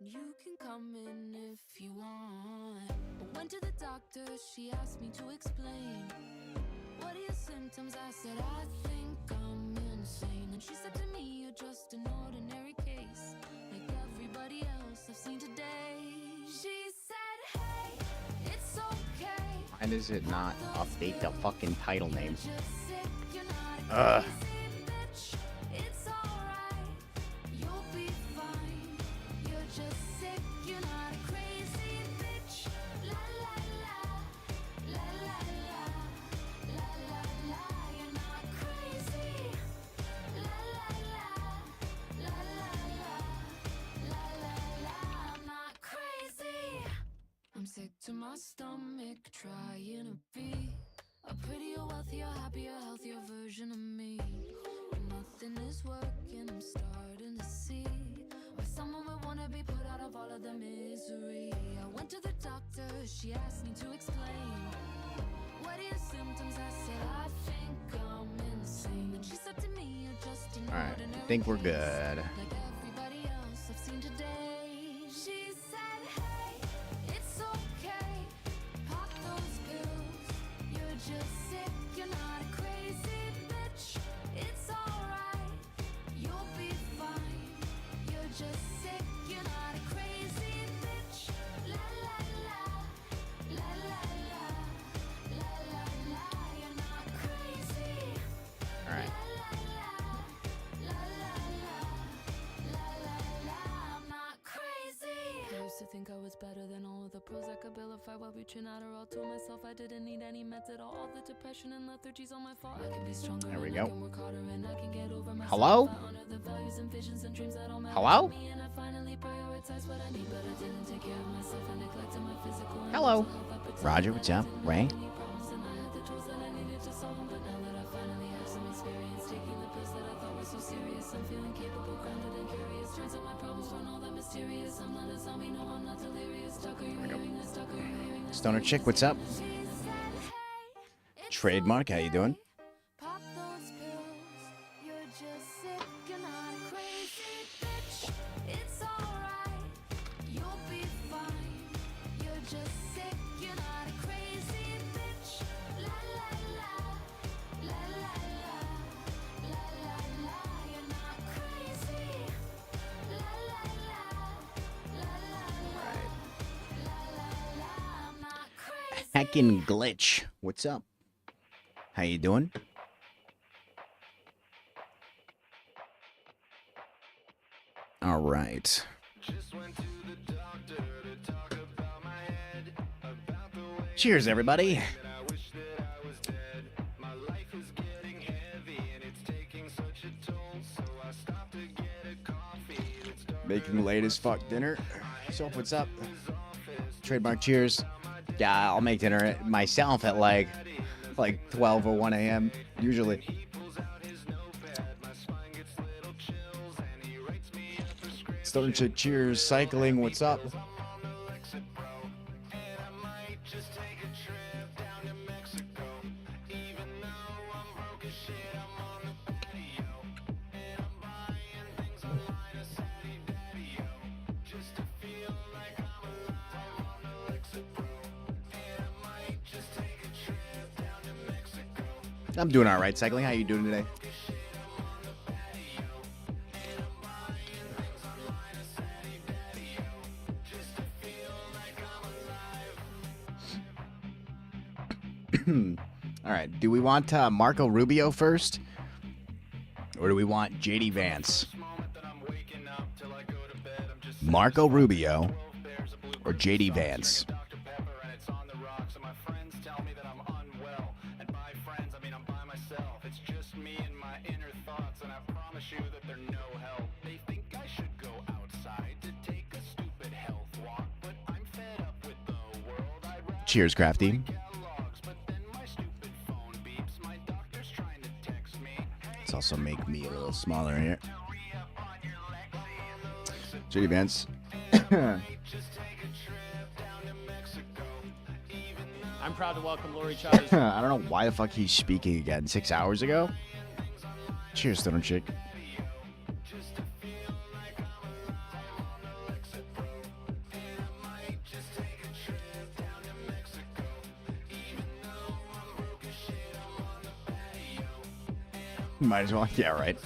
You can come in if you want. I went to the doctor, she asked me to explain. What are your symptoms? I said, I think I'm insane. And she said to me, you're just an ordinary case, like everybody else I've seen today. She said, hey, it's okay. Why does it not update the fucking title name? Ugh. I'm sick to my stomach, trying to be a prettier, wealthier, happier, healthier version of me. Nothing is working, I'm starting to see why someone would wanna be put out of all of the misery. I went to the doctor, she asked me to explain. What are your symptoms? I said, I think I'm insane. And she said to me, you're just an Alright, ordinary I think we're case, good. like everybody else I've seen today. She said, hey, it's okay, pop those pills. You're just sick, you're not a crazy bitch. It's alright, you'll be fine. You're just sick, you're not a crazy bitch. La la la, la la la, la la la, you're not crazy. Alright. I used to think I was better than all of the pros. I could vilify what we chin out or all told myself I didn't need any meds at all. All the depression and lethargy's on my fault. I can be stronger. There we and go. I can work harder and I can get over myself. Hello? I honor the values and visions and dreams that all matter Hello? to me, and I finally prioritize what I need, but I didn't take care of myself. I neglected my physical and Hello. mental health. I pretended Roger, that what's I up? didn't Ray? have any problems and I had the tools that I needed to solve them. But now that I finally have some experience taking the pills that I thought were so serious, I'm feeling capable, grounded and curious. Turns out my problems weren't all that mysterious. I'm not a zombie, no, I'm not delirious. Tuck, are you hearing this? Tuck, are you hearing this? Stoner Chick, what's up? Trademark, how you doing? Pop those pills. You're just sick, you're not a crazy bitch. It's alright, you'll be fine. You're just sick, you're not a crazy bitch. La la la, la la la, la la la, you're not crazy. La la la, la la la, la la la, I'm not crazy. Hacking Glitch, what's up? How you doing? All right. Cheers, everybody. Making late as fuck dinner. So what's up? Trademark cheers. Yeah, I'll make dinner myself at like 12 or 1 a.m. usually. Stoner Chick cheers. Cycling, what's up? I'm doing all right, cycling. How you doing today? All right. Do we want Marco Rubio first? Or do we want JD Vance? Marco Rubio or JD Vance? Cheers, Crafty. Let's also make me a little smaller here. JD Vance. I'm proud to welcome Lori Chavez. I don't know why the fuck he's speaking again 6 hours ago. Cheers, Stoner Chick. Might as well. Yeah, right.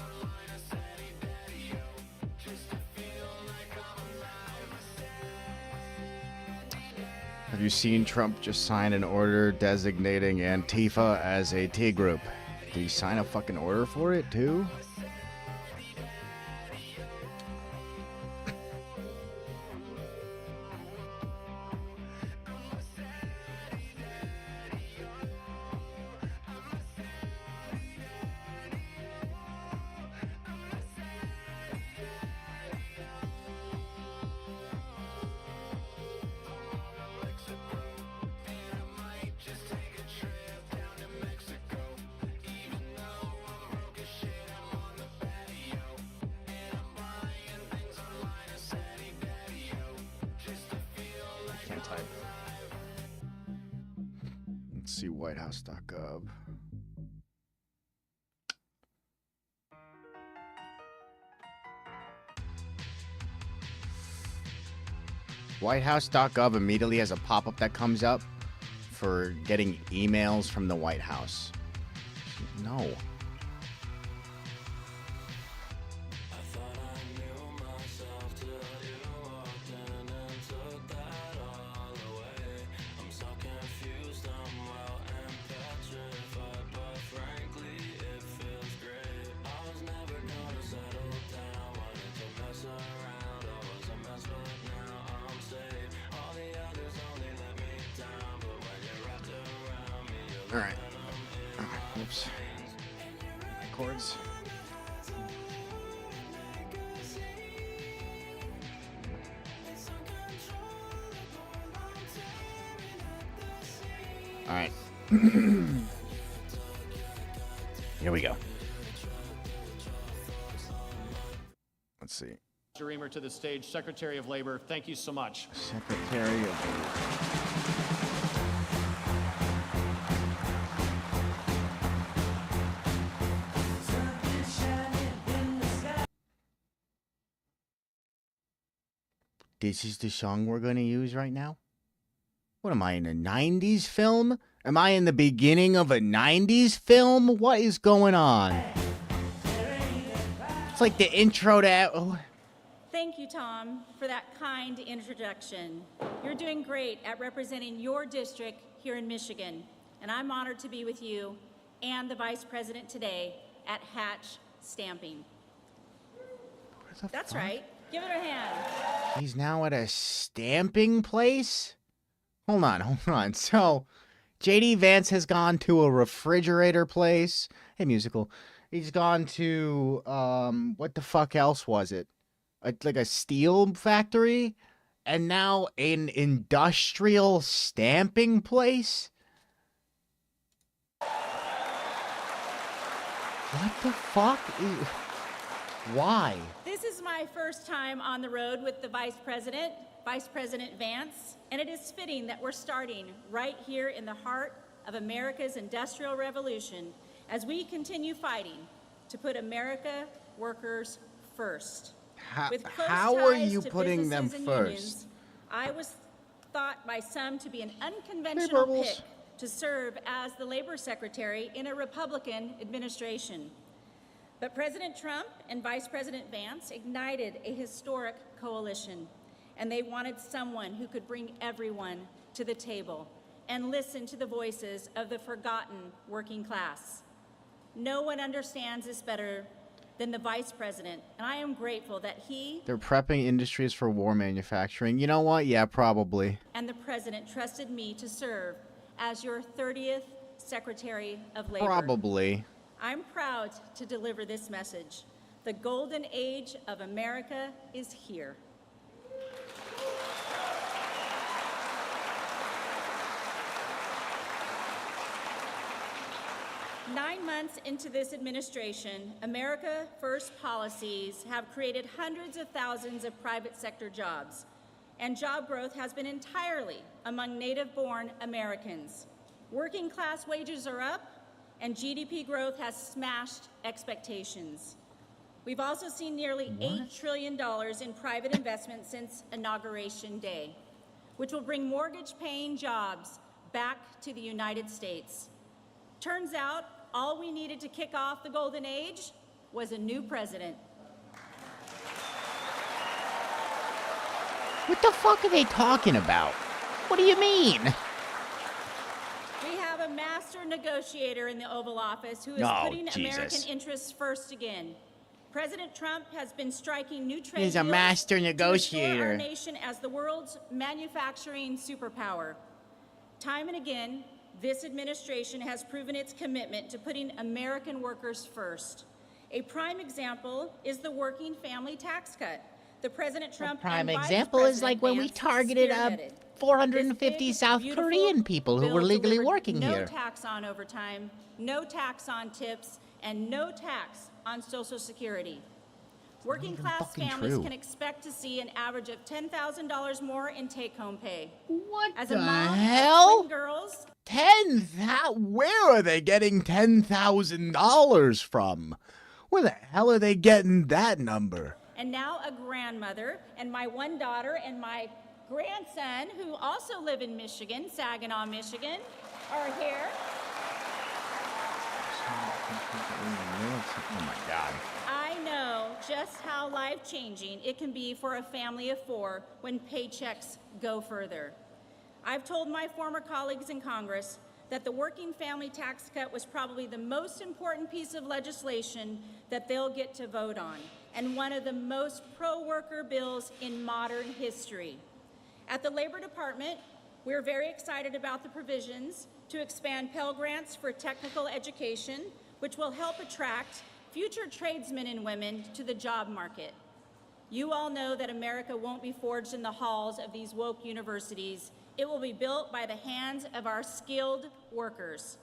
Have you seen Trump just sign an order designating Antifa as a T group? Did he sign a fucking order for it too? Can't type. Let's see whitehouse.gov. Whitehouse.gov immediately has a pop-up that comes up for getting emails from the White House. No. All right. Oops. Chords. All right. Here we go. Let's see. Reamer to the stage, Secretary of Labor. Thank you so much. Secretary of Labor. This is the song we're going to use right now? What am I, in a 90s film? Am I in the beginning of a 90s film? What is going on? It's like the intro to... Oh. Thank you, Tom, for that kind introduction. You're doing great at representing your district here in Michigan, and I'm honored to be with you and the Vice President today at Hatch Stamping. That's right. Give it a hand. He's now at a stamping place? Hold on. So, J.D. Vance has gone to a refrigerator place. Hey, musical. He's gone to, what the fuck else was it? Like a steel factory? And now an industrial stamping place? What the fuck? Why? This is my first time on the road with the Vice President Vance, and it is fitting that we're starting right here in the heart of America's Industrial Revolution as we continue fighting to put America workers first. With close How are ties you to putting them businesses and first? unions, I was thought by some to be an unconventional pick to serve as the Labor Secretary in a Republican administration. But President Trump and Vice President Vance ignited a historic coalition, and they wanted someone who could bring everyone to the table and listen to the voices of the forgotten working class. No one understands this better than the Vice President, and I am grateful that he They're prepping industries for war manufacturing. You know what? Yeah, probably. and the President trusted me to serve as your 30th Secretary of Labor. Probably. I'm proud to deliver this message. The golden age of America is here. Nine months into this administration, America First policies have created hundreds of thousands of private sector jobs, and job growth has been entirely among native-born Americans. Working class wages are up, and GDP growth has smashed expectations. We've also seen nearly $8 trillion in private investment since Inauguration Day, which will bring mortgage-paying jobs back to the United States. Turns out, all we needed to kick off the golden age was a new president. What the fuck are they talking about? What do you mean? We have a master negotiator in the Oval Office who is Oh, putting Jesus. American interests first again. President Trump has been striking new trade He's a deals master to restore negotiator. our nation as the world's manufacturing superpower. Time and again, this administration has proven its commitment to putting American workers first. A prime example is the working family tax cut. The President Trump Prime and Vice example is President like when we Vance targeted spearheaded. 450 This South big, beautiful Korean people who bill were legally delivered working no here. tax on overtime, no tax on tips, and no tax on Social Security. Working class fucking families true. can expect to see an average of $10,000 more in take-home pay. What As the a mom hell? of twin girls, Where are they getting $10,000 from? Where the hell are they getting that number? and now a grandmother, and my one daughter and my grandson, who also live in Michigan, Saginaw, Michigan, are here. Oh my God. I know just how life-changing it can be for a family of four when paychecks go further. I've told my former colleagues in Congress that the working family tax cut was probably the most important piece of legislation that they'll get to vote on, and one of the most pro-worker bills in modern history. At the Labor Department, we're very excited about the provisions to expand Pell Grants for technical education, which will help attract future tradesmen and women to the job market. You all know that America won't be forged in the halls of these woke universities. It will be built by the hands of our skilled workers.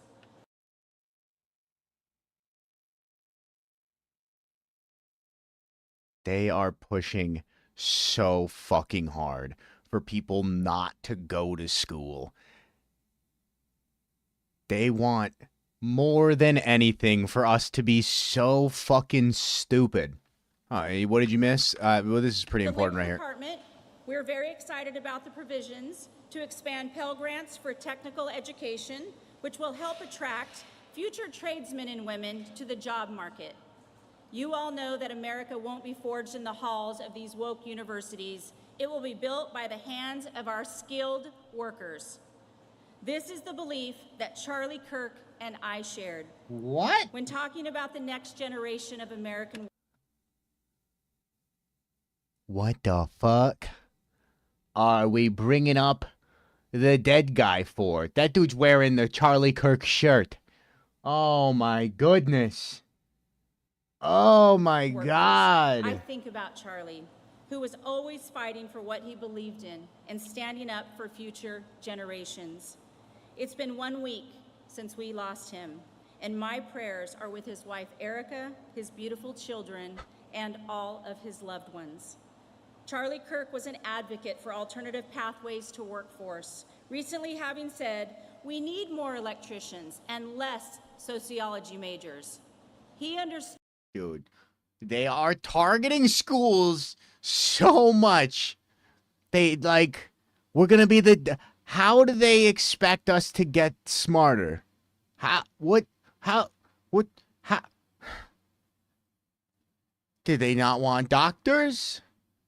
They are pushing so fucking hard for people not to go to school. They want more than anything for us to be so fucking stupid. What did you miss? Well, this is pretty important right here. Department, we're very excited about the provisions to expand Pell Grants for technical education, which will help attract future tradesmen and women to the job market. You all know that America won't be forged in the halls of these woke universities. It will be built by the hands of our skilled workers. This is the belief that Charlie Kirk and I shared What? when talking about the next generation of American. What the fuck are we bringing up the dead guy for? That dude's wearing the Charlie Kirk shirt. Oh my goodness. Oh my workers. God. I think about Charlie, who was always fighting for what he believed in and standing up for future generations. It's been 1 week since we lost him, and my prayers are with his wife Erica, his beautiful children, and all of his loved ones. Charlie Kirk was an advocate for alternative pathways to workforce, recently having said, "We need more electricians and less sociology majors." He understood. Dude, they are targeting schools so much. They like, we're gonna be the. How do they expect us to get smarter? How? What? How? What? How? Do they not want doctors?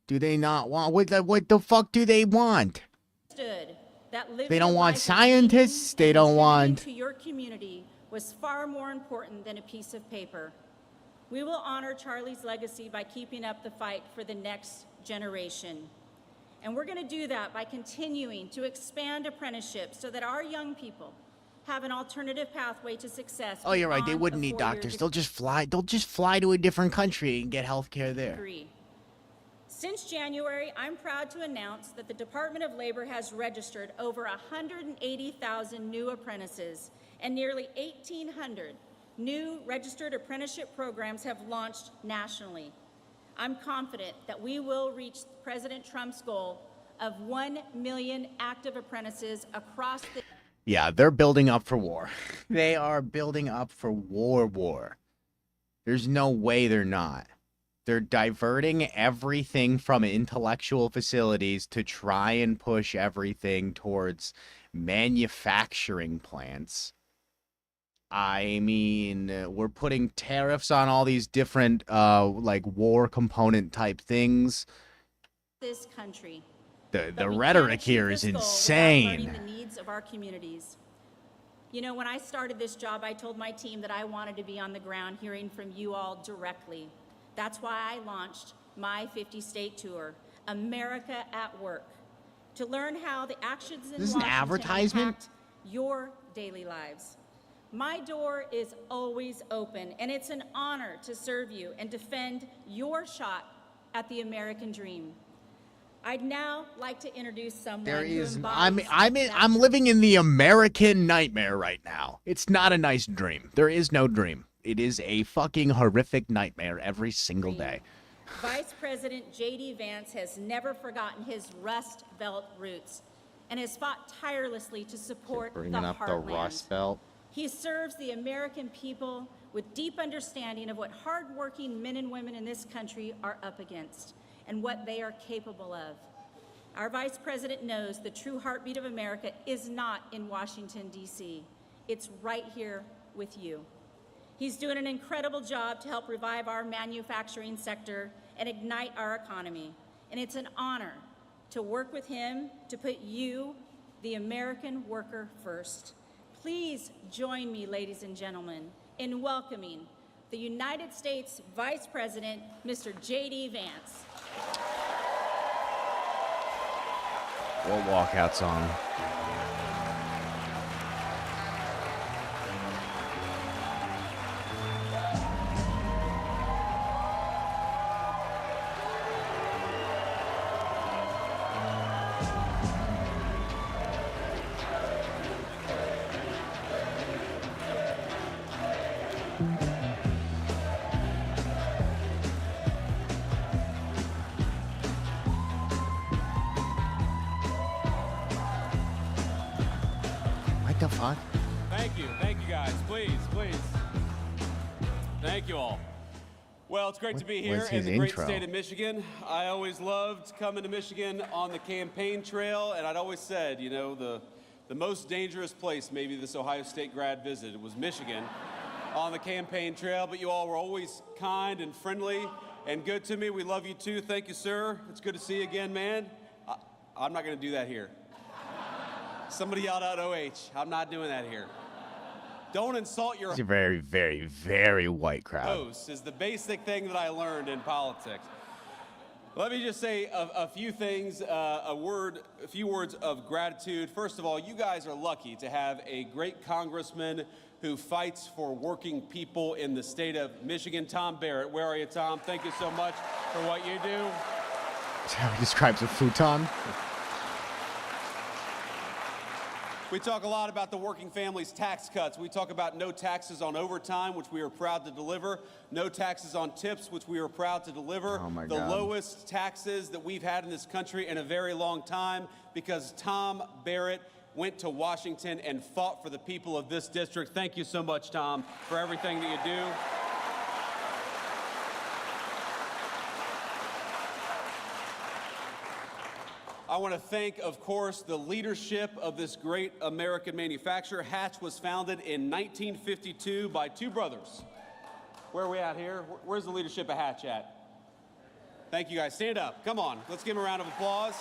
Do they not want what the fuck do they want? That living They don't a want life of scientists, meaning they don't and want- contributing to your community was far more important than a piece of paper. We will honor Charlie's legacy by keeping up the fight for the next generation. And we're going to do that by continuing to expand apprenticeships so that our young people have an alternative pathway to success. Oh, you're right. They beyond wouldn't a need four-year doctors. They'll just fly. They'll just fly to a different country and get health care there. degree. Since January, I'm proud to announce that the Department of Labor has registered over 180,000 new apprentices, and nearly 1,800 new registered apprenticeship programs have launched nationally. I'm confident that we will reach President Trump's goal of 1 million active apprentices across the. Yeah, they're building up for war. They are building up for war. There's no way they're not. They're diverting everything from intellectual facilities to try and push everything towards manufacturing plants. I mean, we're putting tariffs on all these different, like, war component type things. This country. The But we can't rhetoric achieve here is this goal without learning insane. the needs of our communities. You know, when I started this job, I told my team that I wanted to be on the ground hearing from you all directly. That's why I launched my 50-state tour, America at Work, to learn how the actions in This is an Washington advertisement? impact your daily lives. My door is always open, and it's an honor to serve you and defend your shot at the American dream. I'd now like to introduce someone There who is embodies I'm living in the American nightmare right now. It's not a nice dream. There is no dream. It is a fucking horrific nightmare every single day. Vice President J.D. Vance has never forgotten his Rust Belt roots and has fought tirelessly to support the Bringing up the heartland. Rust Belt. He serves the American people with deep understanding of what hardworking men and women in this country are up against and what they are capable of. Our Vice President knows the true heartbeat of America is not in Washington, D.C. It's right here with you. He's doing an incredible job to help revive our manufacturing sector and ignite our economy. And it's an honor to work with him to put you, the American worker, first. Please join me, ladies and gentlemen, in welcoming the United States Vice President, Mr. J.D. Vance. What walkout song? What the fuck? Thank you guys. Please. Thank you all. Well, it's great to be here was in his the great intro? state of Michigan. I always loved coming to Michigan on the campaign trail, and I'd always said, you know, the most dangerous place maybe this Ohio State grad visited was Michigan on the campaign trail, but you all were always kind and friendly and good to me. We love you too. Thank you, sir. It's good to see you again, man. I'm not going to do that here. Somebody yelled out OH. I'm not doing that here. Don't insult your It's a very, very, very white crowd. host is the basic thing that I learned in politics. Let me just say a few things, a few words of gratitude. First of all, you guys are lucky to have a great congressman who fights for working people in the state of Michigan. Tom Barrett, where are you, Tom? Thank you so much for what you do. That's how he describes a futon. We talk a lot about the working families tax cuts. We talk about no taxes on overtime, which we are proud to deliver. No taxes on tips, which we are proud to deliver. Oh my the God. lowest taxes that we've had in this country in a very long time, because Tom Barrett went to Washington and fought for the people of this district. Thank you so much, Tom, for everything that you do. I want to thank, of course, the leadership of this great American manufacturer. Hatch was founded in 1952 by two brothers. Where are we at here? Where's the leadership of Hatch at? Thank you guys. Stand up. Come on. Let's give them a round of applause.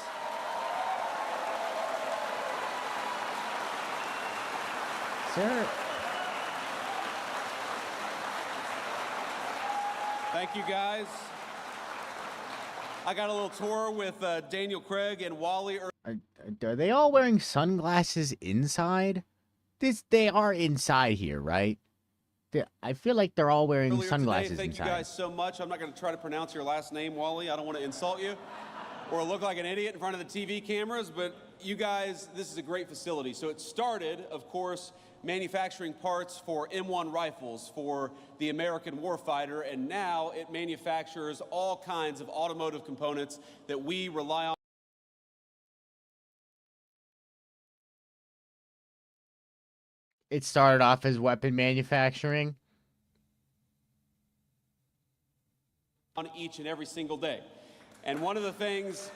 Sir. Thank you guys. I got a little tour with Daniel Craig and Wally. Are they all wearing sunglasses inside? They are inside here, right? I feel like they're all wearing Earlier sunglasses today. Thank inside. you guys so much. I'm not going to try to pronounce your last name, Wally. I don't want to insult you or look like an idiot in front of the TV cameras, but you guys, this is a great facility. So it started, of course, manufacturing parts for M1 rifles for the American warfighter, and now it manufactures all kinds of automotive components that we rely on. It started off as weapon manufacturing. On each and every single day. And one of the things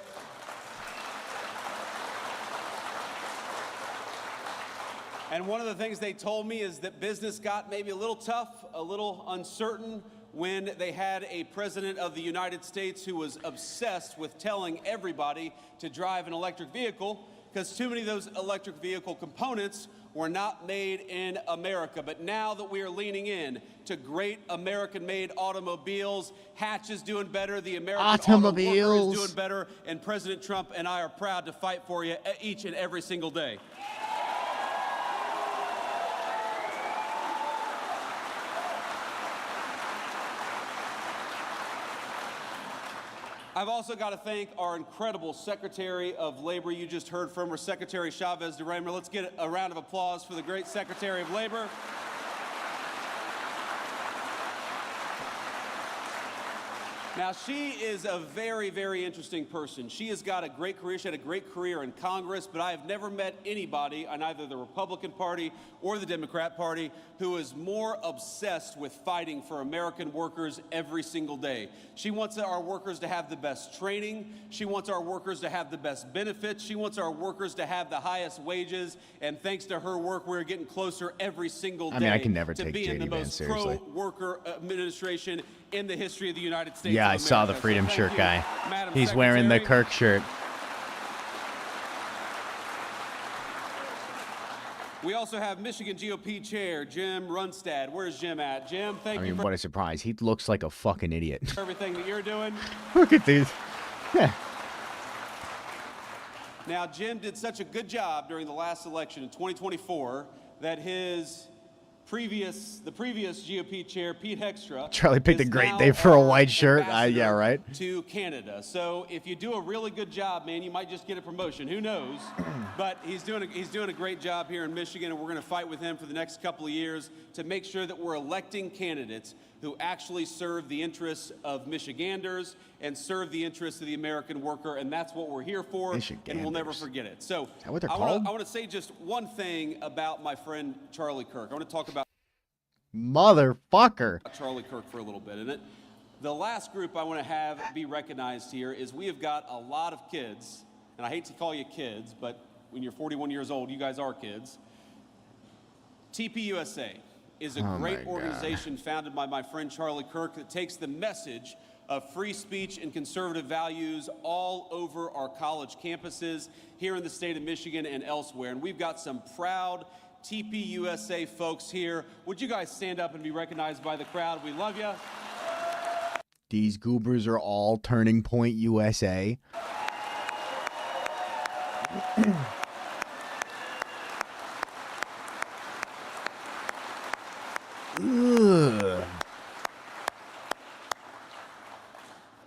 And one of the things they told me is that business got maybe a little tough, a little uncertain when they had a president of the United States who was obsessed with telling everybody to drive an electric vehicle, because too many of those electric vehicle components were not made in America. But now that we are leaning in to great American-made automobiles, Hatch is doing better, the American Auto Worker is doing better, and President Trump and I are proud to fight for you each and every single day. I've also got to thank our incredible Secretary of Labor. You just heard from her, Secretary Chavez DeRemer. Let's get a round of applause for the great Secretary of Labor. Now, she is a very, very interesting person. She has got a great career. She had a great career in Congress, but I have never met anybody on either the Republican Party or the Democrat Party who is more obsessed with fighting for American workers every single day. She wants our workers to have the best training. She wants our workers to have the best benefits. She wants our workers to have the highest wages. And thanks to her work, we're getting closer every single day I can never to take being the J.D. Vance most seriously. pro-worker administration in the history of the United States. Yeah, I saw the Freedom Shirt guy. He's wearing the Kirk shirt. We also have Michigan GOP Chair Jim Runstad. Where's Jim at? Jim, thank you for What a surprise. He looks like a fucking idiot. everything that you're doing. Look at these. Yeah. Now, Jim did such a good job during the last election in 2024 that the previous GOP chair, Pete Hextra, Charlie picked a is great now day for a our white shirt. Yeah, ambassador right. To Canada. So if you do a really good job, man, you might just get a promotion. Who knows? But he's doing a great job here in Michigan, and we're going to fight with him for the next couple of years to make sure that we're electing candidates who actually serve the interests of Michiganders and serve the interests of the American worker, and that's what we're here for, and we'll never forget it. So that what they're I called? want to say just one thing about my friend Charlie Kirk. I want to talk about Motherfucker. Charlie Kirk for a little bit. And the last group I want to have be recognized here is we have got a lot of kids, and I hate to call you kids, but when you're 41 years old, you guys are kids. TPUSA is a great organization founded by my friend Charlie Kirk that takes the message of free speech and conservative values all over our college campuses here in the state of Michigan and elsewhere. And we've got some proud TPUSA folks here. Would you guys stand up and be recognized by the crowd? We love you. These goobers are all Turning Point USA. Ugh.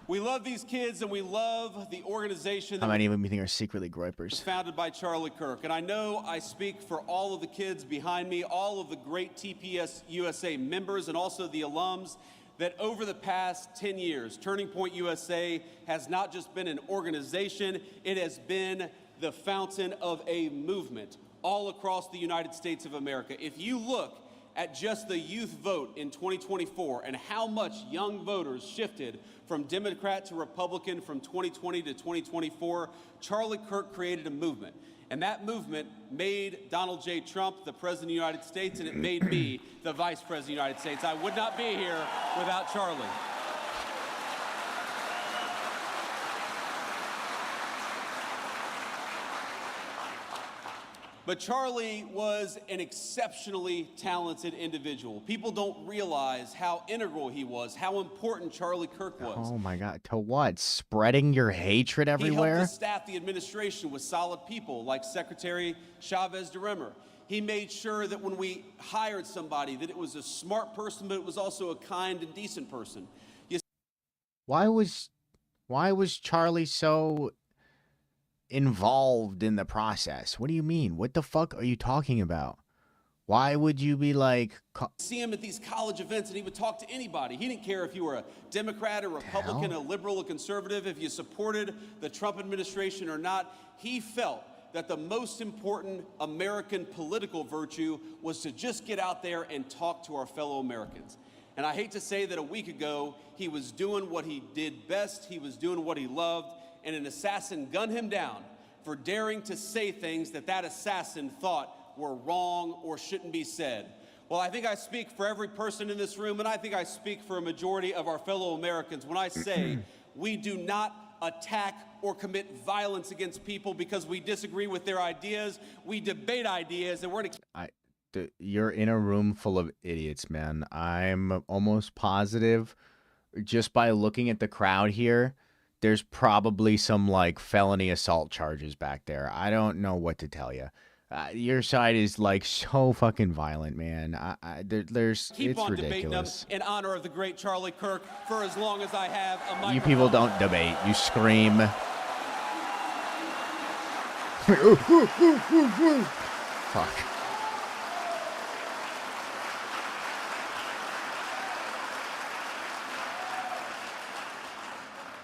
We love these kids, and we love the organization How that many of them you think are secretly gripers? was founded by Charlie Kirk. And I know I speak for all of the kids behind me, all of the great TPS USA members, and also the alums, that over the past 10 years, Turning Point USA has not just been an organization, it has been the fountain of a movement all across the United States of America. If you look at just the youth vote in 2024 and how much young voters shifted from Democrat to Republican from 2020 to 2024, Charlie Kirk created a movement. And that movement made Donald J. Trump the President of the United States, and it made me the Vice President of the United States. I would not be here without Charlie. But Charlie was an exceptionally talented individual. People don't realize how integral he was, how important Charlie Kirk was. Oh my God. To what? Spreading your hatred He everywhere? helped to staff the administration with solid people like Secretary Chavez DeRemer. He made sure that when we hired somebody, that it was a smart person, but it was also a kind and decent person. Why was Charlie so involved in the process? What do you mean? What the fuck are you talking about? Why would you be like... See him at these college events, and he would talk to anybody. He didn't care if you were a Democrat, a Republican, a liberal, a conservative, if you supported the Trump administration or not. He felt that the most important American political virtue was to just get out there and talk to our fellow Americans. And I hate to say that a week ago, he was doing what he did best, he was doing what he loved, and an assassin gunned him down for daring to say things that assassin thought were wrong or shouldn't be said. Well, I think I speak for every person in this room, and I think I speak for a majority of our fellow Americans when I say we do not attack or commit violence against people because we disagree with their ideas. We debate ideas, and we're going to... You're in a room full of idiots, man. I'm almost positive, just by looking at the crowd here, there's probably some like felony assault charges back there. I don't know what to tell you. Your side is like so fucking violent, man. There's keep it's on ridiculous. debating them in honor of the great Charlie Kirk for as long as I have a microphone. You people don't debate. You scream. Fuck.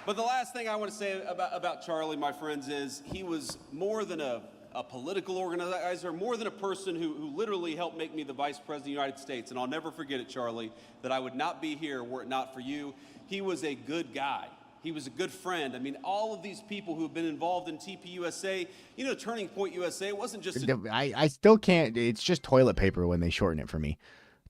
But the last thing I want to say about Charlie, my friends, is he was more than a political organizer, more than a person who literally helped make me the Vice President of the United States. And I'll never forget it, Charlie, that I would not be here were it not for you. He was a good guy. He was a good friend. I mean, all of these people who have been involved in TPUSA, you know, Turning Point USA, it wasn't just I still can't. It's just toilet paper when they shorten it for me.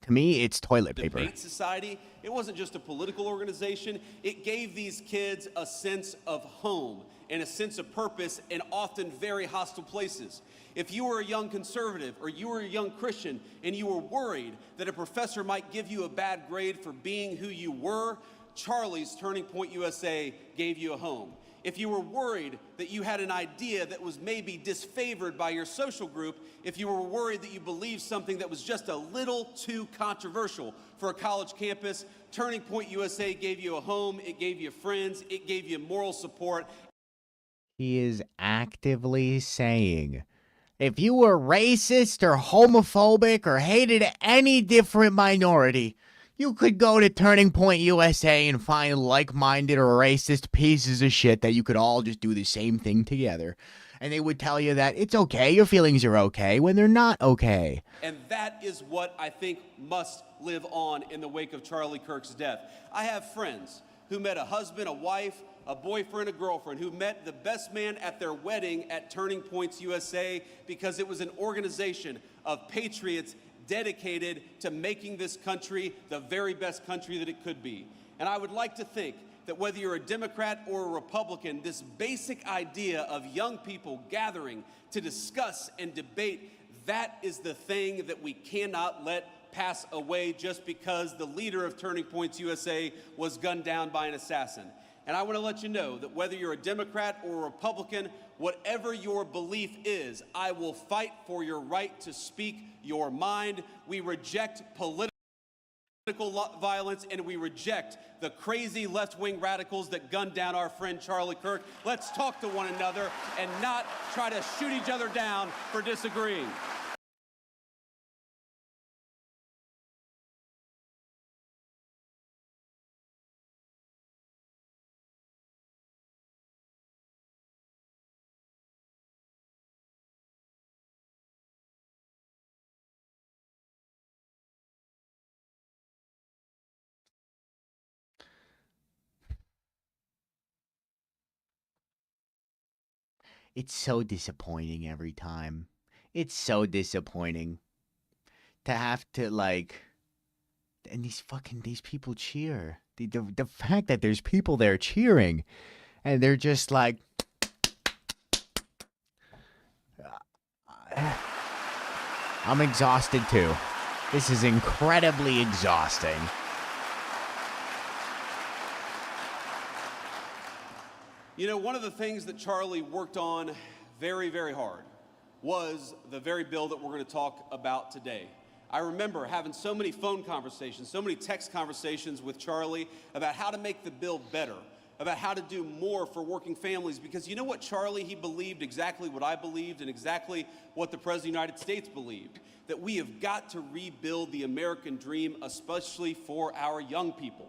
To me, it's toilet paper. Debate Society. It wasn't just a political organization. It gave these kids a sense of home and a sense of purpose in often very hostile places. If you were a young conservative or you were a young Christian and you were worried that a professor might give you a bad grade for being who you were, Charlie's Turning Point USA gave you a home. If you were worried that you had an idea that was maybe disfavored by your social group, if you were worried that you believed something that was just a little too controversial for a college campus, Turning Point USA gave you a home, it gave you friends, it gave you moral support. He is actively saying, if you were racist or homophobic or hated any different minority, you could go to Turning Point USA and find like-minded or racist pieces of shit that you could all just do the same thing together. And they would tell you that it's okay, your feelings are okay, when they're not okay. And that is what I think must live on in the wake of Charlie Kirk's death. I have friends who met a husband, a wife, a boyfriend, a girlfriend, who met the best man at their wedding at Turning Points USA because it was an organization of patriots dedicated to making this country the very best country that it could be. And I would like to think that whether you're a Democrat or a Republican, this basic idea of young people gathering to discuss and debate, that is the thing that we cannot let pass away just because the leader of Turning Points USA was gunned down by an assassin. And I want to let you know that whether you're a Democrat or a Republican, whatever your belief is, I will fight for your right to speak your mind. We reject political violence, and we reject the crazy left-wing radicals that gunned down our friend Charlie Kirk. Let's talk to one another and not try to shoot each other down for disagreeing. It's so disappointing every time. It's so disappointing to have to like, and these people cheer. The fact that there's people there cheering, and they're just like, I'm exhausted too. This is incredibly exhausting. You know, one of the things that Charlie worked on very, very hard was the very bill that we're going to talk about today. I remember having so many phone conversations, so many text conversations with Charlie about how to make the bill better, about how to do more for working families. Because you know what, Charlie, he believed exactly what I believed and exactly what the President of the United States believed, that we have got to rebuild the American dream, especially for our young people.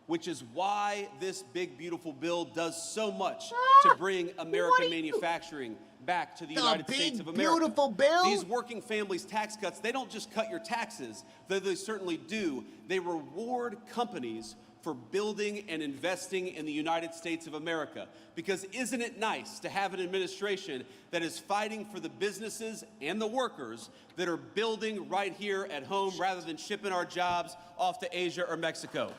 Which is why this big, beautiful bill does so much to bring American manufacturing back to the United States of America. Beautiful bill? These working families tax cuts, they don't just cut your taxes, though they certainly do. They reward companies for building and investing in the United States of America. Because isn't it nice to have an administration that is fighting for the businesses and the workers that are building right here at home rather than shipping our jobs off to Asia or Mexico?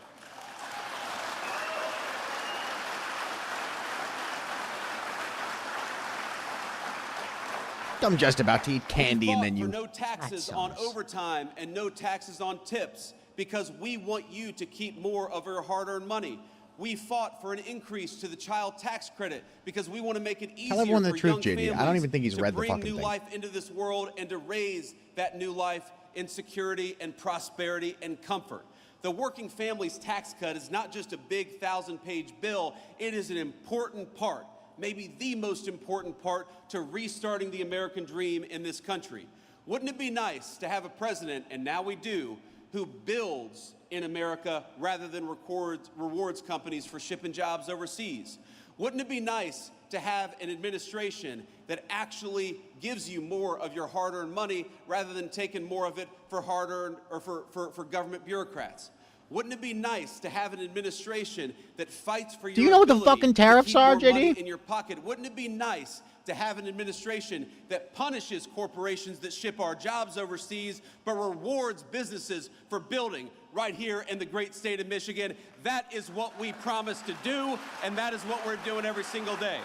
I'm just about to eat candy and then you... For no taxes on overtime and no taxes on tips because we want you to keep more of your hard-earned money. We fought for an increase to the child tax credit because we want to make it easier Tell everyone the for truth, young JD. I don't families even think he's to read the bring fucking new thing. life into this world and to raise that new life in security and prosperity and comfort. The working family's tax cut is not just a big 1,000-page bill. It is an important part, maybe the most important part, to restarting the American dream in this country. Wouldn't it be nice to have a president, and now we do, who builds in America rather than rewards companies for shipping jobs overseas? Wouldn't it be nice to have an administration that actually gives you more of your hard-earned money rather than taking more of it for hard-earned or for government bureaucrats? Wouldn't it be nice to have an administration that fights for your Do you know what the ability fucking to tariffs keep are, more money JD? in your pocket? Wouldn't it be nice to have an administration that punishes corporations that ship our jobs overseas, but rewards businesses for building right here in the great state of Michigan? That is what we promised to do, and that is what we're doing every single day.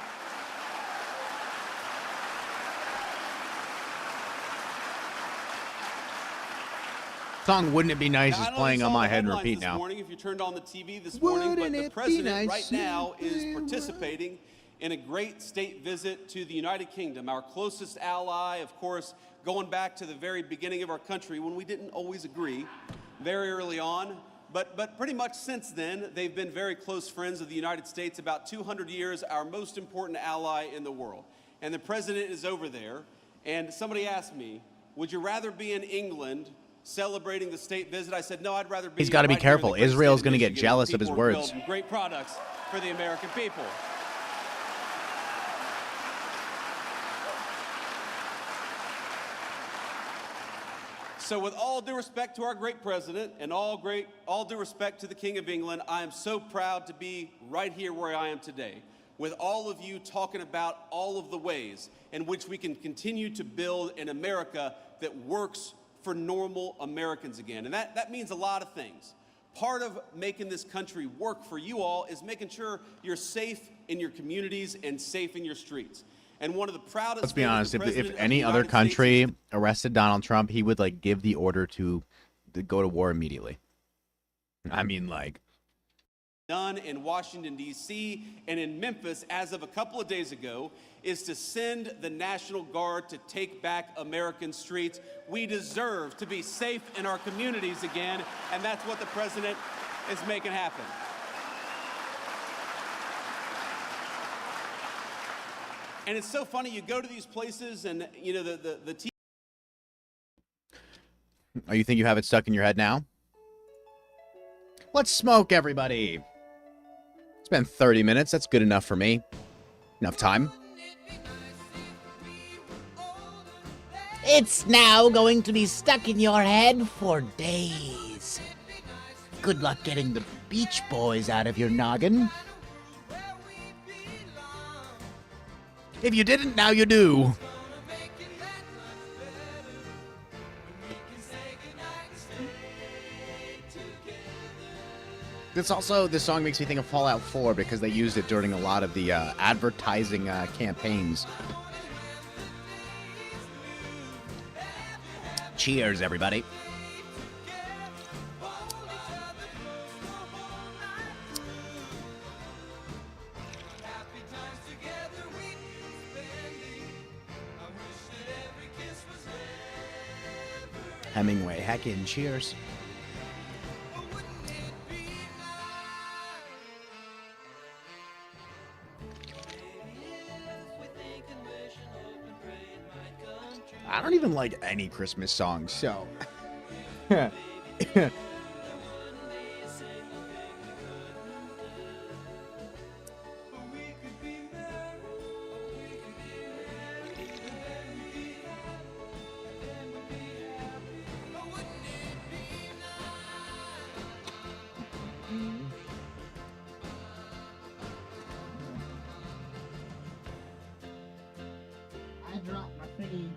Song Wouldn't It Be Nice is I know playing you on saw my the head and headlines repeat this now. morning if you turned on the TV this morning, but Wouldn't the it be president nice right now if is it participating in a great state visit to the United Kingdom, our closest ally, of course, going back to the very beginning of our country when we didn't always agree very early on. But pretty much since then, they've been very close friends of the United States, about 200 years, our most important ally in the world. And the president is over there, and somebody asked me, would you rather be in England celebrating the state visit? I said, no, I'd rather be He's gotta be right here in the careful. great Israel's state of gonna get Michigan, jealous where of his people are words. building great products for the American people. So with all due respect to our great president and all due respect to the King of England, I am so proud to be right here where I am today, with all of you talking about all of the ways in which we can continue to build an America that works for normal Americans again. And that means a lot of things. Part of making this country work for you all is making sure you're safe in your communities and safe in your streets. And one of the proudest Let's be things honest, the if President of the any other United States country arrested Donald Trump, he would like give the order to go to war immediately. I mean, like, done in Washington, D.C. and in Memphis as of a couple of days ago is to send the National Guard to take back American streets. We deserve to be safe in our communities again, and that's what the president is making happen. And it's so funny, you go to these places and, you know, the oh, you think you have it stuck in your head now? Let's smoke, everybody. It's been 30 minutes. That's good enough for me. Enough time. It's now going to be stuck in your head for days. Good luck getting the Beach Boys out of your noggin. If you didn't, now you do. This song makes me think of Fallout 4 because they used it during a lot of the advertising campaigns. Cheers, everybody. Hemingway, heck in, cheers. I don't even like any Christmas songs, so. drop my thingy.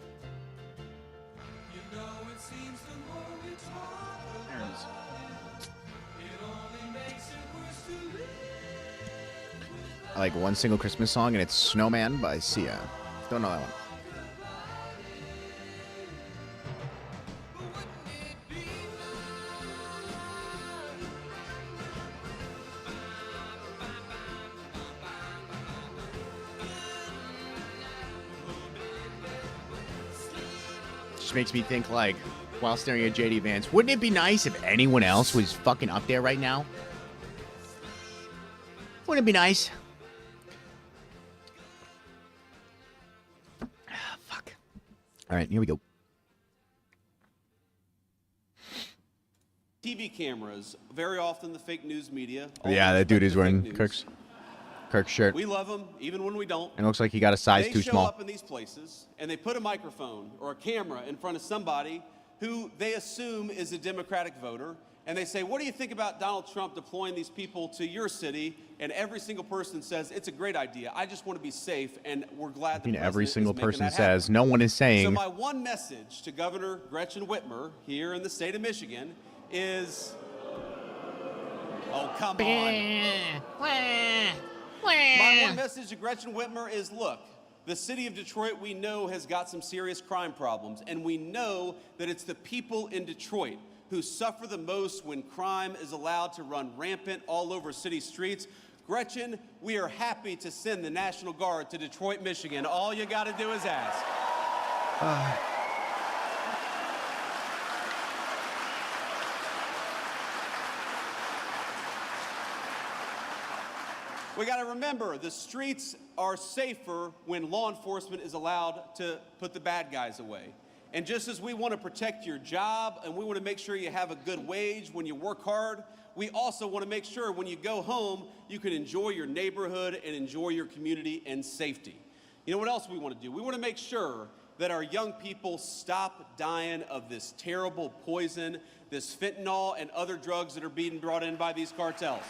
There it is. I like one single Christmas song, and it's Snowman by Sia. Don't know that one. Just makes me think, like, while staring at JD Vance, wouldn't it be nice if anyone else was fucking up there right now? Wouldn't it be nice? Fuck. All right, here we go. TV cameras, very often the fake news media. Yeah, that dude is wearing Kirk's shirt. We love them, even when we don't. And it looks like he got a size They too show small. up in these places, and they put a microphone or a camera in front of somebody who they assume is a Democratic voter, and they say, what do you think about Donald Trump deploying these people to your city? And every single person says, it's a great idea. I just want to be safe, and we're glad the Every president single is making person that says, happen. no one is So saying, my one message to Governor Gretchen Whitmer here in the state of Michigan is, oh, come on. My one message to Gretchen Whitmer is, look, the city of Detroit we know has got some serious crime problems, and we know that it's the people in Detroit who suffer the most when crime is allowed to run rampant all over city streets. Gretchen, we are happy to send the National Guard to Detroit, Michigan. All you got to do is ask. We got to remember, the streets are safer when law enforcement is allowed to put the bad guys away. And just as we want to protect your job and we want to make sure you have a good wage when you work hard, we also want to make sure when you go home, you can enjoy your neighborhood and enjoy your community and safety. You know what else we want to do? We want to make sure that our young people stop dying of this terrible poison, this fentanyl and other drugs that are being brought in by these cartels.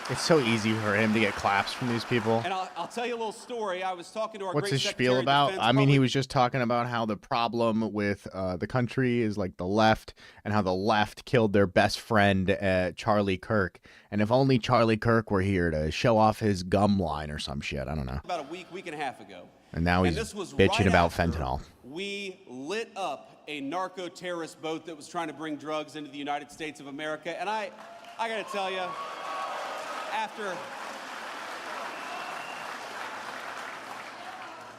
it's so easy for him to get claps from these people. And I'll tell you a little story. I was talking to our What's great his Secretary spiel of about? Defense I mean, he public- was just talking about how the problem with the country is like the left, and how the left killed their best friend, Charlie Kirk. And if only Charlie Kirk were here to show off his gum line or some shit. I don't know. about a week and a half ago. And now he's this was bitching right about after fentanyl. We lit up a narco-terrorist boat that was trying to bring drugs into the United States of America. And I got to tell you,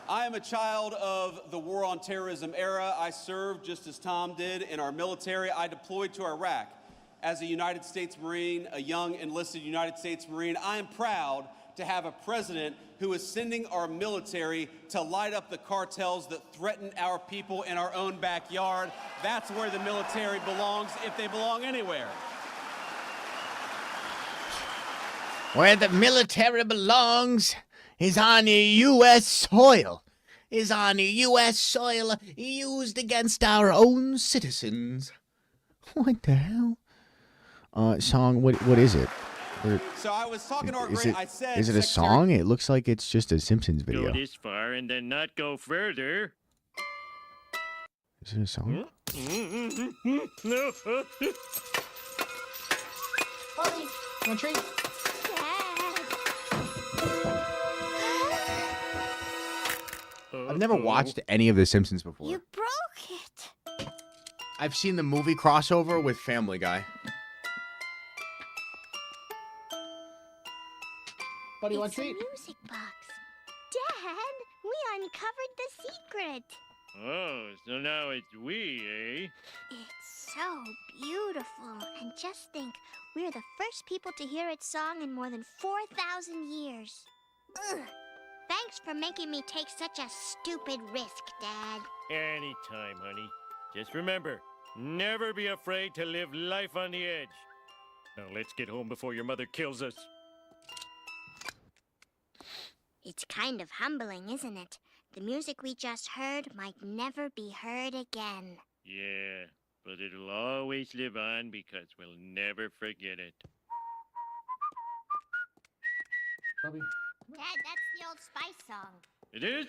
I am a child of the war on terrorism era. I served just as Tom did in our military. I deployed to Iraq as a United States Marine, a young enlisted United States Marine. I am proud to have a president who is sending our military to light up the cartels that threaten our people in our own backyard. That's where the military belongs, if they belong anywhere. Where the military belongs is on U.S. soil. Is on U.S. soil used against our own citizens. What the hell? Song, what is it? So I was talking to our Is great, it, I said, is it a Secretary- song? It looks like it's just a Simpsons video. Go this far and then not go further. Is it a song? No. I've never watched any of the Simpsons before. You broke it. I've seen the movie crossover with Family Guy. Buddy, It's a music box. Dad, we uncovered the secret. Oh, so now it's we, eh? It's so beautiful. And just think, we're the first people to hear its song in more than 4,000 years. Ugh. Thanks for making me take such a stupid risk, Dad. Anytime, honey. Just remember, never be afraid to live life on the edge. Now let's get home before your mother kills us. It's kind of humbling, isn't it? The music we just heard might never be heard again. Yeah, but it'll always live on because we'll never forget it. Dad, that's the Old Spice song. It is?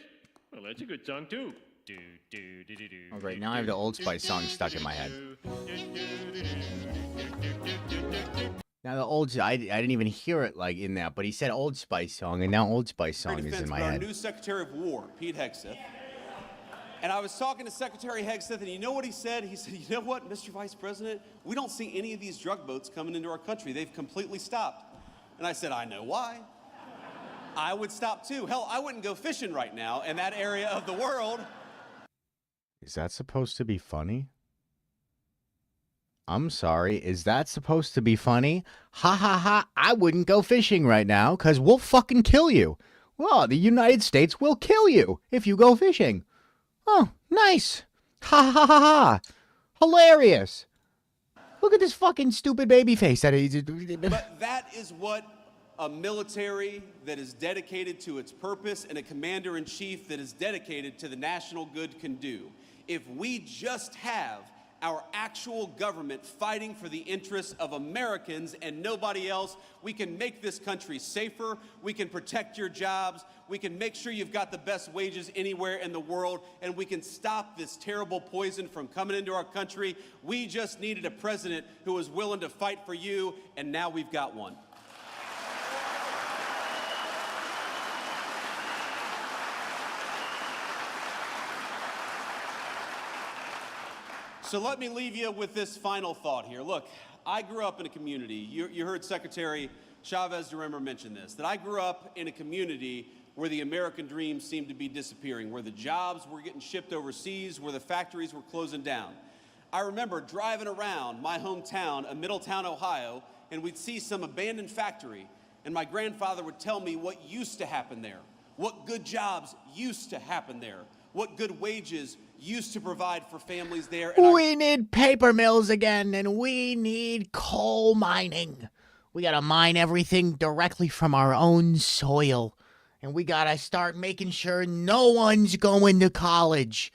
Well, that's a good song, too. Do, do, do, do, do. Oh, great. Now I have the Old Spice song stuck in my head. Now the old, I didn't even hear it like in that, but he said Old Spice song, and now Old Spice song is in my Our head. new Secretary of War, Pete Hegseth. And I was talking to Secretary Hegseth, and you know what he said? He said, you know what, Mr. Vice President? We don't see any of these drug boats coming into our country. They've completely stopped. And I said, I know why. I would stop too. Hell, I wouldn't go fishing right now in that area of the world. Is that supposed to be funny? I'm sorry. Is that supposed to be funny? Ha ha ha. I wouldn't go fishing right now because we'll fucking kill you. Well, the United States will kill you if you go fishing. Oh, nice. Ha ha ha ha. Hilarious. Look at this fucking stupid baby face. But that is what a military that is dedicated to its purpose and a commander-in-chief that is dedicated to the national good can do. If we just have our actual government fighting for the interests of Americans and nobody else, we can make this country safer, we can protect your jobs, we can make sure you've got the best wages anywhere in the world, and we can stop this terrible poison from coming into our country. We just needed a president who was willing to fight for you, and now we've got one. So let me leave you with this final thought here. Look, I grew up in a community. You heard Secretary Chavez de Remmer mention this, that I grew up in a community where the American dream seemed to be disappearing, where the jobs were getting shipped overseas, where the factories were closing down. I remember driving around my hometown of Middletown, Ohio, and we'd see some abandoned factory, and my grandfather would tell me what used to happen there, what good jobs used to happen there, what good wages used to provide for families there. And we need paper mills again, and we need coal mining. We gotta mine everything directly from our own soil. And we gotta start making sure no one's going to college.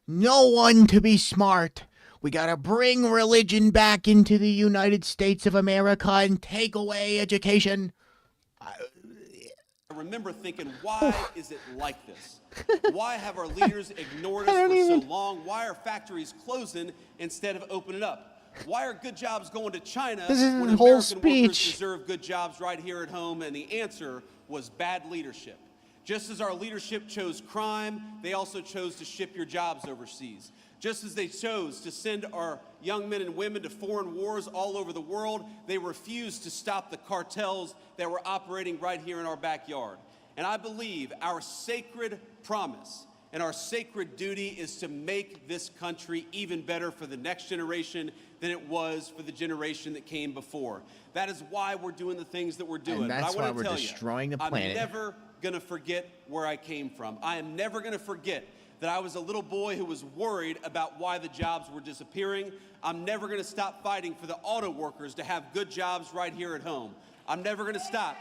No one to be smart. We gotta bring religion back into the United States of America and take away education. I remember thinking, why is it like this? Why have our leaders ignored us for so long? Why are factories closing instead of opening up? Why are good jobs going to China when American workers deserve good jobs right here at home? And the answer was bad leadership. Just as our leadership chose crime, they also chose to ship your jobs overseas. Just as they chose to send our young men and women to foreign wars all over the world, they refused to stop the cartels that were operating right here in our backyard. And I believe our sacred promise and our sacred duty is to make this country even better for the next generation than it was for the generation that came before. That is why we're doing the things that we're doing. And that's but I why want to we're tell destroying you, the planet. I'm never going to forget where I came from. I am never going to forget that I was a little boy who was worried about why the jobs were disappearing. I'm never going to stop fighting for the auto workers to have good jobs right here at home. I'm never going to stop.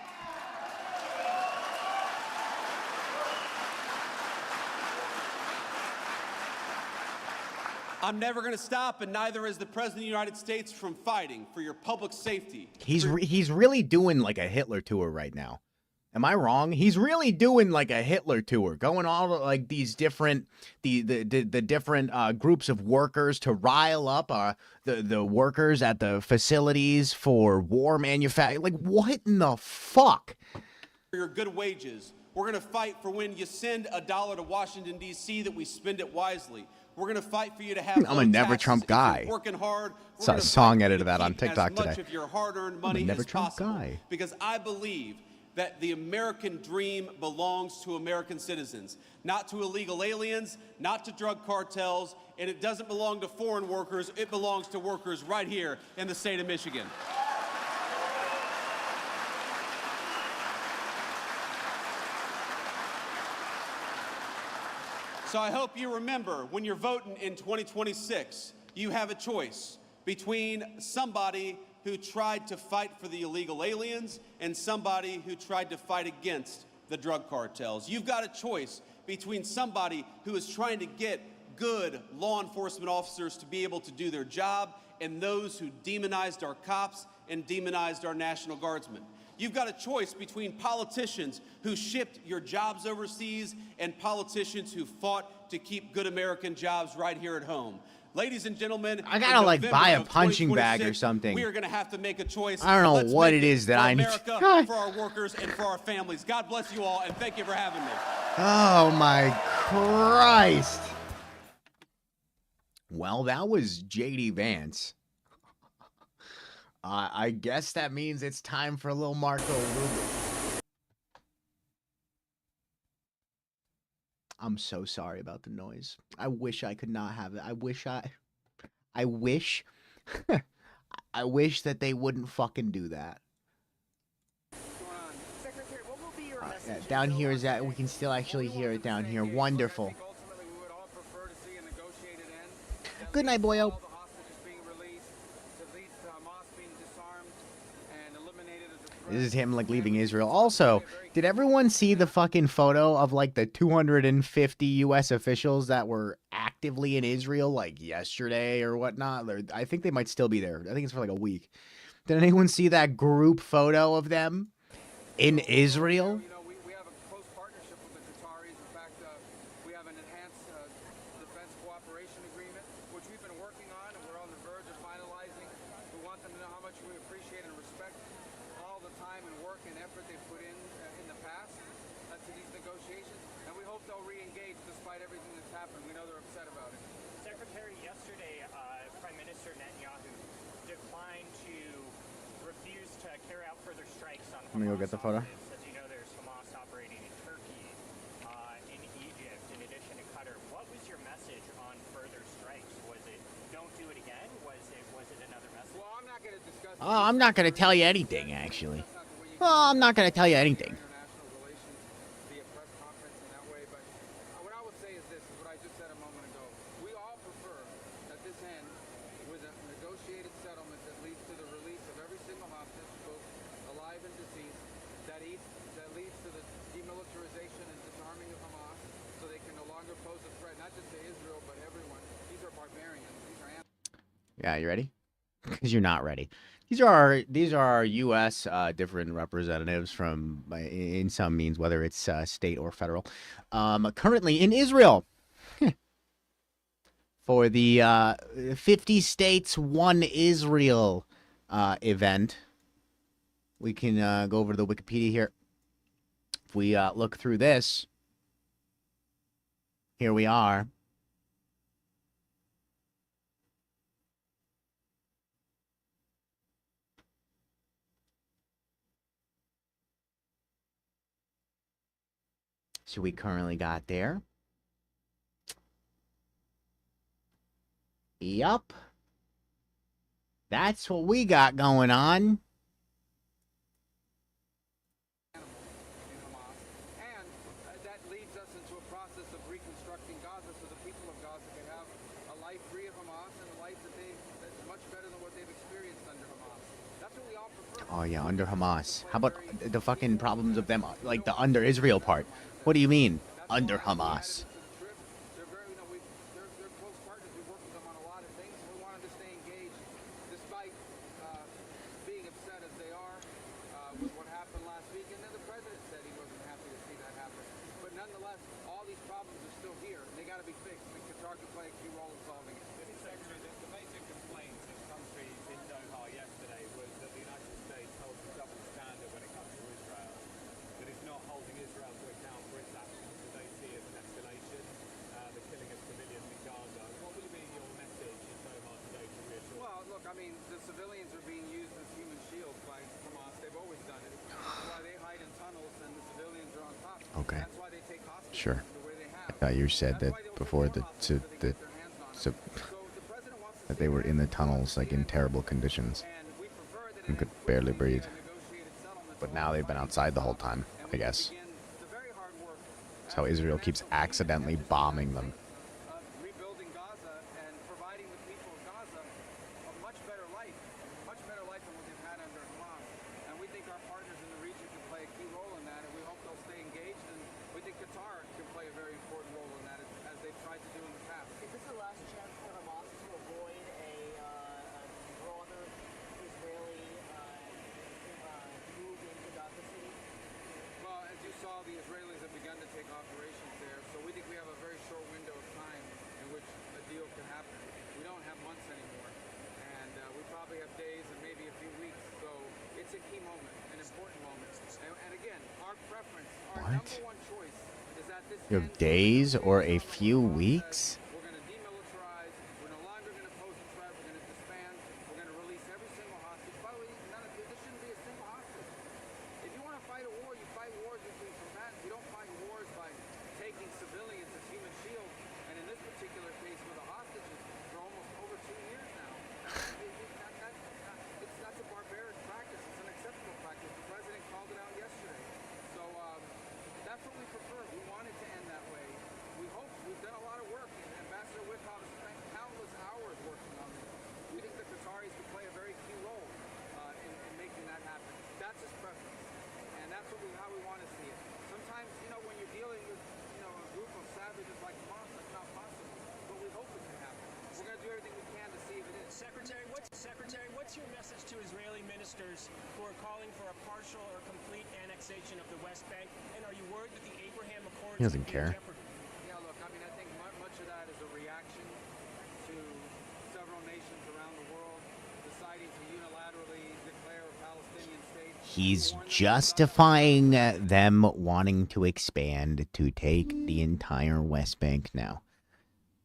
I'm never going to stop, and neither is the President of the United States, from fighting for your public safety. He's really doing like a Hitler tour right now. Am I wrong? He's really doing like a Hitler tour, going all like these different the different groups of workers to rile up the workers at the facilities for war manufacturing. Like, what in the fuck? For your good wages, we're going to fight for when you send $1 to Washington, D.C., that we spend it wisely. We're going to fight for you to have. I'm a never Trump guy. Working hard. Saw a song edit of that on TikTok today. As much of your hard-earned money as possible, because I believe that the American dream belongs to American citizens, not to illegal aliens, not to drug cartels, and it doesn't belong to foreign workers. It belongs to workers right here in the state of Michigan. So I hope you remember, when you're voting in 2026, you have a choice between somebody who tried to fight for the illegal aliens and somebody who tried to fight against the drug cartels. You've got a choice between somebody who is trying to get good law enforcement officers to be able to do their job and those who demonized our cops and demonized our National Guardsmen. You've got a choice between politicians who shipped your jobs overseas and politicians who fought to keep good American jobs right here at home. Ladies and gentlemen, I gotta, in like, November buy a of punching bag or 2026, something. We are going to have to make a choice. I don't know Let's what make it is that for I need America, to- for our workers, and for our families. God bless you all, and thank you for having me. Oh my Christ. Well, that was JD Vance. I guess that means it's time for a little Marco Rubio. I'm so sorry about the noise. I wish I could not have it. I wish I wish that they wouldn't fucking do that. Yeah, down here is that we can still actually hear it down here. Wonderful. Good night, boyo. This is him like leaving Israel. Also, did everyone see the fucking photo of like the 250 U.S. officials that were actively in Israel like yesterday or whatnot? I think they might still be there. I think it's for like a week. Did anyone see that group photo of them in Israel? You know, we have a close partnership with the Qataris. In fact, we have an enhanced defense cooperation agreement, which we've been working on, and we're on the verge of finalizing. We want them to know how much we appreciate and respect all the time and work and effort they put in the past to these negotiations, and we hope they'll re-engage despite everything that's happened. We know they're upset about it. Secretary, yesterday, Prime Minister Netanyahu declined to refuse to carry out further strikes on Let me go get the photo. operatives. As you know, there's Hamas operating in Turkey, in Egypt, in addition to Qatar. What was your message on further strikes? Was it don't do it again? Was it another message? Well, I'm not going to discuss. Oh, I'm not going to tell you anything, actually. Well, I'm not going to tell you anything. International relations via press conference in that way, but what I would say is this, is what I just said a moment ago. We all prefer that this end with a negotiated settlement that leads to the release of every single hostage, both alive and deceased, that leads to the demilitarization and disarming of Hamas, so they can no longer pose a threat, not just to Israel, but everyone. These are barbarians. These are Yeah, you ready? Because you're not ready. These are our U.S. Different representatives from, in some means, whether it's state or federal, currently in Israel for the 50 States, One Israel event. We can go over to the Wikipedia here. If we look through this, here we are. So we currently got there. Yup. That's what we got going on. in Hamas, and that leads us into a process of reconstructing Gaza so the people of Gaza can have a life free of Hamas and a life that's much better than what they've experienced under Hamas. That's what we all prefer. Oh yeah, under Hamas. How about the fucking problems of them, like the under Israel part? What do you mean, under Hamas? They're very, they're close partners. We work with them on a lot of things. We want them to stay engaged, despite being upset as they are with what happened last week. And then the president said he wasn't happy to see that happen. But nonetheless, all these problems are still here. They got to be fixed. And Qatar can play a key role in solving it. Secretary, the major complaints of countries in Doha yesterday was that the United States holds a double standard when it comes to Israel, that it's not holding Israel to account for its actions that they see as an escalation, the killing of civilians in Gaza. What will be your message in Doha today to reassure? Well, look, I mean, the civilians are being used as human shields by Hamas. They've always done it. That's why they hide in tunnels and the civilians are on top. Okay. That's why they take hostages Sure. the way they have. I thought you said that before that they were in the tunnels like in terrible conditions and could barely breathe. But now they've been outside the whole time, I guess. That's how Israel keeps accidentally bombing them. Rebuilding Gaza and providing the people of Gaza a much better life than what they've had under Hamas. And we think our partners in the region can play a key role in that, and we hope they'll stay engaged. And we think Qatar can play a very important role in that, as they've tried to do in the past. Is this the last chance for Hamas to avoid a broader Israeli move into What? You have days or a few weeks? We're going to demilitarize. We're no longer going to pose a threat. We're going to disband. We're going to release every single hostage. By the way, this shouldn't be a single hostage. If you want to fight a war, you fight wars between combatants. You don't fight wars by taking civilians as human shields. And in this particular case, with the hostages for almost over 2 years now, that's a barbaric practice. It's an unacceptable practice. The president called it out yesterday. So that's what we prefer. We want it to end that way. We hope. We've done a lot of work. Ambassador Witkoff has spent countless hours working on this. We think the Qataris could play a very key role in making that happen. That's his preference, and that's how we want to see it. Sometimes, when you're dealing with, a group of savages like Hamas, that's not possible. But we hope it can happen. We're going to do everything we can to see if it is. Secretary, what's your message to Israeli ministers who are calling for a partial or complete annexation of the West Bank? And are you worried that the Abraham Accords... He doesn't care. Yeah, look, I think much of that is a reaction to several nations around the world deciding to unilaterally declare a Palestinian state. He's justifying them wanting to expand to take the entire West Bank now.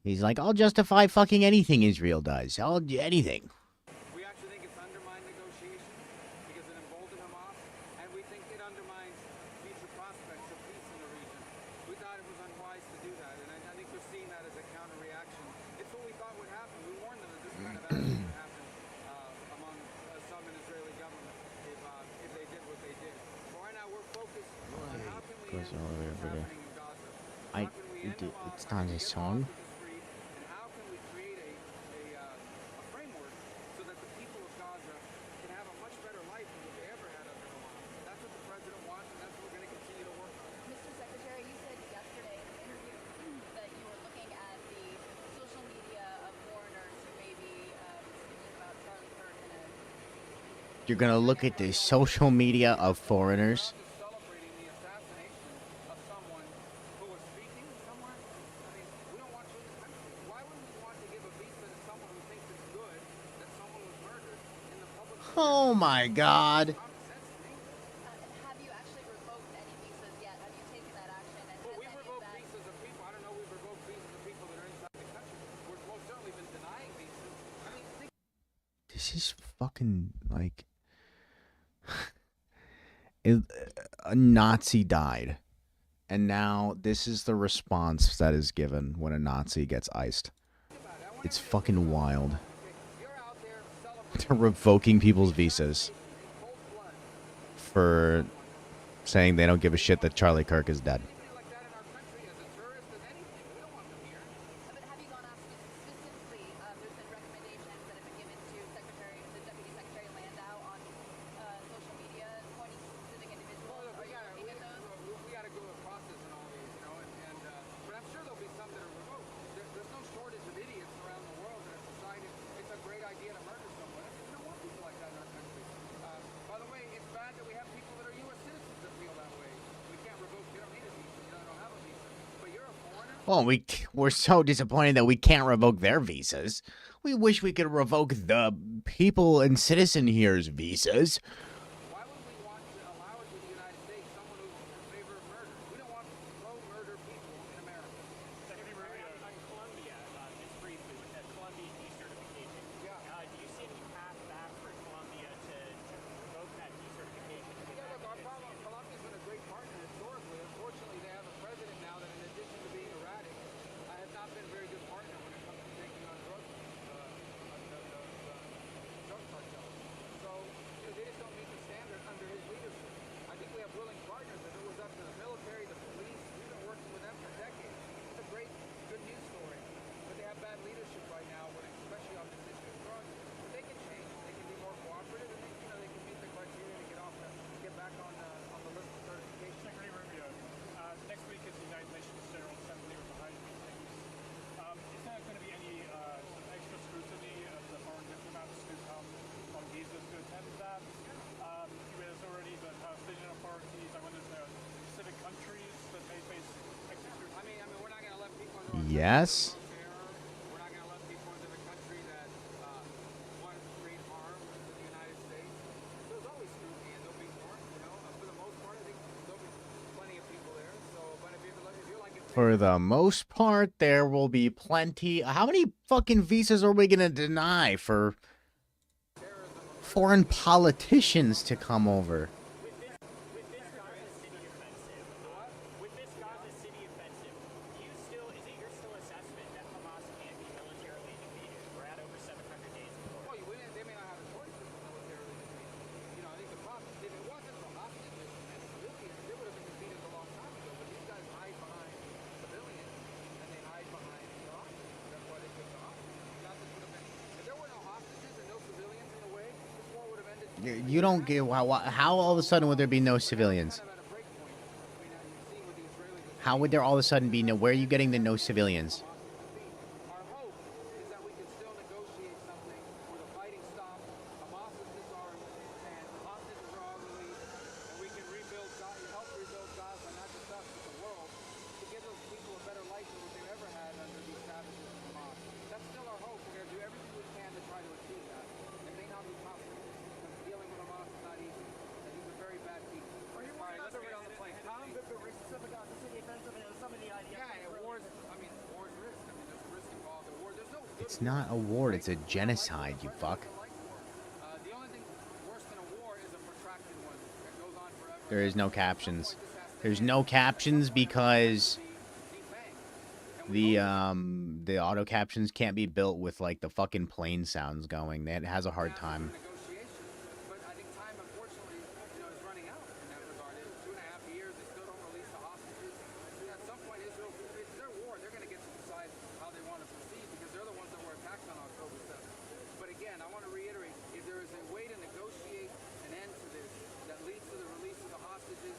He's like, I'll justify fucking anything Israel does. I'll do anything. We actually think it's undermined negotiations because it emboldened Hamas, and we think it undermines future prospects of peace in the region. We thought it was unwise to do that, and I think we're seeing that as a counter-reaction. It's what we thought would happen. We warned them that this kind of action would happen among some in Israeli government if they did what they did. But right now, we're focused on how can we end what's happening in Gaza. How can we end Hamas? It's not a song. And how can we create a framework so that the people of Gaza can have a much better life than what they ever had under Hamas? That's what the president wants, and that's what we're going to continue to work on. Mr. Secretary, you said yesterday in an interview that you were looking at the social media of foreigners who may be speaking about Charlie Kirk in a... You're gonna look at the social media of foreigners. Celebrating the assassination of someone who was speaking somewhere. I mean, we don't want you in the country. Why would we want to give a visa to someone who thinks it's good that someone was murdered in the public? Oh my God. Have you actually revoked any visas yet? Have you taken that action? And Well, we've revoked visas of people. I don't know. We've revoked visas of people that are inside the country. We've most certainly been denying visas. I mean, think. This is fucking like a Nazi died, and now this is the response that is given when a Nazi gets iced. It's fucking wild. They're revoking people's visas for saying they don't give a shit that Charlie Kirk is dead. But have you gone after specifically? There's been recommendations that have been given to the Deputy Secretary Landau on social media, pointing to specific individuals. Are you looking at those? We got to go a process and all these, but I'm sure there'll be some that are revoked. There's no shortage of idiots around the world that have decided it's a great idea to murder someone. We don't want people like that in our country. By the way, it's bad that we have people that are U.S. citizens that feel that way. We can't revoke. You don't need a visa. You don't have a visa. But you're a foreigner. Well, we're so disappointed that we can't revoke their visas. We wish we could revoke the people and citizen here's visas. Why would we want to allow it to the United States, someone who's in favor of murder? We don't want pro-murder people in America. Secretary Rubio, on Colombia, just briefly, with that Colombia decertification, do you see any path back for Colombia to revoke that decertification? Yeah, look, our problem, Colombia's been a great partner historically. Unfortunately, they have a president now that, in addition to being erratic, has not been a very good partner when it comes to taking on drug cartels. So, they just don't meet the standard under his leadership. I think we have willing partners. If it was up to the military, the police, we've been working with them for decades. It's a great, good news story. But they have bad leadership right now, especially on this issue of drugs. But they can change. They can be more cooperative, and they can meet the criteria to get back on the list of certification. Secretary Rubio, next week is the United Nations General Assembly with the highest things. Is there going to be any extra scrutiny of the foreign diplomats who come on visas to attend that? There's already the Palestinian authorities. I wonder if there are specific countries that may face extra scrutiny. I mean, we're not going to let people into Yes. We're not going to let people into the country that want to create harm to the United States. There's always scrutiny, and there'll be more. For the most part, I think there'll be plenty of people For the most part, there will be plenty. How many fucking visas are we gonna deny for foreign politicians to come over? With this Gaza City offensive, you're still assessment that Hamas can't be militarily defeated? We're at over 700 days of war. Well, they may not have a choice to be militarily defeated. You know, I think the problem, if it wasn't for hostages and civilians, they would have been defeated a long time ago. But these guys hide behind civilians and they hide behind the hostages. That's why they took the hostages. Not this would have been, if there were no hostages and no civilians in the way, this war would have ended. You don't get how all of a sudden would there be no civilians? How would there all of a sudden be no? Where are you getting the no civilians? Our hope is that we can still negotiate something where the fighting stops, Hamas is disarmed, and hostages are all released, and we can rebuild Gaza, help rebuild Gaza, not just us, but the world, to give those people a better life than what they've ever had under these savages of Hamas. That's still our hope. We're going to do everything we can to try to achieve that. It may not be possible, because dealing with Hamas is not easy, and these are very bad people. All right, let's get on the plane. Tom, The risks of the Gaza City offensive and some of the ideas. yeah, war's risk. I mean, there's risk involved in war. There's no good It's not a war. It's a genocide. You fuck. The only thing worse than a war is a protracted one that goes on forever. There is no captions. There's no captions because the auto captions can't be built with like the fucking plane sounds going. It has a hard time. But I think time, unfortunately, is running out in that regard. It's 2.5 years. They still don't release the hostages. At some point, Israel, it's their war. They're going to get to decide how they want to proceed because they're the ones that were attacked on October 7th. But again, I want to reiterate, if there is a way to negotiate an end to this that leads to the release of the hostages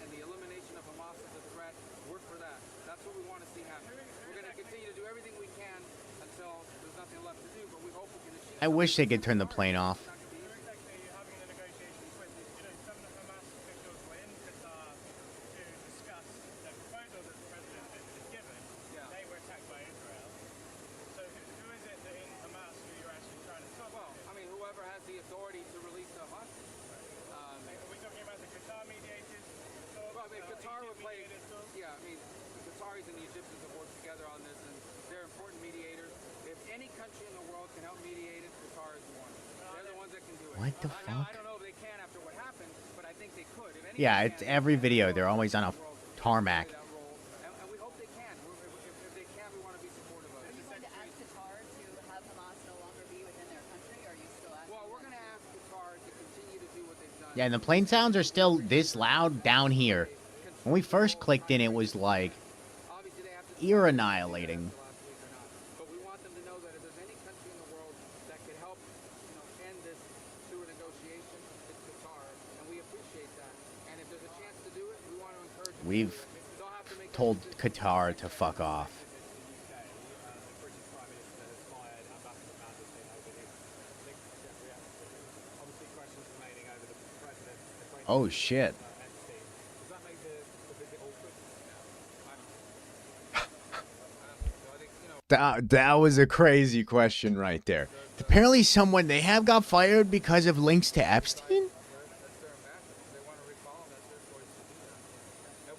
and the elimination of Hamas as a threat, we're for that. That's what we want to see happen. We're going to continue to do everything we can until there's nothing left to do, but we hope we can achieve. I wish they could turn the plane off. Well, I mean, whoever has the authority to release the hostages. Are we talking about the Qatar mediators? Well, I mean, Qatar would play. Yeah, I mean, the Qataris and the Egyptians have worked together on this, and they're important mediators. If any country in the world can help mediate it, Qatar is the one. They're the ones that can do it. What the Now, fuck? I don't know if they can after what happened, but I think they could. If any Yeah, it's every video. They're always on a tarmac. and we hope they can. If they can, we want to be supportive of it. Are you going to ask Qatar to have Hamas no longer be within their country, or are you still asking? Well, we're going to ask Qatar to continue to do what they've done. Yeah, and the plane sounds are still this loud down here. When we first clicked in, it was like ear annihilating. But we want them to know that if there's any country in the world that could help, end this through a negotiation, it's Qatar, and we appreciate that. And if there's a chance to do it, we want to encourage them. We've told Qatar to fuck off. Oh shit. That was a crazy question right there. Apparently someone they have got fired because of links to Epstein? It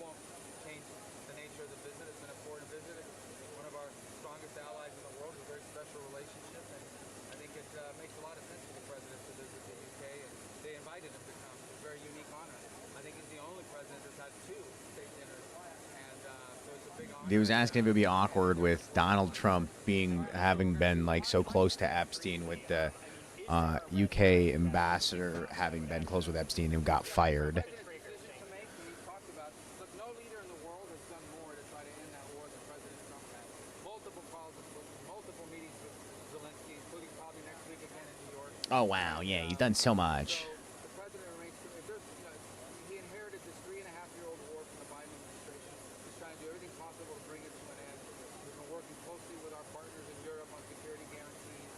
won't change the nature of the visit. It's an important visit. It's one of our strongest allies in the world, a very special relationship, and I think it makes a lot of sense for the president to visit the UK, and they invited him to come. It's a very unique honor. I think he's the only president that's had 2 state dinners, and so it's a big honor. He was asking if it would be awkward with Donald Trump having been like so close to Epstein, with the UK ambassador having been close with Epstein and got fired. No leader in the world has done more to try to end that war than President Trump has. Multiple calls, multiple meetings with Zelensky, including probably next week again in New York. Oh wow, yeah, he's done so much. The president remains. He inherited this 3.5-year-old war from the Biden administration. He's trying to do everything possible to bring it to an end. We've been working closely with our partners in Europe on security guarantees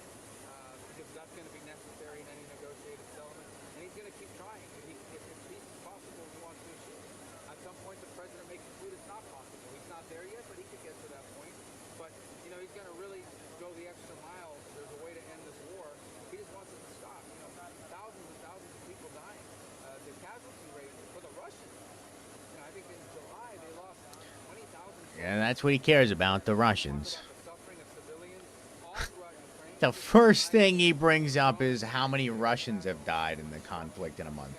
because that's going to be necessary in any negotiated settlement. And he's going to keep trying. If peace is possible, he wants to achieve it. At some point, the president may conclude it's not possible. He's not there yet, but he could get to that point. But he's going to really go the extra mile. There's a way to end this war. He just wants it to stop. Thousands and thousands of And that's what he cares about, the Russians. The first thing he brings up is how many Russians have died in the conflict in a month.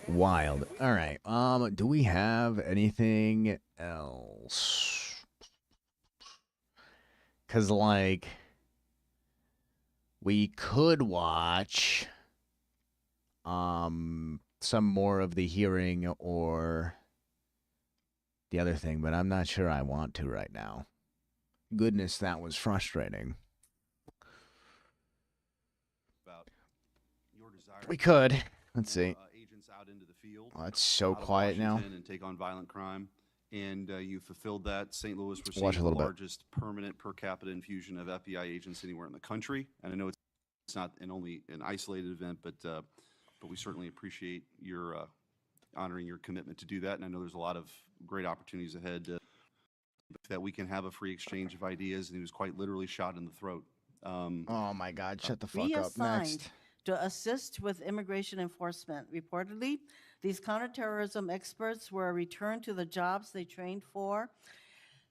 Wild. All right. Do we have anything else? Cause like we could watch some more of the hearing or the other thing, but I'm not sure I want to right now. Goodness, that was frustrating. About your desire We could. Let's see. Agents out into the field. Oh, it's so out of quiet now. Washington and take on violent crime, and you fulfilled that. St. Louis Watch received a the little bit. largest permanent per capita infusion of FBI agents anywhere in the country. And I know it's not only an isolated event, but we certainly appreciate your honoring your commitment to do that. And I know there's a lot of great opportunities ahead that we can have a free exchange of ideas. And he was quite literally shot in the throat. Oh my God! Shut the fuck up. Reassigned Next. to assist with immigration enforcement. Reportedly, these counterterrorism experts were returned to the jobs they trained for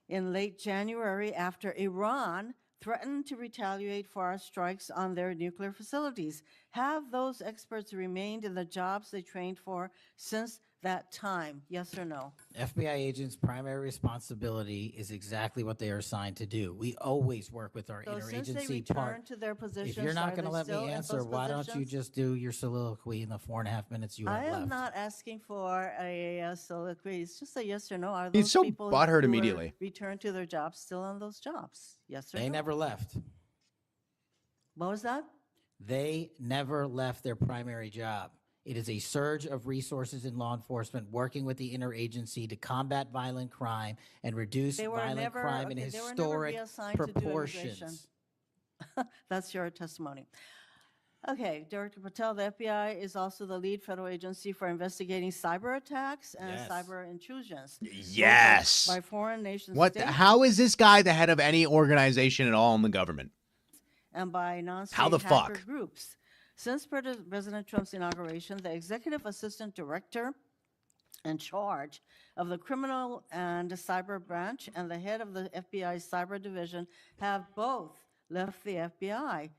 in late January after Iran threatened to retaliate for our strikes on their nuclear facilities. Have those experts remained in the jobs they trained for since that time? Yes or no? FBI agents' primary responsibility is exactly what they are assigned to do. We always work with our So since they interagency returned part. to their positions, If you're not are going to they let still me in answer, those why don't you positions? just do your soliloquy in the 4.5 minutes you have I am left? not asking for a soliloquy. It's just a yes or no. Are He's those so people butthurt who were immediately. returned to their jobs still on those jobs? Yes or They no? never left. What was that? They never left their primary job. It is a surge of resources in law enforcement working with the interagency to combat violent crime and reduce They were violent never- crime in okay, they were never historic reassigned to do immigration. proportions. That's your testimony. Okay, Director Patel, the FBI is also the lead federal agency for investigating cyber attacks and Yes. cyber intrusions. both Yes. By foreign nation What? states How is this guy the head of any organization at all in the government? and by non-state How the hacker fuck? groups. Since President Trump's inauguration, the executive assistant director in charge of the criminal and cyber branch and the head of the FBI's cyber division have both left the FBI.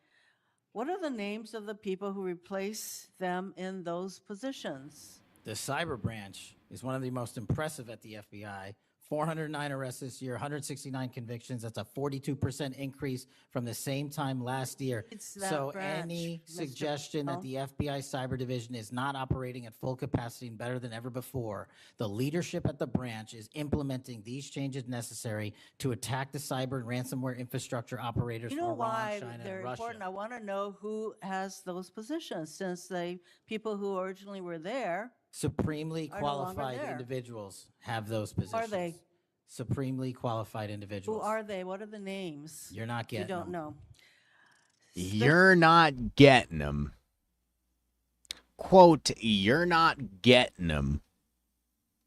What are the names of the people who replace them in those positions? The cyber branch is one of the most impressive at the FBI. 409 arrests this year, 169 convictions. That's a 42% increase from the same time last year. It's that So branch, any Mr. suggestion that Patel. the FBI cyber division is not operating at full capacity and better than ever before, the leadership at the branch is implementing these changes necessary to attack the cyber and ransomware infrastructure operators You from know Iran, why China, they're and Russia. important? I want to know who has those positions, since the people who originally were there Supremely are no longer qualified there. individuals have those Who positions. are they? Supremely qualified Who individuals. are they? What are the names? You're not You getting don't them. know. You're not getting them. Quote, you're not getting them.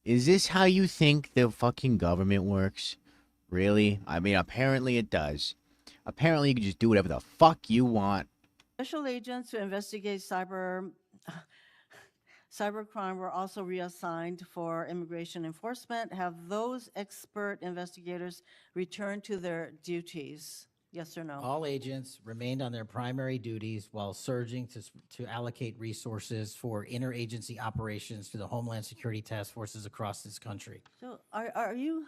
Is this how you think the fucking government works? Really? I mean, apparently it does. Apparently you can just do whatever the fuck you want. Special agents who investigate cybercrime were also reassigned for immigration enforcement. Have those expert investigators returned to their duties? Yes or no? All agents remained on their primary duties while surging to allocate resources for interagency operations to the Homeland Security task forces across this country. So are you?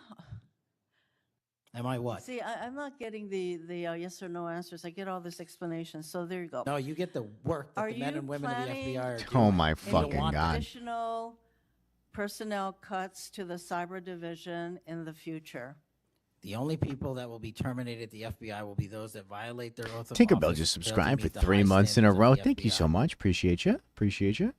Am I what? See, I'm not getting the yes or no answers. I get all this explanation. So there you go. No, you get the work that Are the men you and women of the planning FBI are doing. Oh my You fucking want God. additional personnel cuts to the cyber division in the future? The only people that will be terminated at the FBI will be those that violate their oath of Tinkerbell office, just fail to subscribed for meet the 3 high months in a standards of row. the Thank you so FBI. much. Appreciate you. Appreciate you.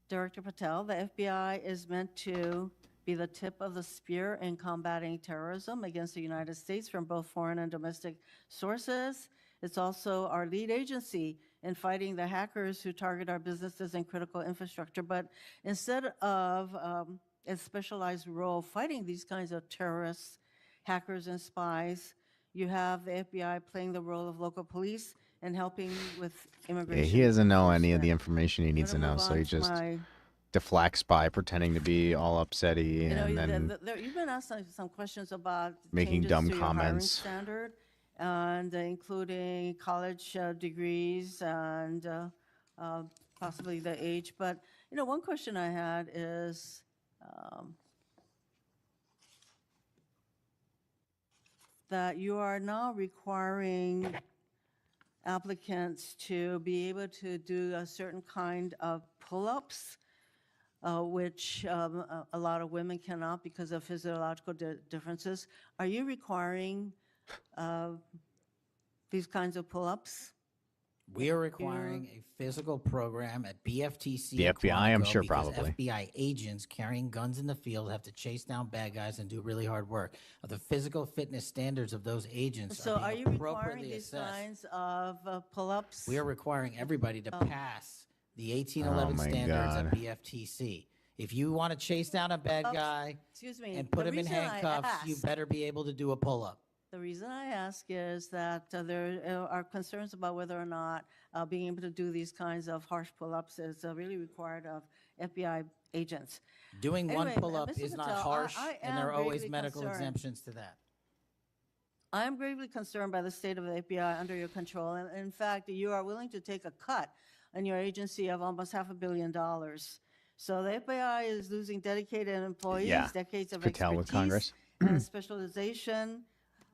Director Patel, the FBI is meant to be the tip of the spear in combating terrorism against the United States from both foreign and domestic sources. It's also our lead agency in fighting the hackers who target our businesses and critical infrastructure. But instead of a specialized role fighting these kinds of terrorists, hackers, and spies, you have the FBI playing the role of local police and helping with Yeah, immigration. he doesn't know any of the enforcement. information he needs to I'm know, gonna so move he on to just my deflects by pretending to be all upsetty You know, and then you've been asked some questions about making changes dumb to your hiring comments. standard, and including college degrees and possibly the age. But, you know, one question I had is, that you are now requiring applicants to be able to do a certain kind of pull-ups, which a lot of women cannot because of physiological differences. Are you requiring these kinds of pull-ups? We are requiring a physical program at BFTC. The at FBI, I'm Quantico sure, because probably. FBI agents carrying guns in the field have to chase down bad guys and do really hard work. The physical fitness standards of those agents So are are being you requiring appropriately these assessed. kinds of pull-ups? We are requiring everybody to pass the 1811 Oh, my standards God. at BFTC. If you want to chase down a bad guy Excuse me. and put the him in reason I handcuffs, you ask- better be able to do a pull-up. The reason I ask is that there are concerns about whether or not being able to do these kinds of harsh pull-ups is really required of FBI agents. Doing one Anyway, pull-up Mr. is not Patel, harsh, I and there are am always gravely medical concerned. exemptions to that. I am gravely concerned by the state of the FBI under your control. And in fact, you are willing to take a cut on your agency of almost $500 million. So the FBI is losing dedicated employees, Yeah, decades of Patel with Congress. expertise, and specialization,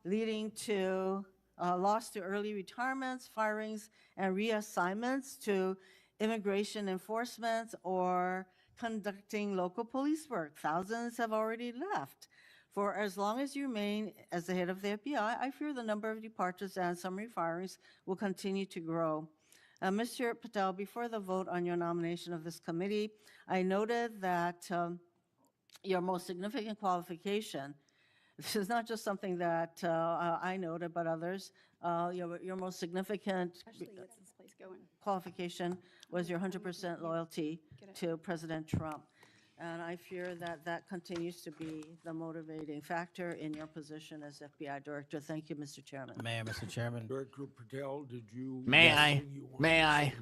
leading to loss to early retirements, firings, and reassignments to immigration enforcement or conducting local police work. Thousands have already left. For as long as you remain as the head of the FBI, I fear the number of departures and summary firings will continue to grow. Mr. Patel, before the vote on your nomination of this committee, I noted that your most significant qualification, this is not just something that I noted, but others, your most significant qualification was your 100% loyalty to President Trump. And I fear that that continues to be the motivating factor in your position as FBI director. Thank you, Mr. Chairman. Mayor, Mr. Chairman. Director Patel, did you? May I? May I?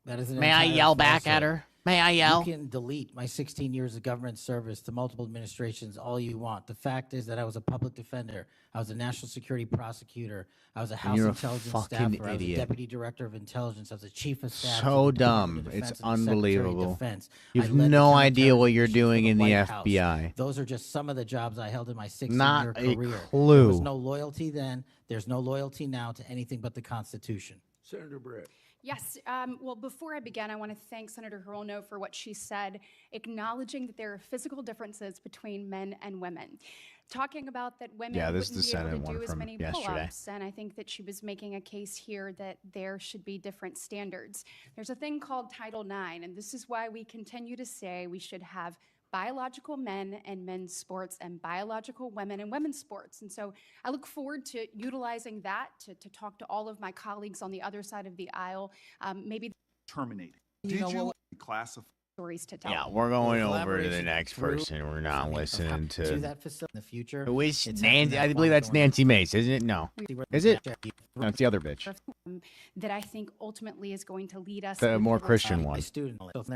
That is an May I entire yell back at falsehood. her? May I yell? You can delete my 16 years of government service to multiple administrations all you want. The fact is that I was a public defender. I was a national security prosecutor. I was a House You're a intelligence fucking staffer. I was a idiot. deputy director of intelligence. I was a chief of staff. to So the Department dumb. of It's Defense and the Secretary of unbelievable. Defense. You I have led the no idea what counterterrorism you're issue for doing in the White House. FBI. Those are just some of the jobs I held in my 16-year Not a career. There clue. was no loyalty then. There's no loyalty now to anything but the Constitution. Senator Brett. Yes. Well, before I begin, I want to thank Senator Hirono for what she said, acknowledging that there are physical differences between men and women. Talking about that women Yeah, this wouldn't is be the able Senate to one do as from many yesterday. pull-ups, and I think that she was making a case here that there should be different standards. There's a thing called Title IX, and this is why we continue to say we should have biological men and men's sports and biological women and women's sports. And so I look forward to utilizing that to talk to all of my colleagues on the other side of the aisle. Maybe Terminated. You Did know you what? classify? stories to tell. Yeah, we're going Well, over to the collaboration next through- person. We're not listening to to. that facility in the future. Who is It's Nancy? happening I believe that's ongoing. Nancy Mace, isn't it? No. Is it? No, it's the other bitch. That I think ultimately is going to lead us. The into more this- Christian My one. student list.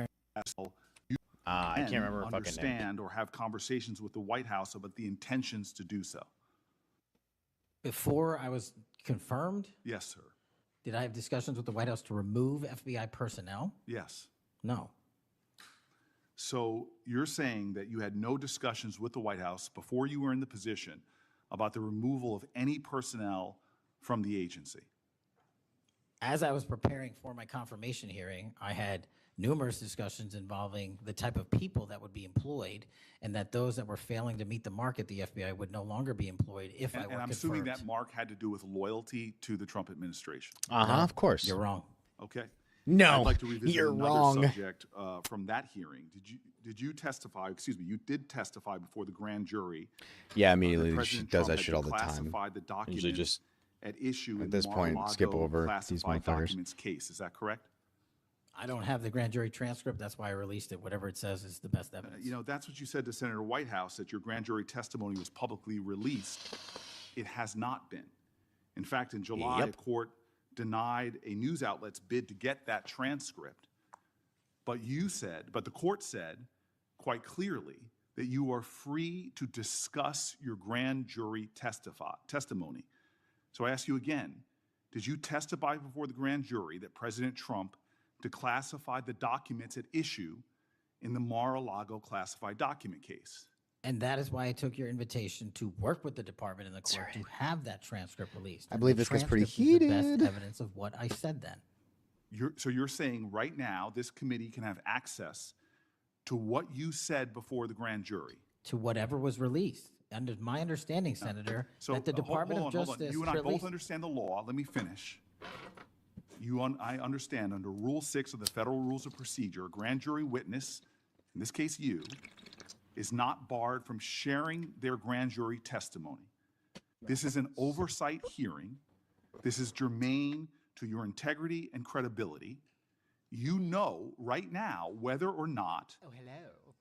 I can't can remember her fucking name. understand or have conversations with the White House about the intentions to do so. Before I was confirmed, Yes, sir. did I have discussions with the White House to remove FBI personnel? Yes. No. So you're saying that you had no discussions with the White House before you were in the position about the removal of any personnel from the agency? As I was preparing for my confirmation hearing, I had numerous discussions involving the type of people that would be employed, and that those that were failing to meet the mark at the FBI would no longer be employed if I were And I'm assuming confirmed. that mark had to do with loyalty to the Trump administration. Uh-huh, No, of course. You're wrong. Okay. No, I'd like to revisit you're another wrong. subject from that hearing. Did you testify? Excuse me. You did testify before the grand jury. Yeah, that immediately she President does Trump that had shit all the time. declassified the Usually documents just at issue at in this the point skip Mar-a-Lago over these classified motherfuckers. documents case. Is that correct? I don't have the grand jury transcript. That's why I released it. Whatever it says is the best evidence. You know, that's what you said to Senator Whitehouse, that your grand jury testimony was publicly released. It has not been. In fact, in July, Yep. a court denied a news outlet's bid to get that transcript. But the court said quite clearly that you are free to discuss your grand jury testimony. So I ask you again, did you testify before the grand jury that President Trump declassified the documents at issue in the Mar-a-Lago classified document case? And that is why I took your invitation to work with the department and the court to have that transcript released. I And believe the this gets pretty transcript is the heated. best evidence of what I said then. So you're saying right now this committee can have access to what you said before the grand jury? To whatever was released. Under my understanding, Senator, that the Department of Justice You and I both released. understand the law. Let me finish. I understand under Rule 6 of the Federal Rules of Procedure, a grand jury witness, in this case you, is not barred from sharing their grand jury testimony. This is an oversight hearing. This is germane to your integrity and credibility. You know right now whether or not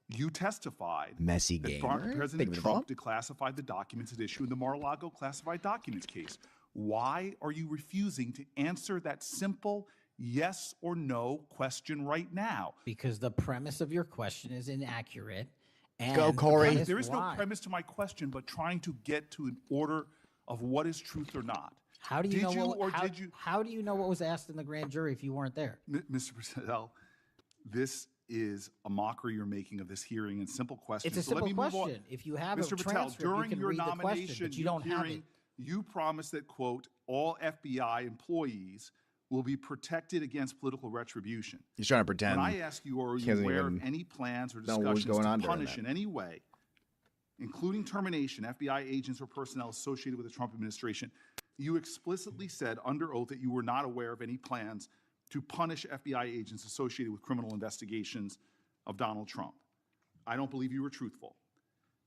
you testified Messy that gamer. President Think of it Trump declassified the documents at issue in the Mar-a-Lago classified documents case. Why are you refusing to answer that simple yes or no question right now? Because the premise of your question is inaccurate. And Go, Corey. There is no premise to my question, but trying to get to an order of what is truth or not. How do you Did know you what, or how, did you? how do you know what was asked in the grand jury if you weren't there? Mr. Purcell, this is a mockery you're making of this hearing and simple questions. It's a So let simple me move on. question. If you have Mr. a Patel, transcript, you during can your read the question, nomination but you don't have hearing, it. you promised that, quote, all FBI employees will be protected against political retribution. He's trying to pretend. When I ask you, are he you hasn't aware of even any plans or know what was discussions going to on during punish that. in any way, including termination, FBI agents or personnel associated with the Trump administration, you explicitly said under oath that you were not aware of any plans to punish FBI agents associated with criminal investigations of Donald Trump. I don't believe you were truthful.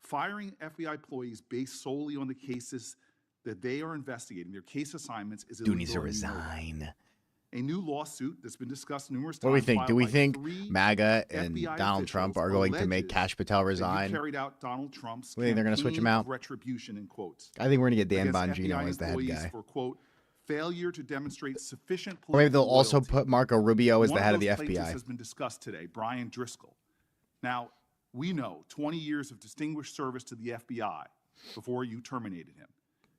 Firing FBI employees based solely on the cases that they are investigating, their case assignments, is illegal. Dude needs to and you know that. resign. A new lawsuit that's been discussed numerous times. What do we think? Do filed we by think 3 MAGA and FBI Donald Trump officials are going to make alleges Kash Patel that you resign? carried out Donald Trump's We think they're gonna switch him campaign out? of retribution, in quotes. I think we're going to get Dan against Bongino FBI as the head employees guy. for, quote, failure to demonstrate sufficient Or maybe they'll political also loyalty. put Marco Rubio as One the head of the those plaintiffs FBI. has been discussed today, Brian Driscoll. Now, we know 20 years of distinguished service to the FBI before you terminated him.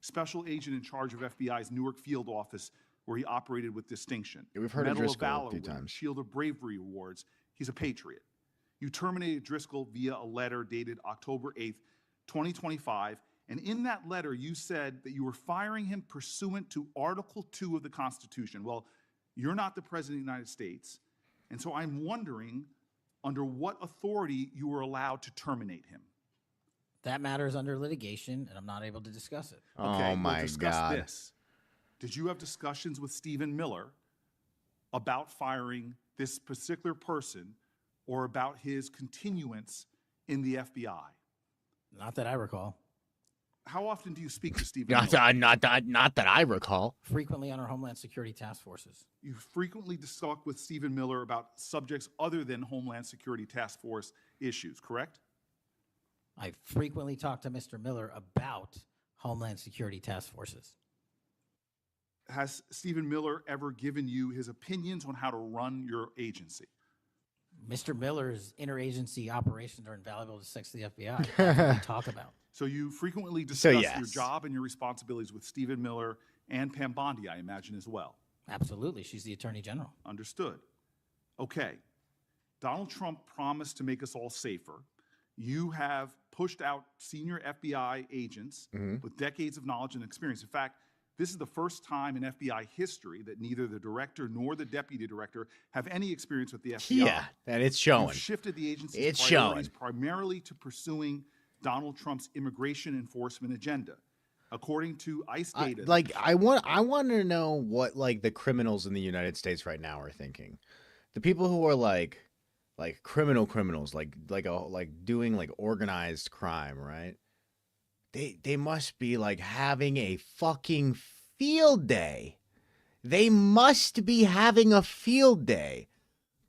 Special agent in charge of FBI's Newark field office, where he operated with distinction. Yeah, we've heard of Medal Driscoll a Valor few winner, times. Shield of Bravery awards. He's a patriot. You terminated Driscoll via a letter dated October 8th, 2025. And in that letter, you said that you were firing him pursuant to Article 2 of the Constitution. Well, you're not the President of the United States. And so I'm wondering under what authority you were allowed to terminate him. That matter is under litigation, and I'm not able to discuss it. Okay, Oh my we'll discuss God. this. Did you have discussions with Stephen Miller about firing this particular person or about his continuance in the FBI? Not that I recall. How often do you speak to Stephen Not Miller? not that I recall. Frequently on our Homeland Security task forces. You frequently talk with Stephen Miller about subjects other than Homeland Security Task Force issues, correct? I frequently talk to Mr. Miller about Homeland Security task forces. Has Stephen Miller ever given you his opinions on how to run your agency? Mr. Miller's interagency operations are invaluable to the FBI. That's what we talk about. So you frequently So, discuss your yes. job and your responsibilities with Stephen Miller and Pam Bondi, I imagine, as well. Absolutely. She's the Attorney General. Understood. Okay. Donald Trump promised to make us all safer. You have pushed out senior FBI agents with decades of knowledge and experience. In fact, this is the first time in FBI history that neither the director nor the deputy director have any experience with the FBI. Yeah, and it's showing. You've shifted the agency's It's priorities showing. primarily to pursuing Donald Trump's immigration enforcement agenda. According to ICE data, I want to know what like the criminals in the United States right now are thinking. The people who are like criminals, like doing like organized crime, right? They must be like having a fucking field day. They must be having a field day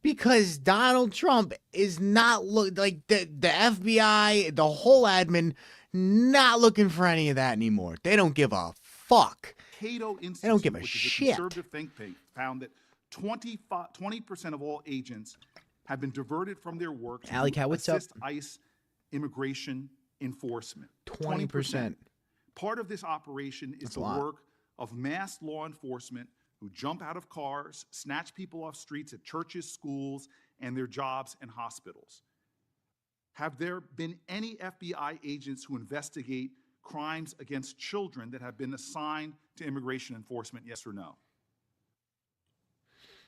because Donald Trump is not like the FBI, the whole admin, not looking for any of that anymore. They don't give a fuck. Cato Institute, They don't give a which is shit. a conservative think tank, found that 20% of all agents have been diverted from their work to Alley Cat, what's up? assist ICE immigration enforcement. 20%. Part of this operation is That's the a lot. work of mass law enforcement who jump out of cars, snatch people off streets at churches, schools, and their jobs and hospitals. Have there been any FBI agents who investigate crimes against children that have been assigned to immigration enforcement, yes or no?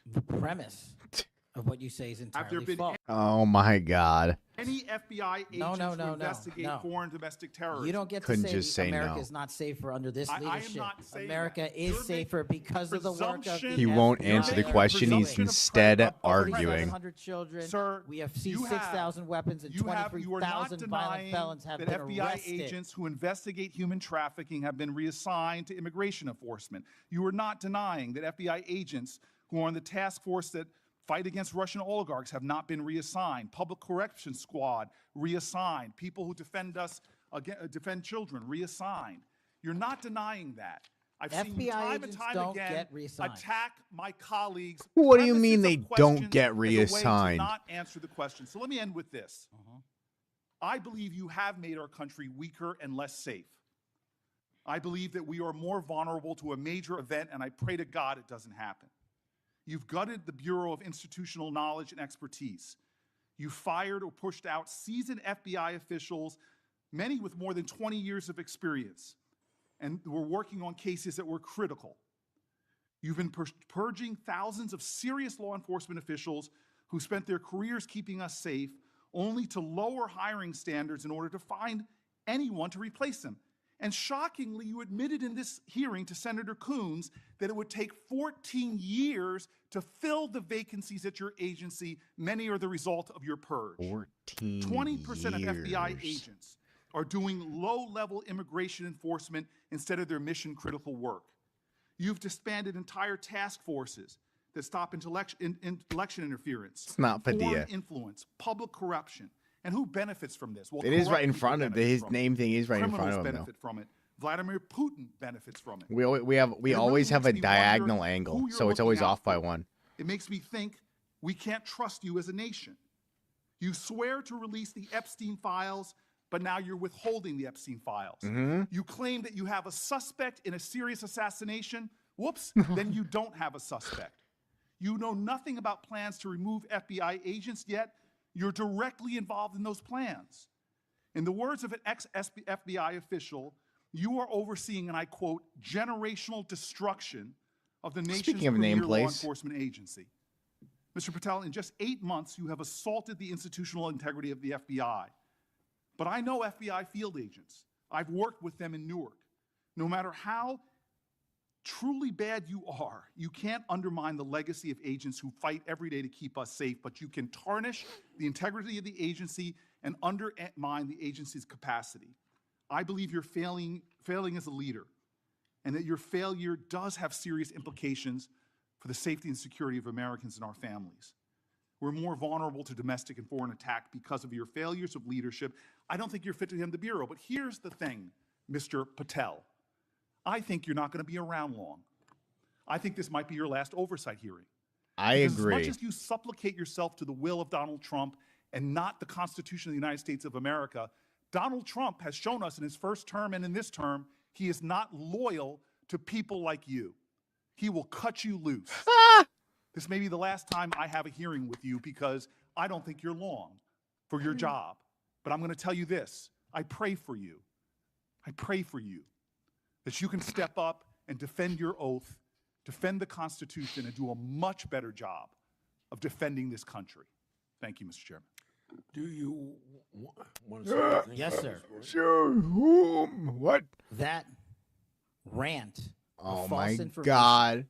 The premise of what you say is Have entirely there been false. Oh my God. any FBI agents No, who investigate no. foreign domestic terrorism? You don't get Couldn't to just say America no. is not safer under this I am leadership. not saying America that. is You're safer because of the work of the presumption- He won't FBI. answer the making a question. He's presumption of instead of arguing. 700 children. Sir, we have seized you have- 6,000 weapons and you are not 23,000 violent denying felons have that been FBI arrested. agents who investigate human trafficking have been reassigned to immigration enforcement. You are not denying that FBI agents who are on the task force that fight against Russian oligarchs have not been reassigned. Public Corrections Squad reassigned. People who defend us, defend children reassigned. You're not denying that. I've seen you FBI time and agents time don't again get reassigned. attack my colleagues. What do you premises mean of they don't questions get as a way reassigned? to not answer the question. So let me end with this. I believe you have made our country weaker and less safe. I believe that we are more vulnerable to a major event, and I pray to God it doesn't happen. You've gutted the Bureau of Institutional Knowledge and Expertise. You fired or pushed out seasoned FBI officials, many with more than 20 years of experience, and were working on cases that were critical. You've been purging thousands of serious law enforcement officials who spent their careers keeping us safe, only to lower hiring standards in order to find anyone to replace them. And shockingly, you admitted in this hearing to Senator Coons that it would take 14 years to fill the vacancies at your agency. Many are the result of your purge. 14 20% of FBI years. agents are doing low-level immigration enforcement instead of their mission-critical work. You've disbanded entire task forces that stop election interference. It's not foreign Padilla. influence, public corruption. And who benefits from this? Well, It is right corrupt in people front of benefit his from it. name thing is right in front Criminals of him though. benefit from it. Vladimir Putin benefits from it. We it always really have a makes me wonder diagonal who angle, you're so it's looking always out off by for. one. It makes me think we can't trust you as a nation. You swear to release the Epstein files, but now you're withholding the Epstein files. Mhm. You claim that you have a suspect in a serious assassination. Whoops, then you don't have a suspect. You know nothing about plans to remove FBI agents, yet you're directly involved in those plans. In the words of an ex-FBI official, you are overseeing, and I quote, generational destruction of the nation's Speaking of premier law nameplates. enforcement agency. Mr. Patel, in just 8 months, you have assaulted the institutional integrity of the FBI. But I know FBI field agents. I've worked with them in Newark. No matter how truly bad you are, you can't undermine the legacy of agents who fight every day to keep us safe, but you can tarnish the integrity of the agency and undermine the agency's capacity. I believe you're failing as a leader, and that your failure does have serious implications for the safety and security of Americans and our families. We're more vulnerable to domestic and foreign attack because of your failures of leadership. I don't think you're fit to hand the Bureau, but here's the thing, Mr. Patel. I think you're not going to be around long. I think this might be your last oversight hearing. I Because agree. As much as you supplicate yourself to the will of Donald Trump and not the Constitution of the United States of America, Donald Trump has shown us in his first term and in this term, he is not loyal to people like you. He will cut you loose. This may be the last time I have a hearing with you because I don't think you're long for your job. But I'm going to tell you this. I pray for you. I pray for you that you can step up and defend your oath, defend the Constitution, and do a much better job of defending this country. Thank you, Mr. Chairman. Do you want to say anything? Yes, sir. Sure. What? That rant Oh of my false information God.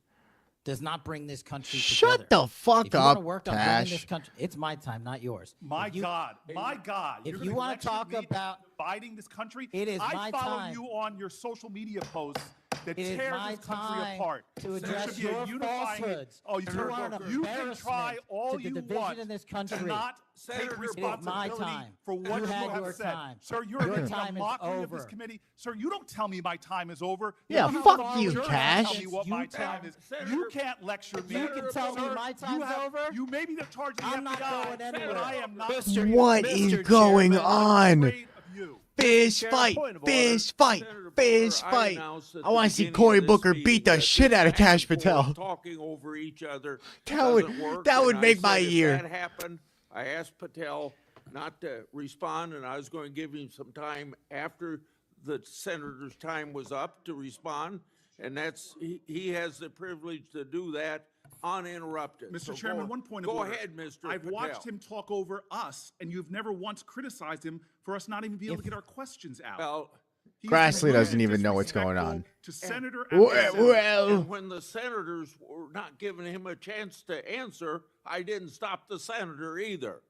does not bring this country Shut together. the fuck if you wanna up, work on bringing this Tash. country, it's my time, not yours. My If you- God, my God. If You're you gonna want to lecture talk me about, dividing this country. it is I my follow time. you on your social media posts, that It is tears my this country time apart. to There address should be a your unifying. falsehoods. Oh, You are an you can try embarrassment all to the you division want in this to country. not take It is my responsibility time. for what You you had have your said. time. Sir, you're Your making a time is mockery of this over. committee. Sir, you don't tell me my time is over. Yeah, don't fuck have you, the jury Cash. Tell me what my time is. You can't lecture me. You can tell me Sir, my time's over. You may be the charge of the I'm not FBI, going anywhere. but I am not. What is going on? Fist fight, fist fight, fist fight. I want to see Cory Booker beat the shit out of Cash Patel. Talking over each other. That would- doesn't work, that would and make I my said if year. That happened. I asked Patel not to respond, and I was going to give him some time after the senator's time was up to respond, and he has the privilege to do that uninterrupted. Mr. So Chairman, one point of go order. ahead, Mr. I've Patel. watched him talk over us, and you've never once criticized him for us not even being able to get our questions out. Well, He's Grassley been doesn't really even know what's going on. disrespectful to senator after Well, senator. well. And when the senators were not giving him a chance to answer, I didn't stop the senator either.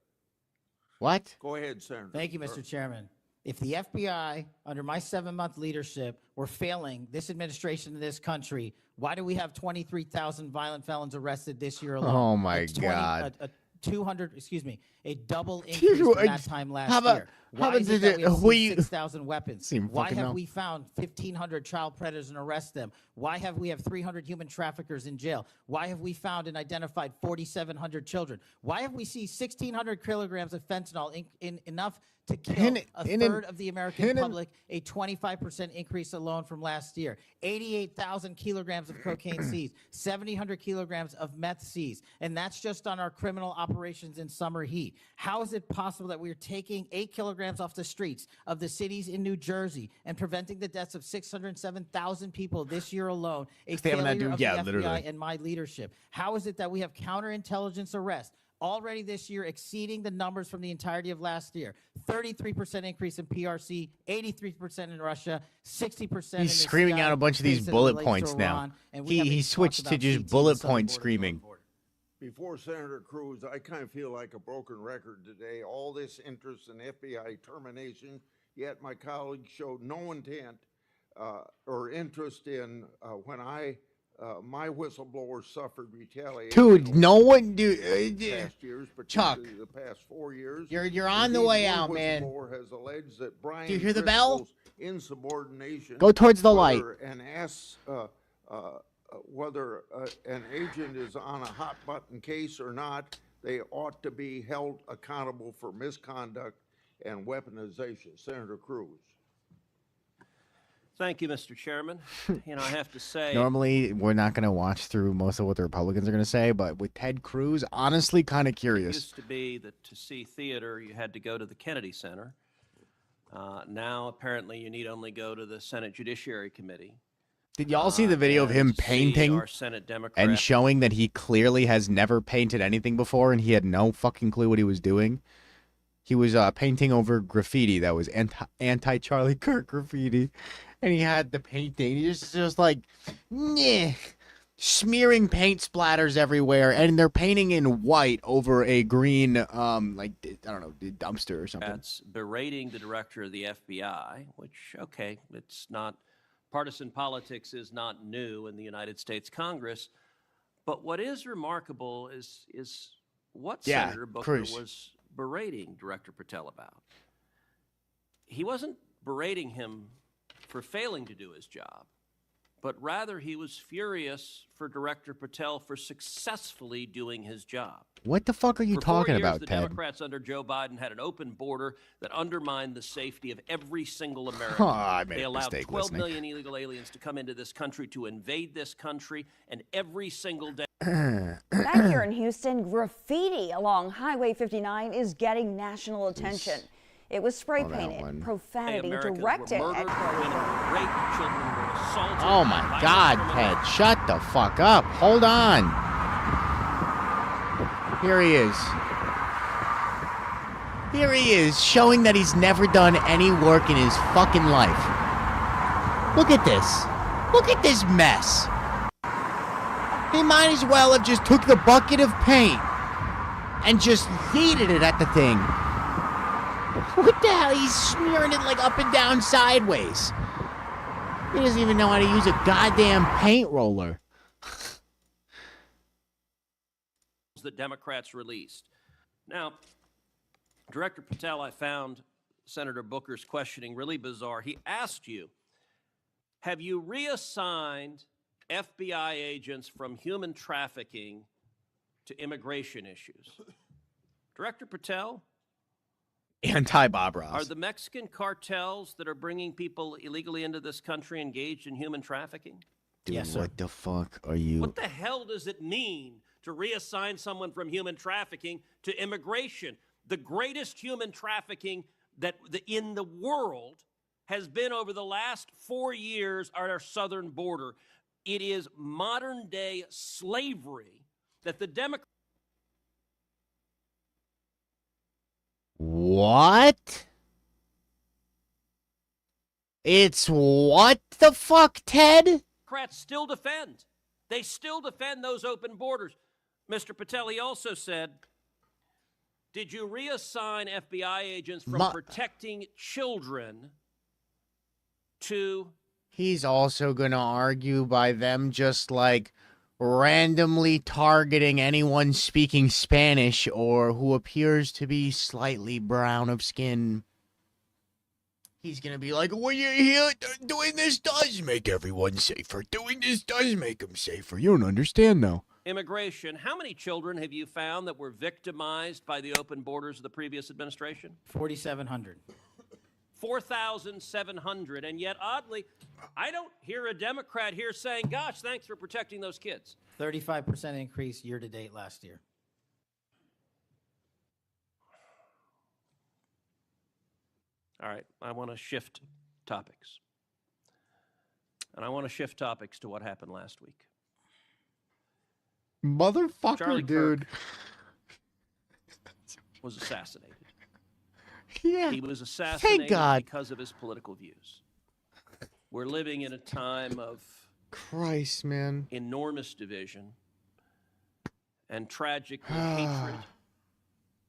What? Go ahead, Senator. Thank you, Mr. Chairman. If the FBI, under my 7-month leadership, were failing this administration in this country, why do we have 23,000 violent felons arrested this year alone? Oh, my That's God. A double increase from that time last year. Why is it that we have seen 6,000 weapons? Seem Why fucking have know. we found 1,500 child predators and arrest them? Why have we have 300 human traffickers in jail? Why have we found and identified 4,700 children? Why have we seen 1,600 kilograms of fentanyl in enough to kill a third of the American public, a 25% increase alone from last year, 88,000 kilograms of cocaine seized, 7,000 kilograms of meth seized, and that's just on our criminal operations in summer heat. How is it possible that we are taking 8 kilograms off the streets of the cities in New Jersey and preventing the deaths of 607,000 people this year alone, a They haven't had failure to- of yeah, the FBI literally. and my leadership? How is it that we have counterintelligence arrests already this year exceeding the numbers from the entirety of last year? 33% increase in PRC, 83% in Russia, 60% in He's the screaming out a bunch of these space as it bullet relates to points now. Iran, and we haven't He even switched talked to about just CT, bullet the southern point border screaming. border. Before Senator Cruz, I kind of feel like a broken record today. All this interest in FBI termination, yet my colleagues showed no intent or interest in when my whistleblower suffered retaliation. Dude, no one, Past years, Chuck, particularly the past 4 years. you're on the Indeed, way one out, man. whistleblower has alleged that Brian Do you hear the bell? Driscoll's insubordination. Go towards the light. And asks whether an agent is on a hot button case or not, they ought to be held accountable for misconduct and weaponization. Senator Cruz. Thank you, Mr. Chairman. I have to say, Normally, we're not going to watch through most of what the Republicans are going to say, but with Ted Cruz, honestly, kind of it curious. used to be that to see theater, you had to go to the Kennedy Center. Now, apparently, you need only go to the Senate Judiciary Committee. Did y'all see the video of him and see painting our Senate Democrat- and showing that he clearly has never painted anything before and he had no fucking clue what he was doing? He was painting over graffiti that was anti-Charlie Kirk graffiti, and he had the painting. He just like, yeah, smearing paint splatters everywhere, and they're painting in white over a green, like I don't know, dumpster or something. Democrats berating the director of the FBI, which, okay, it's not, partisan politics is not new in the United States Congress. But what is remarkable is what Yeah, Senator Booker Cruz. was berating Director Patel about. He wasn't berating him for failing to do his job, but rather he was furious for Director Patel for successfully doing his job. What the fuck are you For 4 talking years, about, the Ted? Democrats under Joe Biden had an open border that undermined the safety of every single American. Oh, I made they a allowed mistake 12 listening. million illegal aliens to come into this country, to invade this country, and every single day. Back here in Houston, graffiti along Highway 59 is getting national attention. It was spray painted, profanity Americans were directed murdered, at women were raped, children were assaulted. Oh my by God, criminals. Ted, shut the fuck up. Hold on. Here he is. Here he is, showing that he's never done any work in his fucking life. Look at this. Look at this mess. He might as well have just took the bucket of paint and just yeeted it at the thing. What the hell? He's smearing it like up and down sideways. He doesn't even know how to use a goddamn paint roller. that Democrats released. Now, Director Patel, I found Senator Booker's questioning really bizarre. He asked you, have you reassigned FBI agents from human trafficking to immigration issues? Director Patel? Anti-Bob Ross. Are the Mexican cartels that are bringing people illegally into this country engaged in human trafficking? Dude, what the fuck are you? What the hell does it mean to reassign someone from human trafficking to immigration? The greatest human trafficking in the world has been over the last 4 years at our southern border. It is modern day slavery that the Democrats. What? It's what the fuck, Ted? Democrats still defend. They still defend those open borders. Mr. Patel, he also said, did you reassign FBI agents from protecting children to... He's also going to argue by them just like randomly targeting anyone speaking Spanish or who appears to be slightly brown of skin. He's going to be like, well, you hear, doing this does make everyone safer. Doing this does make them safer. You don't understand, though. Immigration. How many children have you found that were victimized by the open borders of the previous administration? 4,700. 4,700. And yet, oddly, I don't hear a Democrat here saying, gosh, thanks for protecting those kids. 35% increase year to date last year. All right, I want to shift topics. And I want to shift topics to what happened last week. Motherfucker, Charlie dude. Was assassinated. Yeah. He was assassinated Thank God. because of his political views. We're living in a time of Christ, man. enormous division and tragic hatred,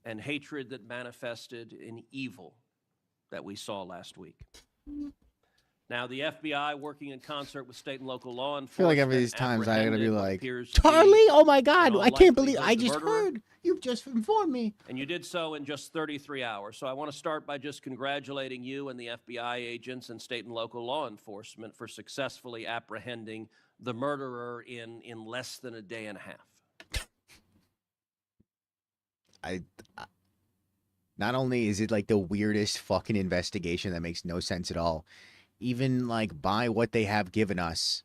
and hatred that manifested in evil that we saw last week. Now, the FBI, working in concert with state and local law enforcement, I feel like every these times I gotta be apprehended what like, appears to be Charlie, oh my God, in all I can't believe, likelihood I the just murderer. heard. You've just informed me. And you did so in just 33 hours. So I want to start by just congratulating you and the FBI agents and state and local law enforcement for successfully apprehending the murderer in less than a day and a half. Not only is it like the weirdest fucking investigation that makes no sense at all, even like by what they have given us,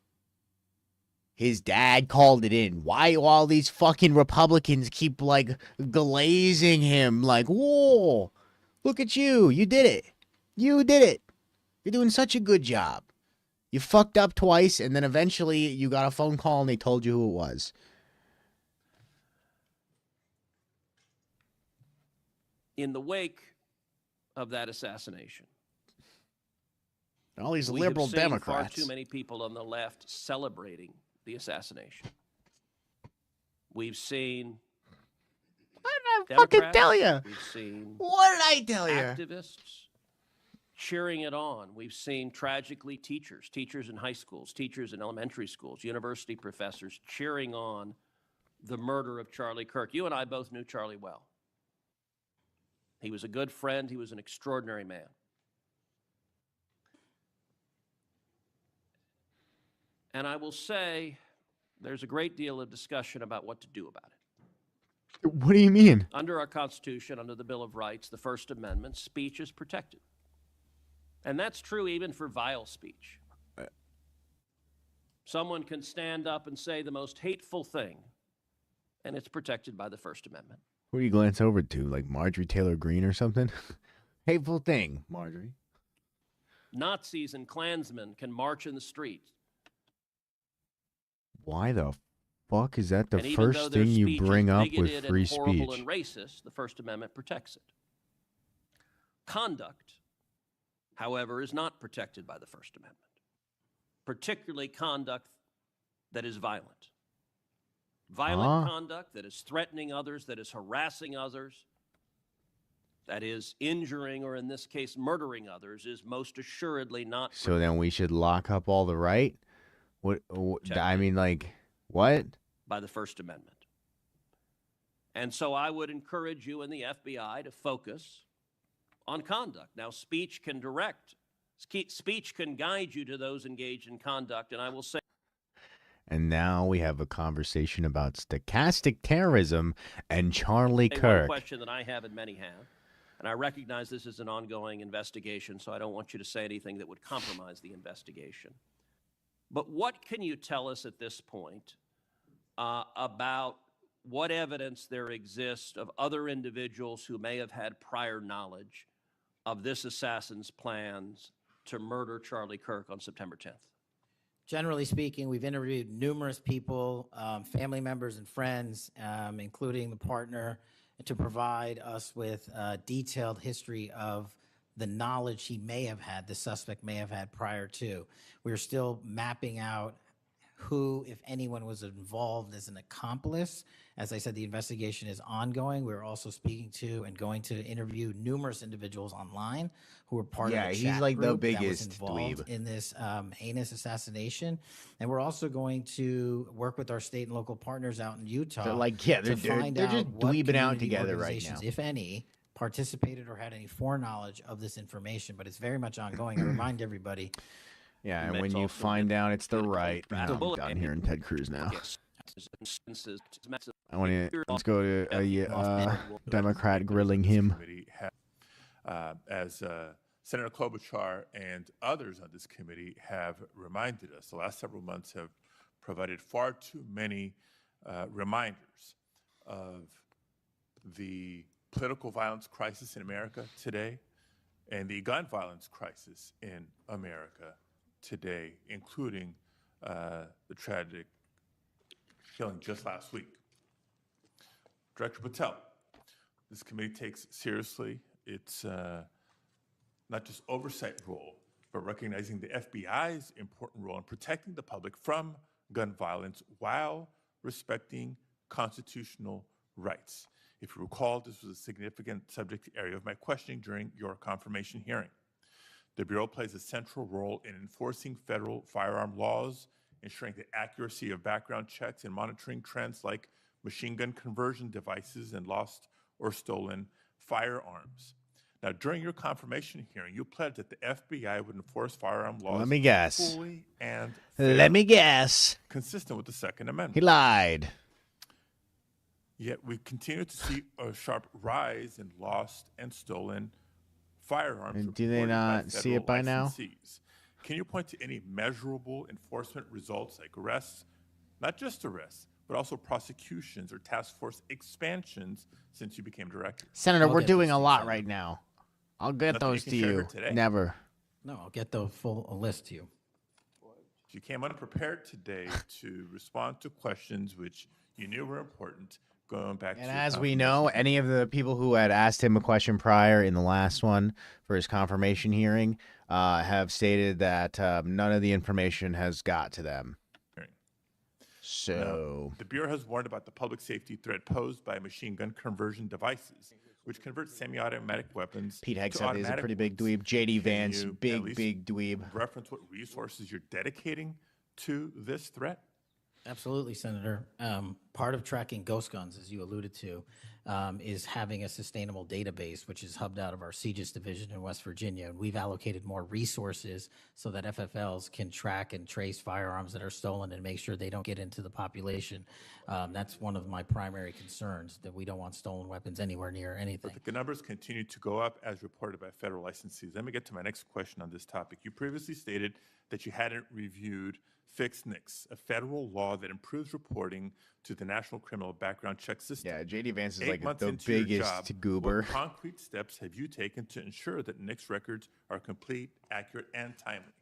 his dad called it in. Why all these fucking Republicans keep like glazing him like, whoa, look at you. You did it. You did it. You're doing such a good job. You fucked up twice and then eventually you got a phone call and they told you who it was. In the wake of that assassination, All these we liberal have seen Democrats. far too many people on the left celebrating the assassination. We've seen I fucking Democrats, tell you. We've seen What did I tell you? activists cheering it on. We've seen tragically teachers in high schools, teachers in elementary schools, university professors cheering on the murder of Charlie Kirk. You and I both knew Charlie well. He was a good friend. He was an extraordinary man. And I will say there's a great deal of discussion about what to do about it. What do you mean? Under our Constitution, under the Bill of Rights, the First Amendment, speech is protected. And that's true even for vile speech. Someone can stand up and say the most hateful thing, and it's protected by the First Amendment. Who do you glance over to? Like Marjorie Taylor Greene or something? Hateful thing, Marjorie. Nazis and Klansmen can march in the street. Why the fuck is that the And even though first their thing you speech bring is up with bigoted free and horrible speech? and racist, the First Amendment protects it. Conduct, however, is not protected by the First Amendment, particularly conduct that is violent. Violent conduct that is threatening others, that is harassing others, that is, injuring or in this case murdering others, is most assuredly not So then we should lock up all the right? I mean, like, what? by the First Amendment. And so I would encourage you and the FBI to focus on conduct. Now, speech can guide you to those engaged in conduct, and I will say. And now we have a conversation about stochastic terrorism and Charlie One Kirk. question that I have and many have, and I recognize this is an ongoing investigation, so I don't want you to say anything that would compromise the investigation. But what can you tell us at this point about what evidence there exists of other individuals who may have had prior knowledge of this assassin's plans to murder Charlie Kirk on September 10th? Generally speaking, we've interviewed numerous people, family members and friends, including the partner, to provide us with a detailed history of the knowledge he may have had, the suspect may have had prior to. We're still mapping out who, if anyone, was involved as an accomplice. As I said, the investigation is ongoing. We're also speaking to and going to interview numerous individuals online who were part of the he's chat like the group that was biggest involved dweeb in this heinous assassination. And we're also going to work with our state and local partners out in Utah. They're like, yeah, to they're find just out what dweebing out community together right organizations, now. if any, participated or had any foreknowledge of this information. But it's very much ongoing. I remind everybody. Yeah, and when you find out it's the right, I'm done hearing Ted Cruz now. I want to let's go to Democrat grilling him. As Senator Klobuchar and others on this committee have reminded us, the last several months have provided far too many reminders of the political violence crisis in America today and the gun violence crisis in America today, including the tragic killing just last week. Director Patel, this committee takes seriously its not just oversight role, but recognizing the FBI's important role in protecting the public from gun violence while respecting constitutional rights. If you recall, this was a significant subject area of my questioning during your confirmation hearing. The Bureau plays a central role in enforcing federal firearm laws, ensuring the accuracy of background checks, and monitoring trends like machine gun conversion devices and lost or stolen firearms. Now, during your confirmation hearing, you pledged that the FBI would enforce firearm laws Let me guess. fully and Let me guess. consistent with the Second Amendment. He lied. Yet we continue to see a sharp rise in lost and stolen firearms. And do they reported by not see federal it by now? licensees. Can you point to any measurable enforcement results like arrests, not just arrests, but also prosecutions or task force expansions since you became director? Senator, we're get doing those a lot things, right now. I'll get Nothing you those can to share you. here today? Never. No, I'll get the full list to you. You came unprepared today to respond to questions which you knew were important, going back And to as we know, any of the people who had asked him a question prior in the last one for his confirmation hearing have stated that none of the information has got to them. So Now, the Bureau has warned about the public safety threat posed by machine gun conversion devices, which convert semi-automatic weapons Pete to Hegseth is a automatic pretty big ones. dweeb. JD Can Vance, you at big least dweeb. reference what resources you're dedicating to this threat? Absolutely, Senator. Part of tracking ghost guns, as you alluded to, is having a sustainable database, which is hubbed out of our CJIS division in West Virginia. And we've allocated more resources so that FFLs can track and trace firearms that are stolen and make sure they don't get into the population. That's one of my primary concerns, that we don't want stolen weapons anywhere near anything. But the numbers continue to go up as reported by federal licensees. Let me get to my next question on this topic. You previously stated that you hadn't reviewed Fix NICS, a federal law that improves reporting to the National Criminal Background Check System. Yeah, JD Vance is 8 like months the into your biggest job, goober. What concrete steps have you taken to ensure that NICS records are complete, accurate, and timely?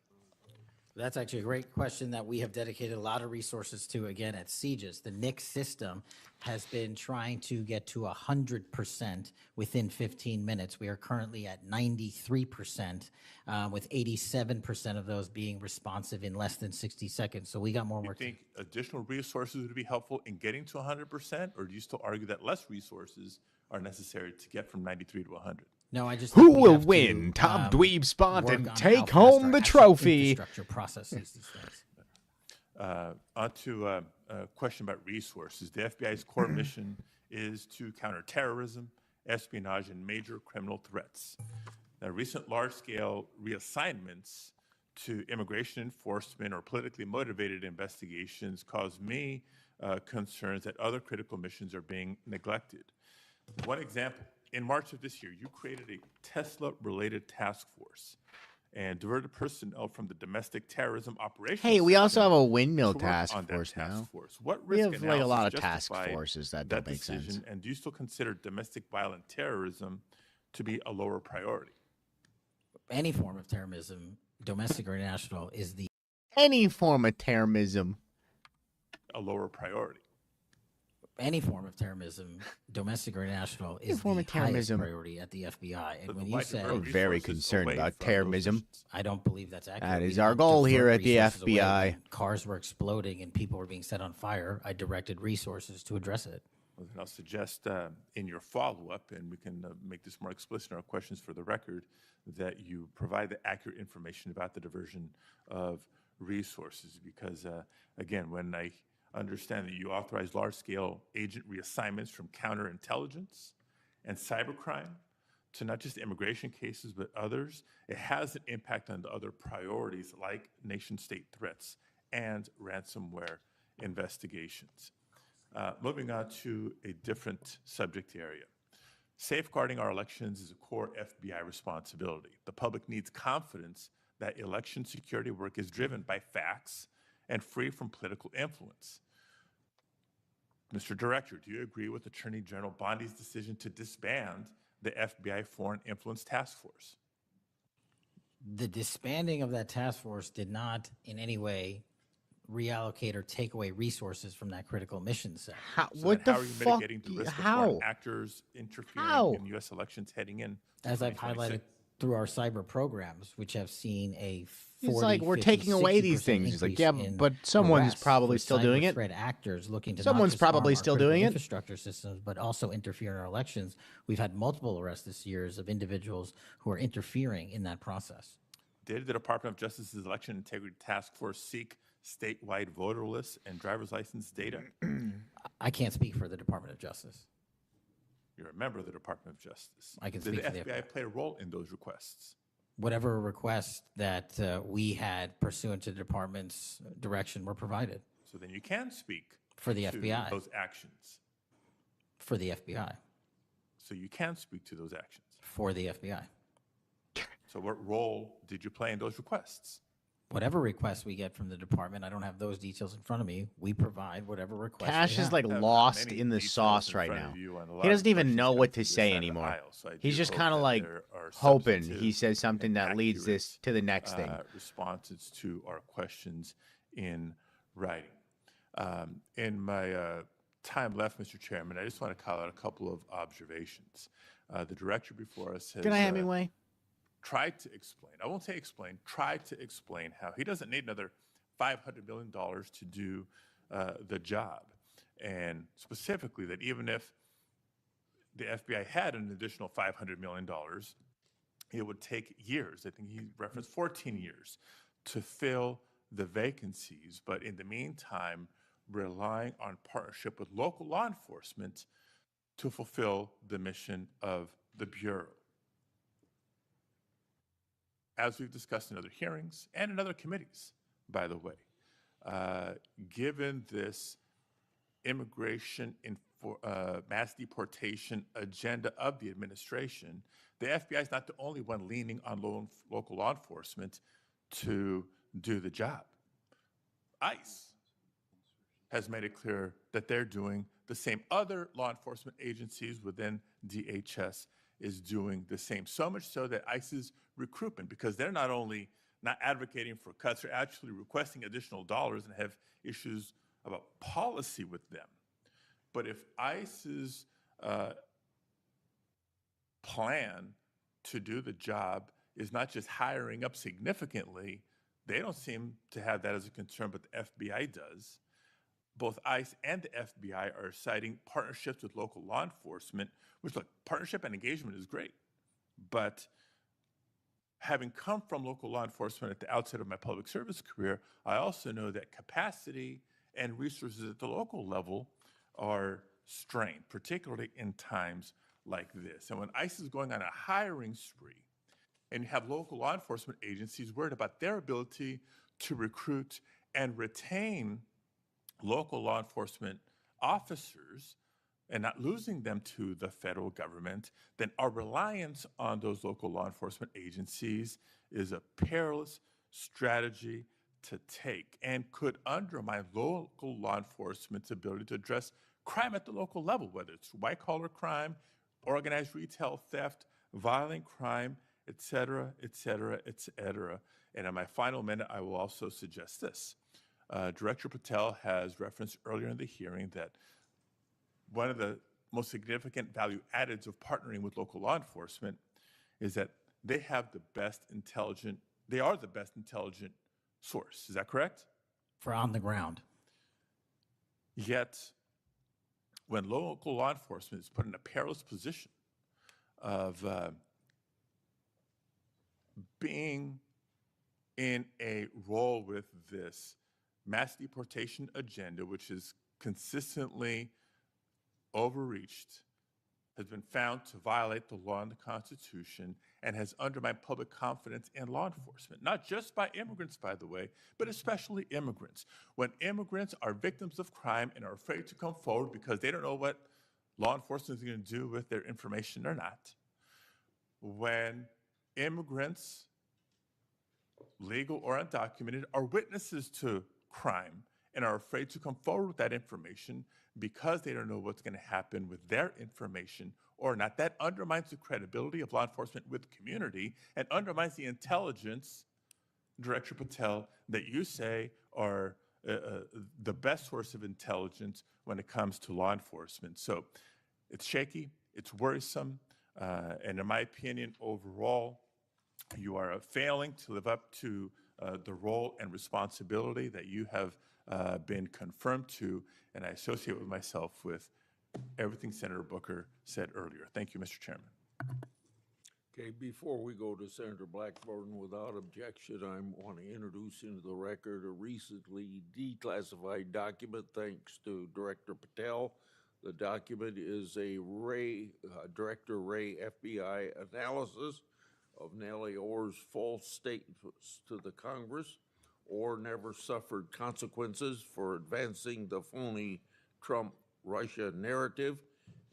That's actually a great question that we have dedicated a lot of resources to, again, at CJIS. The NICS system has been trying to get to 100% within 15 minutes. We are currently at 93%, with 87% of those being responsive in less than 60 seconds. So we got more Do you work to do. think additional resources would be helpful in getting to 100%, or do you still argue that less resources are necessary to get from 93 to 100. No, I just Who think we will have to, win Top Dweeb Spot work and on take how fast home our the actual trophy? Infrastructure processes these things. On to a question about resources. The FBI's core mission is to counter terrorism, espionage, and major criminal threats. Now, recent large-scale reassignments to immigration enforcement or politically motivated investigations cause me concerns that other critical missions are being neglected. One example, in March of this year, you created a Tesla-related task force and diverted personnel from the domestic terrorism operations. Hey, we also have a windmill to work task on that force task now. force. What We risk have like a lot of analysis task justified forces that don't make sense. decision, and do you still consider domestic violent terrorism to be a lower priority? Any form of terrorism, domestic or international, is the Any form of terrorism. A lower priority. any form of terrorism, domestic or international, is form the of highest terrorism. priority at the FBI. And But when the you white say, diverse We're very resources concerned away about from those terrorism. missions. I don't believe that's accurate. That We is our don't goal divert here at the resources away. FBI. When cars were exploding and people were being set on fire, I directed resources to address it. Well, then I'll suggest in your follow-up, and we can make this more explicit in our questions for the record, that you provide the accurate information about the diversion of resources. Because, again, when I understand that you authorize large-scale agent reassignments from counterintelligence and cybercrime to not just immigration cases, but others, it has an impact on the other priorities like nation-state threats and ransomware investigations. Moving on to a different subject area. Safeguarding our elections is a core FBI responsibility. The public needs confidence that election security work is driven by facts and free from political influence. Mr. Director, do you agree with Attorney General Bondi's decision to disband the FBI Foreign Influence Task Force? The disbanding of that task force did not in any way reallocate or take away resources from that critical mission set. How, So what then the how are you fuck? mitigating the risk of How? foreign actors interfering How? in U.S. elections heading in to As I've 2026? highlighted through our cyber programs, which have seen a 40, It's like we're 50, taking away these 60% things. It's like, increase yeah, in but someone's arrests probably for still doing cyber it. threat actors looking to Someone's not just harm probably our still critical doing it. infrastructure systems, but also interfere in our elections. We've had multiple arrests this year of individuals who are interfering in that process. Did the Department of Justice's Election Integrity Task Force seek statewide voter lists and driver's license data? I can't speak for the Department of Justice. You're a member of the Department of Justice. I can Did speak the for the FBI play a role in those requests? Whatever requests that we had pursuant to the department's direction were provided So then you can speak for the to FBI. those actions. For the FBI. So you can speak to those actions. For the FBI. So what role did you play in those requests? Whatever requests we get from the department, I don't have those details in front of me. We provide whatever requests. Cash they is have. like Have lost many in the details sauce in right front now. of you on a lot He of doesn't even questions know coming what from to this say side of the anymore. aisle. So I He's do just hope kind of that like there are hoping substantive he says something and that leads this accurate, to the next thing. Responses to our questions in writing. In my time left, Mr. Chairman, I just want to call out a couple of observations. The director before us has Good night, Hemingway. tried to explain, I won't say explain, tried to explain how he doesn't need another $500 million to do the job. And specifically that even if the FBI had an additional $500 million, it would take years. I think he referenced 14 years to fill the vacancies. But in the meantime, relying on partnership with local law enforcement to fulfill the mission of the Bureau. As we've discussed in other hearings and in other committees, by the way, given this immigration mass deportation agenda of the administration, the FBI is not the only one leaning on local law enforcement to do the job. ICE has made it clear that they're doing the same. Other law enforcement agencies within DHS is doing the same. So much so that ICE's recruitment, because they're not only not advocating for cuts, they're actually requesting additional dollars and have issues about policy with them. But if ICE's plan to do the job is not just hiring up significantly, they don't seem to have that as a concern, but the FBI does. both ICE and the FBI are citing partnerships with local law enforcement, which, look, partnership and engagement is great. But having come from local law enforcement at the outset of my public service career, I also know that capacity and resources at the local level are strained, particularly in times like this. And when ICE is going on a hiring spree, and you have local law enforcement agencies worried about their ability to recruit and retain local law enforcement officers and not losing them to the federal government, then our reliance on those local law enforcement agencies is a perilous strategy to take and could undermine local law enforcement's ability to address crime at the local level, whether it's white-collar crime, organized retail theft, violent crime, et cetera, et cetera, et cetera. And in my final minute, I will also suggest this. Director Patel has referenced earlier in the hearing that one of the most significant value addeds of partnering with local law enforcement is that they have the best intelligent, they are the best intelligent source. Is that correct? For on the ground. Yet, when local law enforcement is put in a perilous position of being in a role with this mass deportation agenda, which is consistently overreached, has been found to violate the law and the Constitution, and has undermined public confidence in law enforcement, not just by immigrants, by the way, but especially immigrants. When immigrants are victims of crime and are afraid to come forward because they don't know what law enforcement is going to do with their information or not, when immigrants, legal or undocumented, are witnesses to crime and are afraid to come forward with that information because they don't know what's going to happen with their information or not, that undermines the credibility of law enforcement with the community and undermines the intelligence, Director Patel, that you say are the best source of intelligence when it comes to law enforcement. So it's shaky, it's worrisome, and in my opinion, overall, you are failing to live up to the role and responsibility that you have been confirmed to, and I associate with myself with everything Senator Booker said earlier. Thank you, Mr. Chairman. Okay, before we go to Senator Blackburn, without objection, I want to introduce into the record a recently declassified document thanks to Director Patel. The document is a Director Wray FBI analysis of Nellie Ohr's false statements to the Congress. Ohr never suffered consequences for advancing the phony Trump-Russia narrative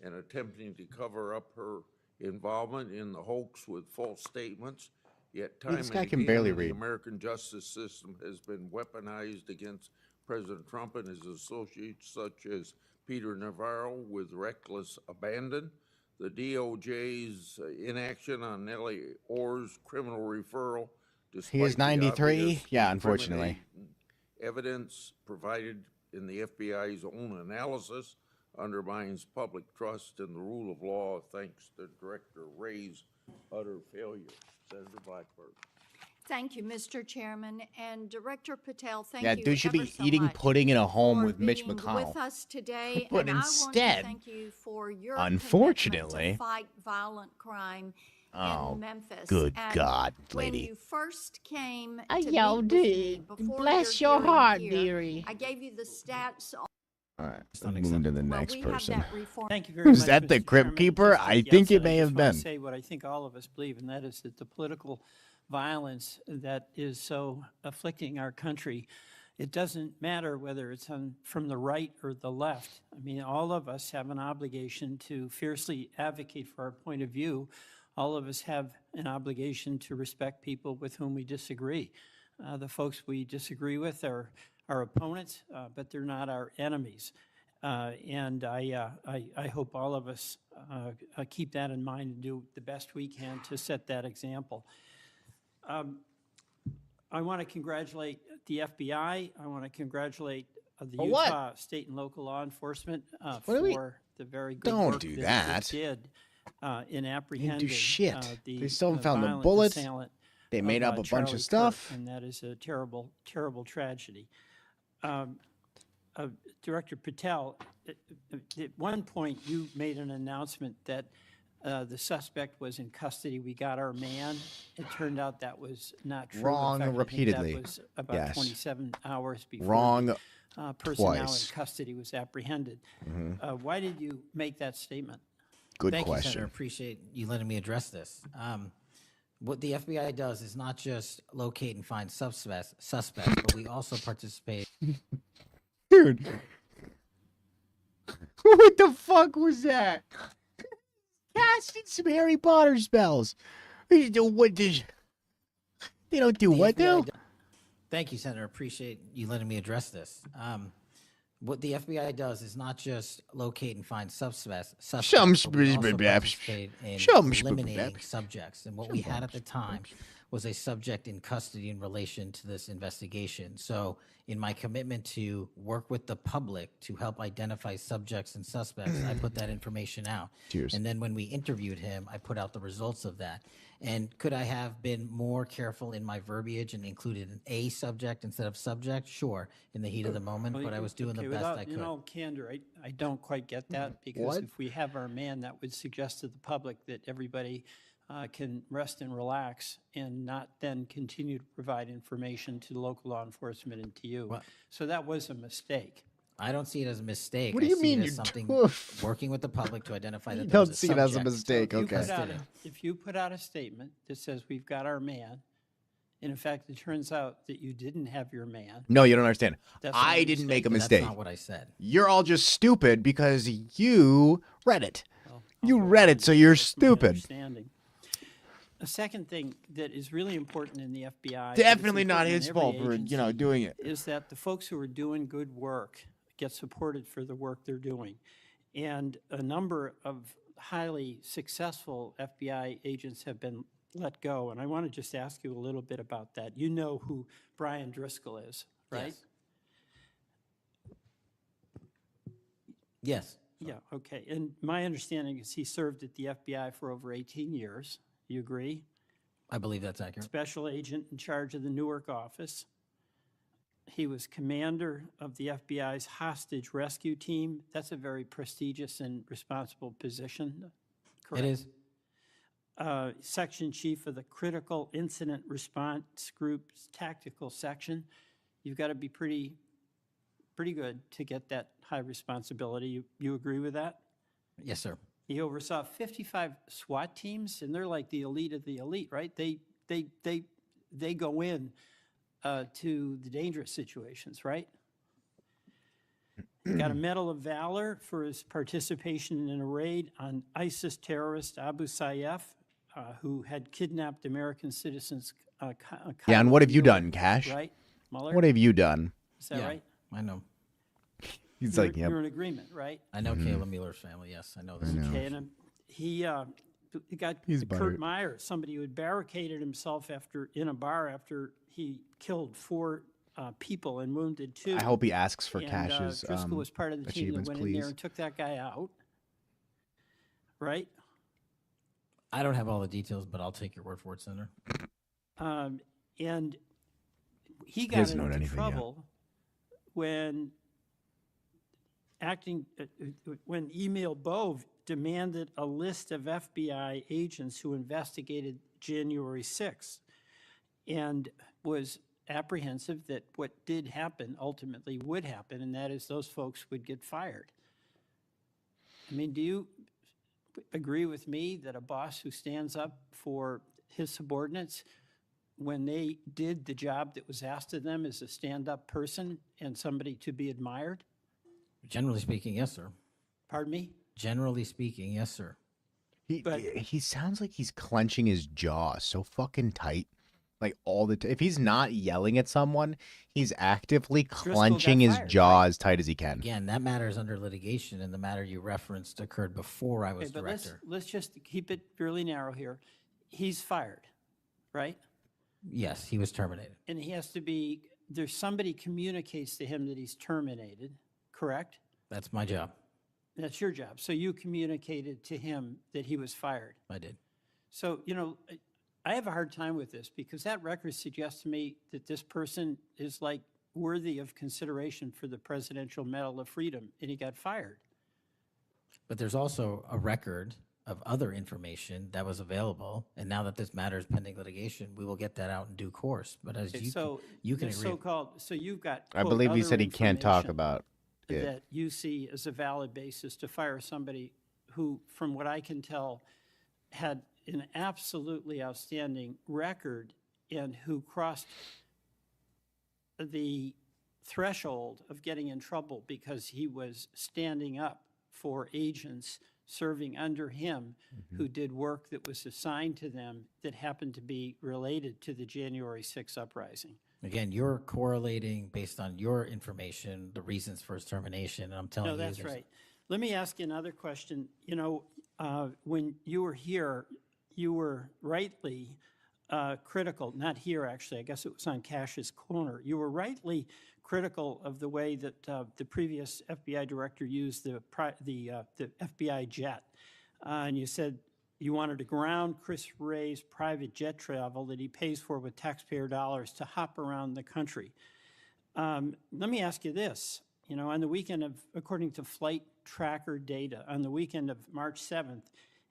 and attempting to cover up her involvement in the hoax with false statements. Yet time This and guy can again, barely the read. American justice system has been weaponized against President Trump and his associates, such as Peter Navarro, with reckless abandon. The DOJ's inaction on Nellie Ohr's criminal referral, He is despite the 93? obvious Yeah, unfortunately. incriminating evidence provided in the FBI's own analysis, undermines public trust in the rule of law thanks to Director Wray's utter failure. Senator Blackburn. Thank you, Mr. Chairman, and Director Patel, thank Yeah, you dude should ever be so eating much pudding in a home for with Mitch being McConnell. with us today, But and I want to instead, thank you for your unfortunately- commitment to fight violent crime Oh, in Memphis. good And God, when lady. you first came Oh, to yo, meet with dude, me before bless your your hearing heart, here, dearie. I gave you the stats on All right, let's move to the next we have person. that reform. Thank you very Is much, that the Mr. Crypt Chairman. Keeper? Just at I the think it outset, may I have just wanna been. say what I think all of us believe, and that is that the political violence that is so afflicting our country, it doesn't matter whether it's from the right or the left. I mean, all of us have an obligation to fiercely advocate for our point of view. All of us have an obligation to respect people with whom we disagree. The folks we disagree with are our opponents, but they're not our enemies. And I hope all of us keep that in mind and do the best we can to set that example. I want to congratulate the FBI. I want to congratulate the For what? Utah state and local law enforcement What do we- for the very good Don't work do that that. they did in They apprehending didn't do shit. the They still haven't found the violent bullets. assailant They made of, up a bunch Charlie of Kirk, stuff. and that is a terrible, terrible tragedy. Director Patel, at one point, you made an announcement that the suspect was in custody. We got our man. It turned out that was not true. In Wrong fact, I think repeatedly. That was about Yes. 27 hours before Wrong the person now in twice. custody was apprehended. Mhm. Why did you make that statement? Good Thank you, question. Senator. Appreciate you letting me address this. What the FBI does is not just locate and find suspects, but we also participate. Dude. What the fuck was that? Casting some Harry Potter spells. What did they don't do The what FBI now? Thank you, Senator. Appreciate you letting me address this. What the FBI does is not just locate and find suspects, but we also participate in eliminating subjects. And what we had at the time was a subject in custody in relation to this investigation. So in my commitment to work with the public to help identify subjects and suspects, I put that information out. Cheers. And then when we interviewed him, I put out the results of that. And could I have been more careful in my verbiage and included an A subject instead of subject? Sure, in the heat of the moment, Well, but I was doing the okay, best without, I could. In all candor, I don't quite get that because What? if we have our man, that would suggest to the public that everybody can rest and relax and not then continue to provide information to local law enforcement and to you. So that was a mistake. I don't see it as a mistake. What do I you see mean it as you something don't? working with the public to identify that You there was don't a see it as a subject. mistake, If you okay. put out if you put out a statement that says we've got our man, and in fact, it turns out that you didn't have your man. No, you don't understand. That's not I a didn't make a That's mistake. not what I said. You're all just stupid because you read it. You read it, so you're stupid. Understanding. A second thing that is really important in the FBI, but it's Definitely not important in his every fault for, agency, doing it. is that the folks who are doing good work get supported for the work they're doing. And a number of highly successful FBI agents have been let go. And I want to just ask you a little bit about that. You know who Brian Driscoll is, right? Yes. Yeah, okay. And my understanding is he served at the FBI for over 18 years. You agree? I believe that's accurate. Special agent in charge of the Newark office. He was commander of the FBI's hostage rescue team. That's a very prestigious and responsible position, correct? It is. Section chief of the Critical Incident Response Group's tactical section. You've got to be pretty good to get that high responsibility. You agree with that? Yes, sir. He oversaw 55 SWAT teams, and they're like the elite of the elite, right? They go in to the dangerous situations, right? He got a Medal of Valor for his participation in a raid on ISIS terrorist Abu Sayyaf, who had kidnapped American citizens. Yeah, and what have you Newark, done, Cash? Right, Mueller? What have you done? Is that right? I know. He's You're- like, yep. You're in agreement, right? I know Kayla Mueller's family. Yes, I know this. Okay, and he got He's Kurt butthurt. Meyer, somebody who had barricaded himself in a bar after he killed 4 people and wounded 2. I hope he asks for And, Cash's Driscoll was part of the team that achievements, went in there please. and took that guy out, right? I don't have all the details, but I'll take your word for it, Senator. And he got hasn't known into anything yet. trouble when when Emil Bove demanded a list of FBI agents who investigated January 6th and was apprehensive that what did happen ultimately would happen, and that is those folks would get fired. I mean, do you agree with me that a boss who stands up for his subordinates when they did the job that was asked of them is a stand-up person and somebody to be admired? Generally speaking, yes, sir. Pardon me? Generally speaking, yes, sir. He sounds like he's clenching his jaw so fucking tight, like all the time. If he's not yelling at someone, he's actively clenching his jaw as tight as he can. Again, that matter is under litigation, and the matter you referenced occurred before I was Okay, but director. let's just keep it fairly narrow here. He's fired, right? Yes, he was terminated. And he has to be, there's somebody communicates to him that he's terminated, correct? That's my job. That's your job. So you communicated to him that he was fired. I did. So, you know, I have a hard time with this because that record suggests to me that this person is like worthy of consideration for the Presidential Medal of Freedom, and he got fired. But there's also a record of other information that was available, and now that this matter is pending litigation, we will get that out in due course. But as Okay, you so you can the agree. so-called, so you've got, I quote, believe he other said he can't talk information about it. that you see as a valid basis to fire somebody who, from what I can tell, had an absolutely outstanding record and who crossed the threshold of getting in trouble because he was standing up for agents serving under him who did work that was assigned to them that happened to be related to the January 6th uprising. Again, you're correlating based on your information the reasons for his termination, and I'm telling No, you, that's there's- right. Let me ask you another question. You know, when you were here, you were rightly critical, not here actually, I guess it was on Cash's Corner. You were rightly critical of the way that the previous FBI director used the FBI jet. And you said you wanted to ground Chris Wray's private jet travel that he pays for with taxpayer dollars to hop around the country. Let me ask you this. You know, on the weekend of, according to flight tracker data, on the weekend of March 7th,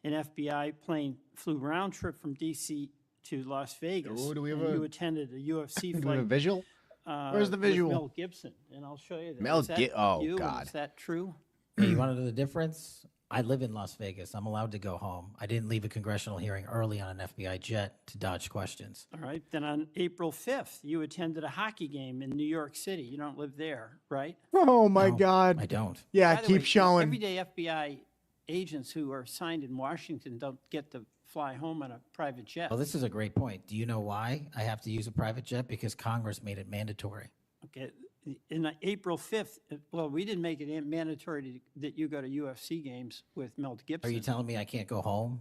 an FBI plane flew round trip from D.C. to Las Vegas. Oh, do we have and a- you attended a UFC Do we flight. have a visual? Where's the with visual? Mel Gibson, and I'll show you that. Mel Is that Gi- oh, you, and God. Is that true? Hey, you want to know the difference? I live in Las Vegas. I'm allowed to go home. I didn't leave a congressional hearing early on an FBI jet to dodge questions. All right. Then on April 5th, you attended a hockey game in New York City. You don't live there, right? Oh my No, God. I don't. Yeah, By the keep way, showing. Everyday FBI agents who are assigned in Washington don't get to fly home on a private jet. Well, this is a great point. Do you know why I have to use a private jet? Because Congress made it mandatory. Okay. In April 5th, well, we didn't make it mandatory that you go to UFC games with Mel Are Gibson. you telling me I can't go home?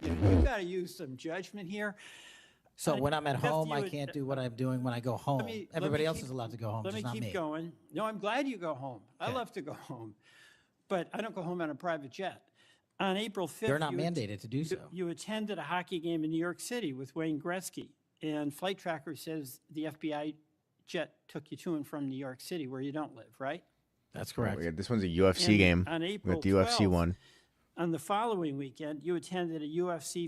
You've got to use some judgment here. So I- when I'm at Beth, home, you I would- can't do what I'm doing when I go home. me- let Everybody me else keep- is allowed to go home, Let just me not keep me. going. No, I'm glad you go home. I Okay. love to go home, but I don't go home on a private jet. On April 5th, They're not you mandated to do so. You attended a hockey game in New York City with Wayne Gretzky, and Flight Tracker says the FBI jet took you to and from New York City, where you don't live, right? That's Oh, correct. yeah, this one's a UFC And game on April with the UFC 12th, one. On the following weekend, you attended a UFC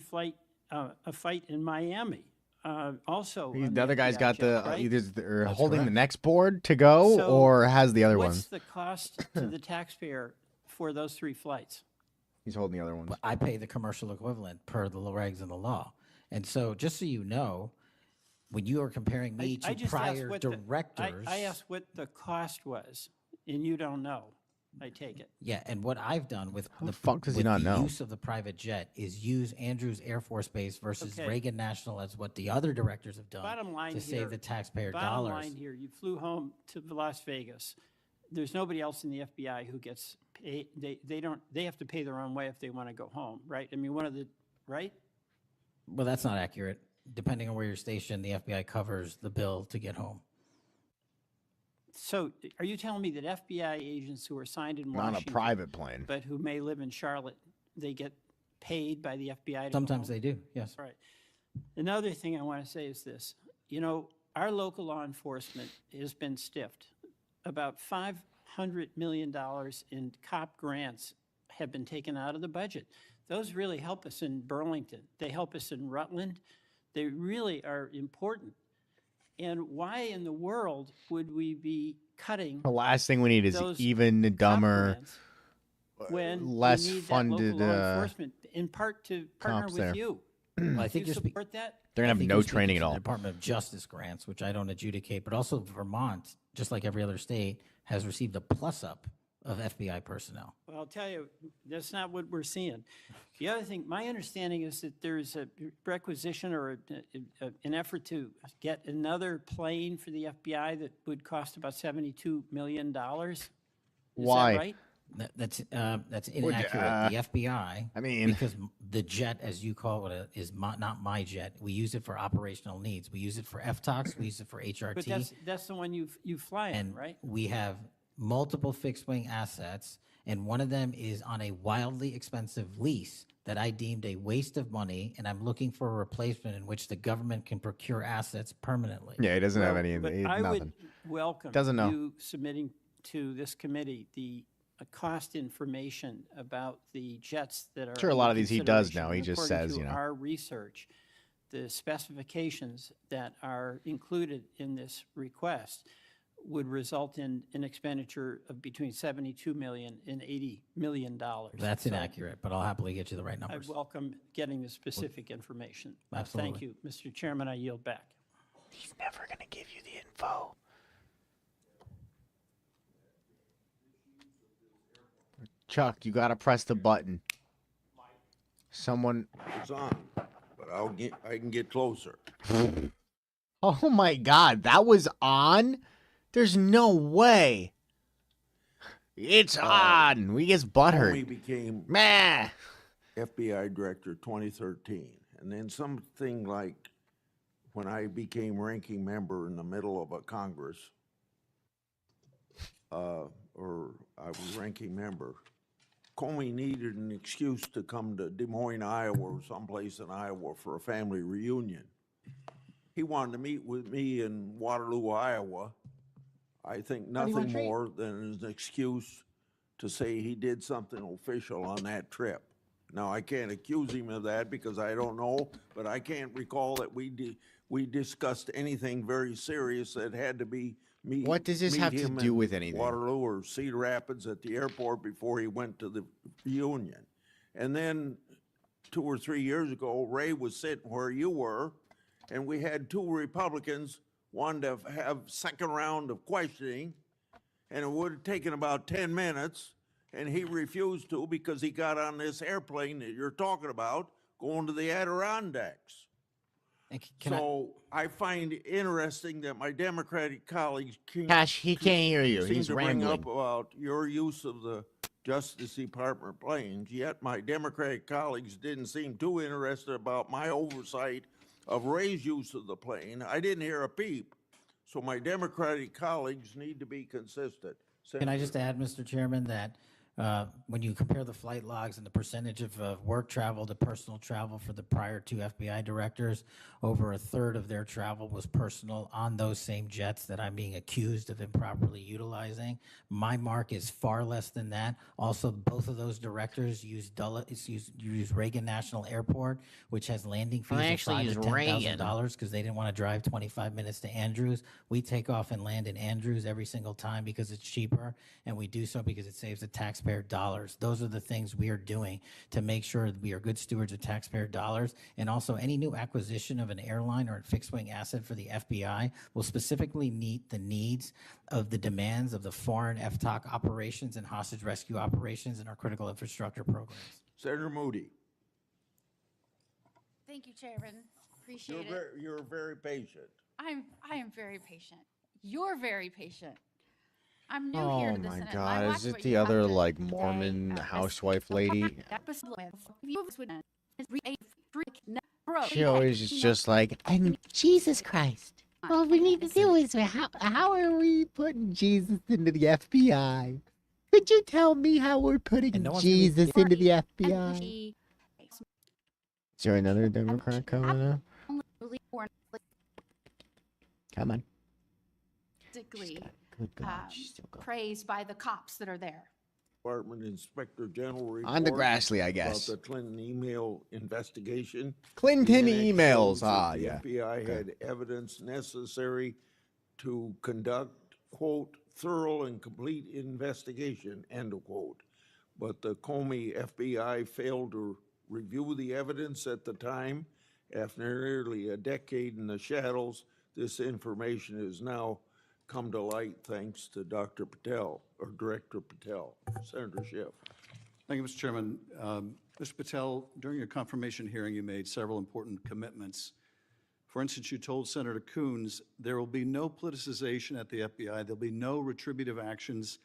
a fight in Miami. Also, on The other guy's FBI got jet, the right? either they're That's holding the correct. next board to go So or has the other What's ones. the cost to the taxpayer for those 3 flights? He's holding the other ones. But I pay the commercial equivalent per the regs and the law. And so just so you know, when you are comparing me I to just asked prior what directors. I asked what the cost was, and you don't know. I take it. Yeah, and what I've done with the fuck does he with not the know? use of the private jet is use Andrews Air Force Base versus Okay. Reagan National as what the other directors have done Bottom line to here, save the taxpayer bottom dollars. line here, you flew home to Las Vegas. There's nobody else in the FBI who gets paid. They have to pay their own way if they want to go home, right? I mean, right? Well, that's not accurate. Depending on where you're stationed, the FBI covers the bill to get home. So are you telling me that FBI agents who are signed in Not on Washington, a private plane. but who may live in Charlotte, they get paid by the FBI to go Sometimes home? they do, yes. Right. Another thing I want to say is this. You know, our local law enforcement has been stiffed. About $500 million in cop grants have been taken out of the budget. Those really help us in Burlington. They help us in Rutland. They really are important. And why in the world would we be cutting The last thing we need is those even cop dumber, grants when less we need funded that local law enforcement, in part to partner comps with there. you? Well, I Do think you you're support that? They're gonna I have think no you're speaking training to at all. the Department of Justice grants, which I don't adjudicate, but also Vermont, just like every other state, has received a plus up of FBI personnel. Well, I'll tell you, that's not what we're seeing. The other thing, my understanding is that there's a requisition or an effort to get another plane for the FBI that would cost about $72 million. Is Why? that right? That's Would, inaccurate. The FBI, I mean- because the jet, as you call it, is not my jet. We use it for operational needs. We use it for FTOX. We use it for HRT. But that's the one you fly in, and right? we have multiple fixed wing assets, and one of them is on a wildly expensive lease that I deemed a waste of money, and I'm looking for a replacement in which the government can procure assets permanently. Yeah, he doesn't have any. But He, I would nothing. welcome Doesn't know. you submitting to this committee the cost information about the jets that are. Sure, a lot under of these he does consideration. now. He And just according says, to you know. our research, the specifications that are included in this request would result in an expenditure of between $72 million and $80 million. That's So inaccurate, but I'll happily get you the right I numbers. welcome getting the specific information. Absolutely. Thank you, Mr. Chairman. I yield back. He's never going to give you the info. Chuck, you got to press the button. Someone. It's on, but I can get closer. Oh my God, that was on? There's no way. It's on. We gets butthurt. We became Meh. FBI director 2013, and then something like when I became ranking member in the middle of a Congress, or I was ranking member, Comey needed an excuse to come to Des Moines, Iowa, or someplace in Iowa for a family reunion. He wanted to meet with me in Waterloo, Iowa. I think nothing more than an excuse to say he did something official on that trip. Now, I can't accuse him of that because I don't know, but I can't recall that we discussed anything very serious that had to be meet. What does this meet have to him do in with anything? Waterloo or Cedar Rapids at the airport before he went to the reunion. And then 2 or 3 years ago, Ray was sitting where you were, and we had 2 Republicans wanted to have second round of questioning, and it would have taken about 10 minutes, and he refused to because he got on this airplane that you're talking about going to the Adirondacks. So I find interesting that my Democratic colleagues Cash, he can't hear you. seem He's to bring rambling. up about your use of the Justice Department planes, yet my Democratic colleagues didn't seem too interested about my oversight of Ray's use of the plane. I didn't hear a peep. So my Democratic colleagues need to be consistent. Can I just add, Mr. Chairman, that when you compare the flight logs and the percentage of work travel to personal travel for the prior 2 FBI directors, over a third of their travel was personal on those same jets that I'm being accused of improperly utilizing. My mark is far less than that. Also, both of those directors use Reagan National Airport, which has landing fees I of actually $5,000 use to $10,000 because they didn't want to drive 25 minutes to Andrews. We take off and land in Andrews every single time because it's cheaper, and we do so because it saves the taxpayer dollars. Those are the things we are doing to make sure that we are good stewards of taxpayer dollars. And also, any new acquisition of an airline or a fixed-wing asset for the FBI will specifically meet the needs of the demands of the foreign FTOC operations and hostage rescue operations in our critical infrastructure programs. Senator Moody, Thank you, Chairman. Appreciate it. you're very patient. I am very patient. You're very patient. I'm new Oh here to the my Senate. and I God, watch is it what the you have other to like say, Mormon as housewife the lady? episode with you would- is a freak bro. She always is just like, and Jesus Christ. All we need to do is how are we putting Jesus into the FBI? Could you tell me how we're putting And no one's gonna be- Jesus into the And FBI? he- Is there another Democrat coming up? really born Come on. basically Good God, she's still going. praised by the cops that are there. Department Inspector General report On the Grassley, I guess. about the Clinton email investigation. Clinton The annex emails. shows that Ah, the yeah. FBI Okay. had evidence necessary to conduct, quote, thorough and complete investigation, end of quote. But the Comey FBI failed to review the evidence at the time. After nearly a decade in the shadows, this information has now come to light thanks to Dr. Patel, or Director Patel. Senator Schiff. Thank you, Mr. Chairman. Mr. Patel, during your confirmation hearing, you made several important commitments. For instance, you told Senator Coons there will be no politicization at the FBI. There'll be no retributive actions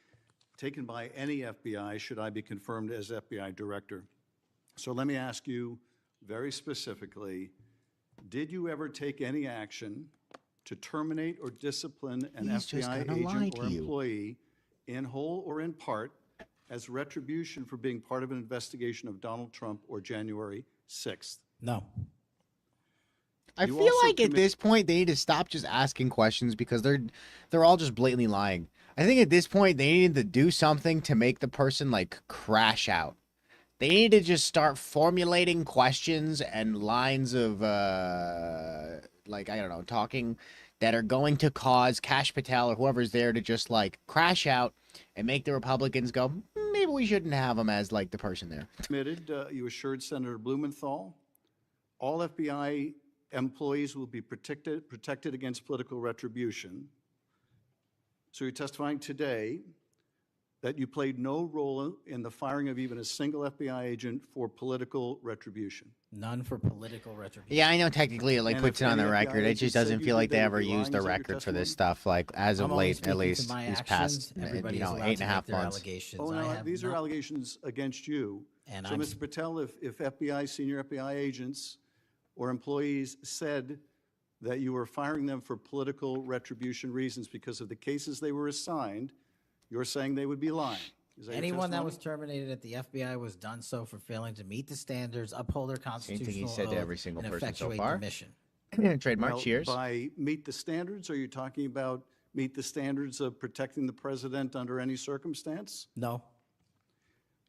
taken by any FBI should I be confirmed as FBI director. So let me ask you very specifically, did you ever take any action to terminate or discipline an He's just FBI gonna lie agent to or you. employee in whole or in part as retribution for being part of an investigation of Donald Trump or January 6th? No. I You feel also like at this point they need to stop just asking questions because they're all just blatantly lying. I think at this point they need to do something to make the person like crash out. They need to just start formulating questions and lines of like, I don't know, talking that are going to cause Kash Patel or whoever's there to just like crash out and make the Republicans go, maybe we shouldn't have him as like the person there. Admitted, you assured Senator Blumenthal, all FBI employees will be protected against political retribution. So you're testifying today that you played no role in the firing of even a single FBI agent for political retribution. None for political retribution. Yeah, I know technically it like And puts if it on any the FBI record. It agent just said doesn't you feel did, like they they would ever be lying. used the Is that your record for this testimony? stuff. Like as of I'm only late, speaking at to least my these actions. past, Everybody you is know, allowed 8.5 to make their months. allegations. Oh, I no, have these are not- allegations against you. And So, I'm- Mr. Patel, if FBI, senior FBI agents or employees said that you were firing them for political retribution reasons because of the cases they were assigned, you're saying they would be lying. Is that your Anyone that was testimony? terminated at the FBI was done so for failing to meet the standards, uphold their Same constitutional thing he said to oath, every single and person so effectuate far. the mission. Trademark. Well, Cheers. By meet the standards, are you talking about meet the standards of protecting the president under any circumstance? No.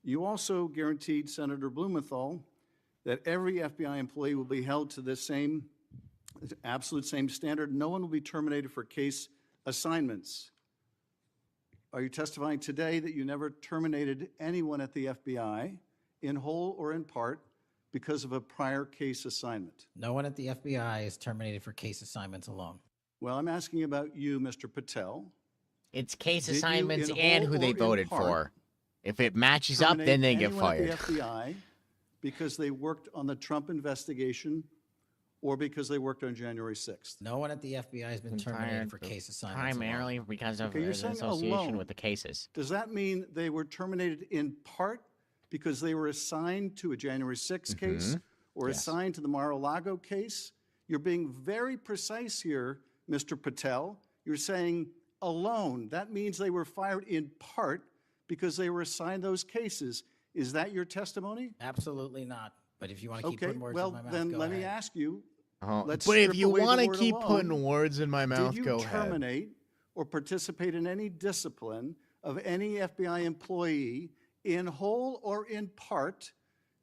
You also guaranteed Senator Blumenthal that every FBI employee will be held to the same, absolute same standard. No one will be terminated for case assignments. Are you testifying today that you never terminated anyone at the FBI in whole or in part because of a prior case assignment? No one at the FBI is terminated for case assignments alone. Well, I'm asking about you, Mr. Patel. It's case Did you, assignments in and whole who they or in voted part, for. If it matches up, then they get anyone fired. at the FBI because they worked on the Trump investigation or because they worked on January 6th? No one at the FBI has been terminated for case assignments alone. Primarily because of Okay, you're an saying association alone. with the cases. Does that mean they were terminated in part because they were assigned to a January 6th case or Yes. assigned to the Mar-a-Lago case? You're being very precise here, Mr. Patel. You're saying alone. That means they were fired in part because they were assigned those cases. Is that your testimony? Absolutely not. But if you want to keep Okay, putting words well, in my mouth, then go let me ahead. ask you. Oh, Let's but if strip you away the want to word keep alone. putting words in my mouth, Did you go ahead. terminate or participate in any discipline of any FBI employee in whole or in part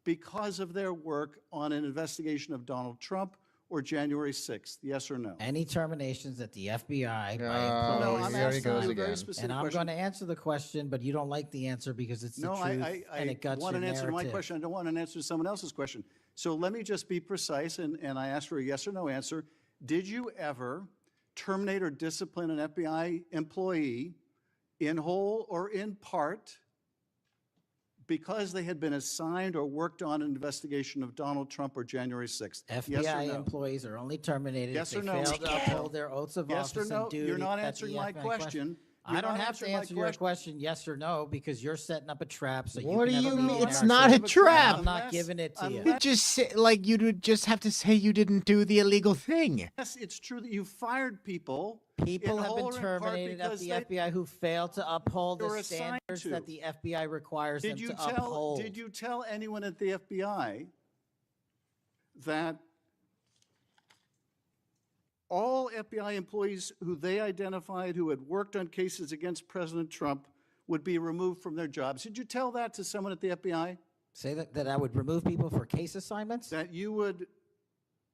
because of their work on an investigation of Donald Trump or January 6th? Yes or no? Any terminations at the FBI by No, employees. I'm asking you a very specific And I'm question. going to answer the question, but you don't like the answer because it's the No, truth I and it guts want your an answer to my narrative. question. I don't want an answer to someone else's question. So let me just be precise, and I asked for a yes or no answer. Did you ever terminate or discipline an FBI employee in whole or in part because they had been assigned or worked on an investigation of Donald Trump or January 6th? Yes or FBI no? employees are only terminated Yes if or they no, fail Mr. to Patel? uphold their oaths of Yes or office no? and duty. You're not at the answering my FBI question. I You're don't not have to answering my answer your question yes or no because you're setting up a trap. So What you do can you have a mean? meeting It's or not a something. trap. I'm not giving it to you. You just say, like you would just have to say you didn't do the illegal thing. Yes, it's true that you fired people. People in have whole been or in part terminated at because the they- FBI who failed to uphold they were the assigned standards to. that the FBI requires them Did you to tell? uphold. Did you tell anyone at the FBI that all FBI employees who they identified who had worked on cases against President Trump would be removed from their jobs? Did you tell that to someone at the FBI? Say that I would remove people for case assignments? That you would,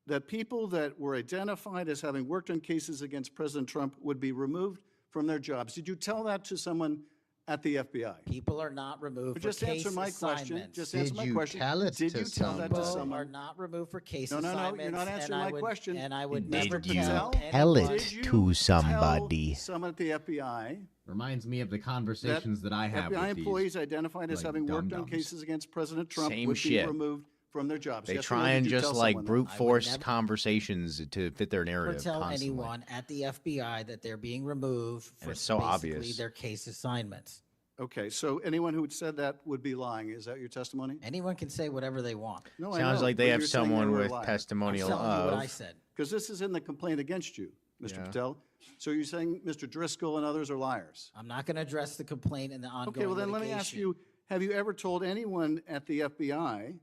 that people that were identified as having worked on cases against President Trump would be removed from their jobs? Did you tell that to someone at the FBI? People are not removed But for just case answer my question. assignments. Just answer my question. Did you tell that to People someone? are not removed for case No, assignments. you're not and answering I my would- question. And I would Did never you tell tell anyone- it Did you to somebody? tell someone at the FBI Reminds me of the conversations that I have FBI with these, employees identified as like, having worked on dum-dums. cases against President Trump Same would be shit. removed from their jobs? They Yes or try no? and Did you just tell like someone that? brute force conversations to fit their Never narrative tell constantly. anyone at the FBI that they're being removed And for it's so basically obvious. their case assignments. Okay, so anyone who had said that would be lying. Is that your testimony? Anyone can say whatever they want. No, I Sounds know, like they but have you're saying they someone were a with liar. testimonial I'm telling you what I of. said. Because this is in the complaint against you, Mr. Yeah. Patel. So you're saying Mr. Driscoll and others are liars? I'm not going to address the complaint and the ongoing Okay, well then let me ask litigation. you, have you ever told anyone at the FBI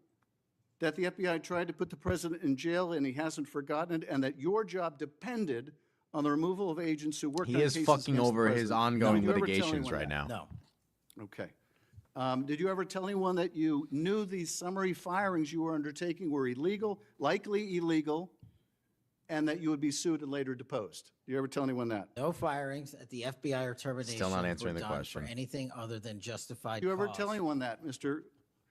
that the FBI tried to put the president in jail and he hasn't forgotten it, and that your job depended on the removal of agents who worked on He cases is fucking against the over his president? ongoing Did you ever tell litigations anyone right that? now. No. Okay. Did you ever tell anyone that you knew these summary firings you were undertaking were illegal, likely illegal, and that you would be sued and later deposed? Did you ever tell anyone that? No firings at the FBI or termination Still not answering were the done question. for anything other than justified Did you ever cause. tell anyone that, Mr.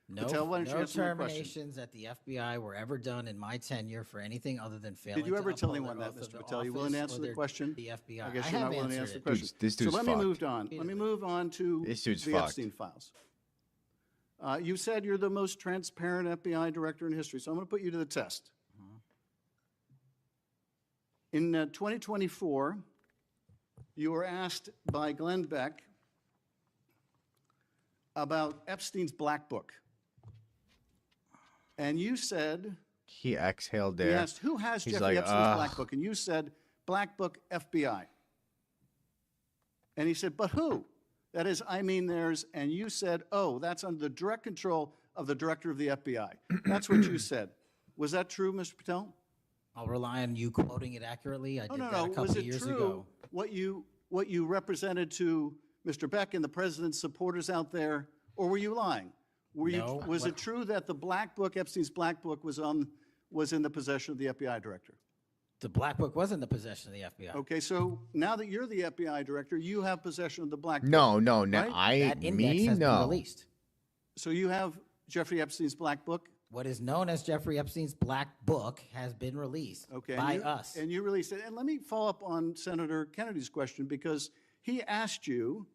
No, Patel? Why don't you no answer my question? terminations at the FBI were ever done in my tenure for anything other than failing Did you to ever tell uphold anyone their that, off of Mr. the Patel? You willing to office answer or the their- question? The FBI. I guess I you're have not willing to answered answer the it. question. This So dude's let me fucked. move on. Let me move on to This dude's the fucked. Epstein files. You said you're the most transparent FBI director in history, so I'm going to put you to the test. In 2024, you were asked by Glenn Beck about Epstein's Black Book. And you said, He exhaled he there. asked, who has He's Jeffrey like, Epstein's "Ugh." Black Book? And you said, Black Book, FBI. And he said, but who? That is, I mean theirs. And you said, oh, that's under the direct control of the director of the FBI. That's what you said. Was that true, Mr. Patel? I'll rely on you quoting it accurately. I Oh, did no, that a no. couple Was of it years true ago. what you represented to Mr. Beck and the president's supporters out there, or were you lying? No. Was it true that the Black Book, Epstein's Black Book, was in the possession of the FBI director? The Black Book was in the possession of the FBI. Okay, so now that you're the FBI director, you have possession of the Black Book. No, right? That index has been released. So you have Jeffrey Epstein's Black Book? What is known as Jeffrey Epstein's Black Book has been released by us. And you released it. And let me follow up on Senator Kennedy's question, because he asked you,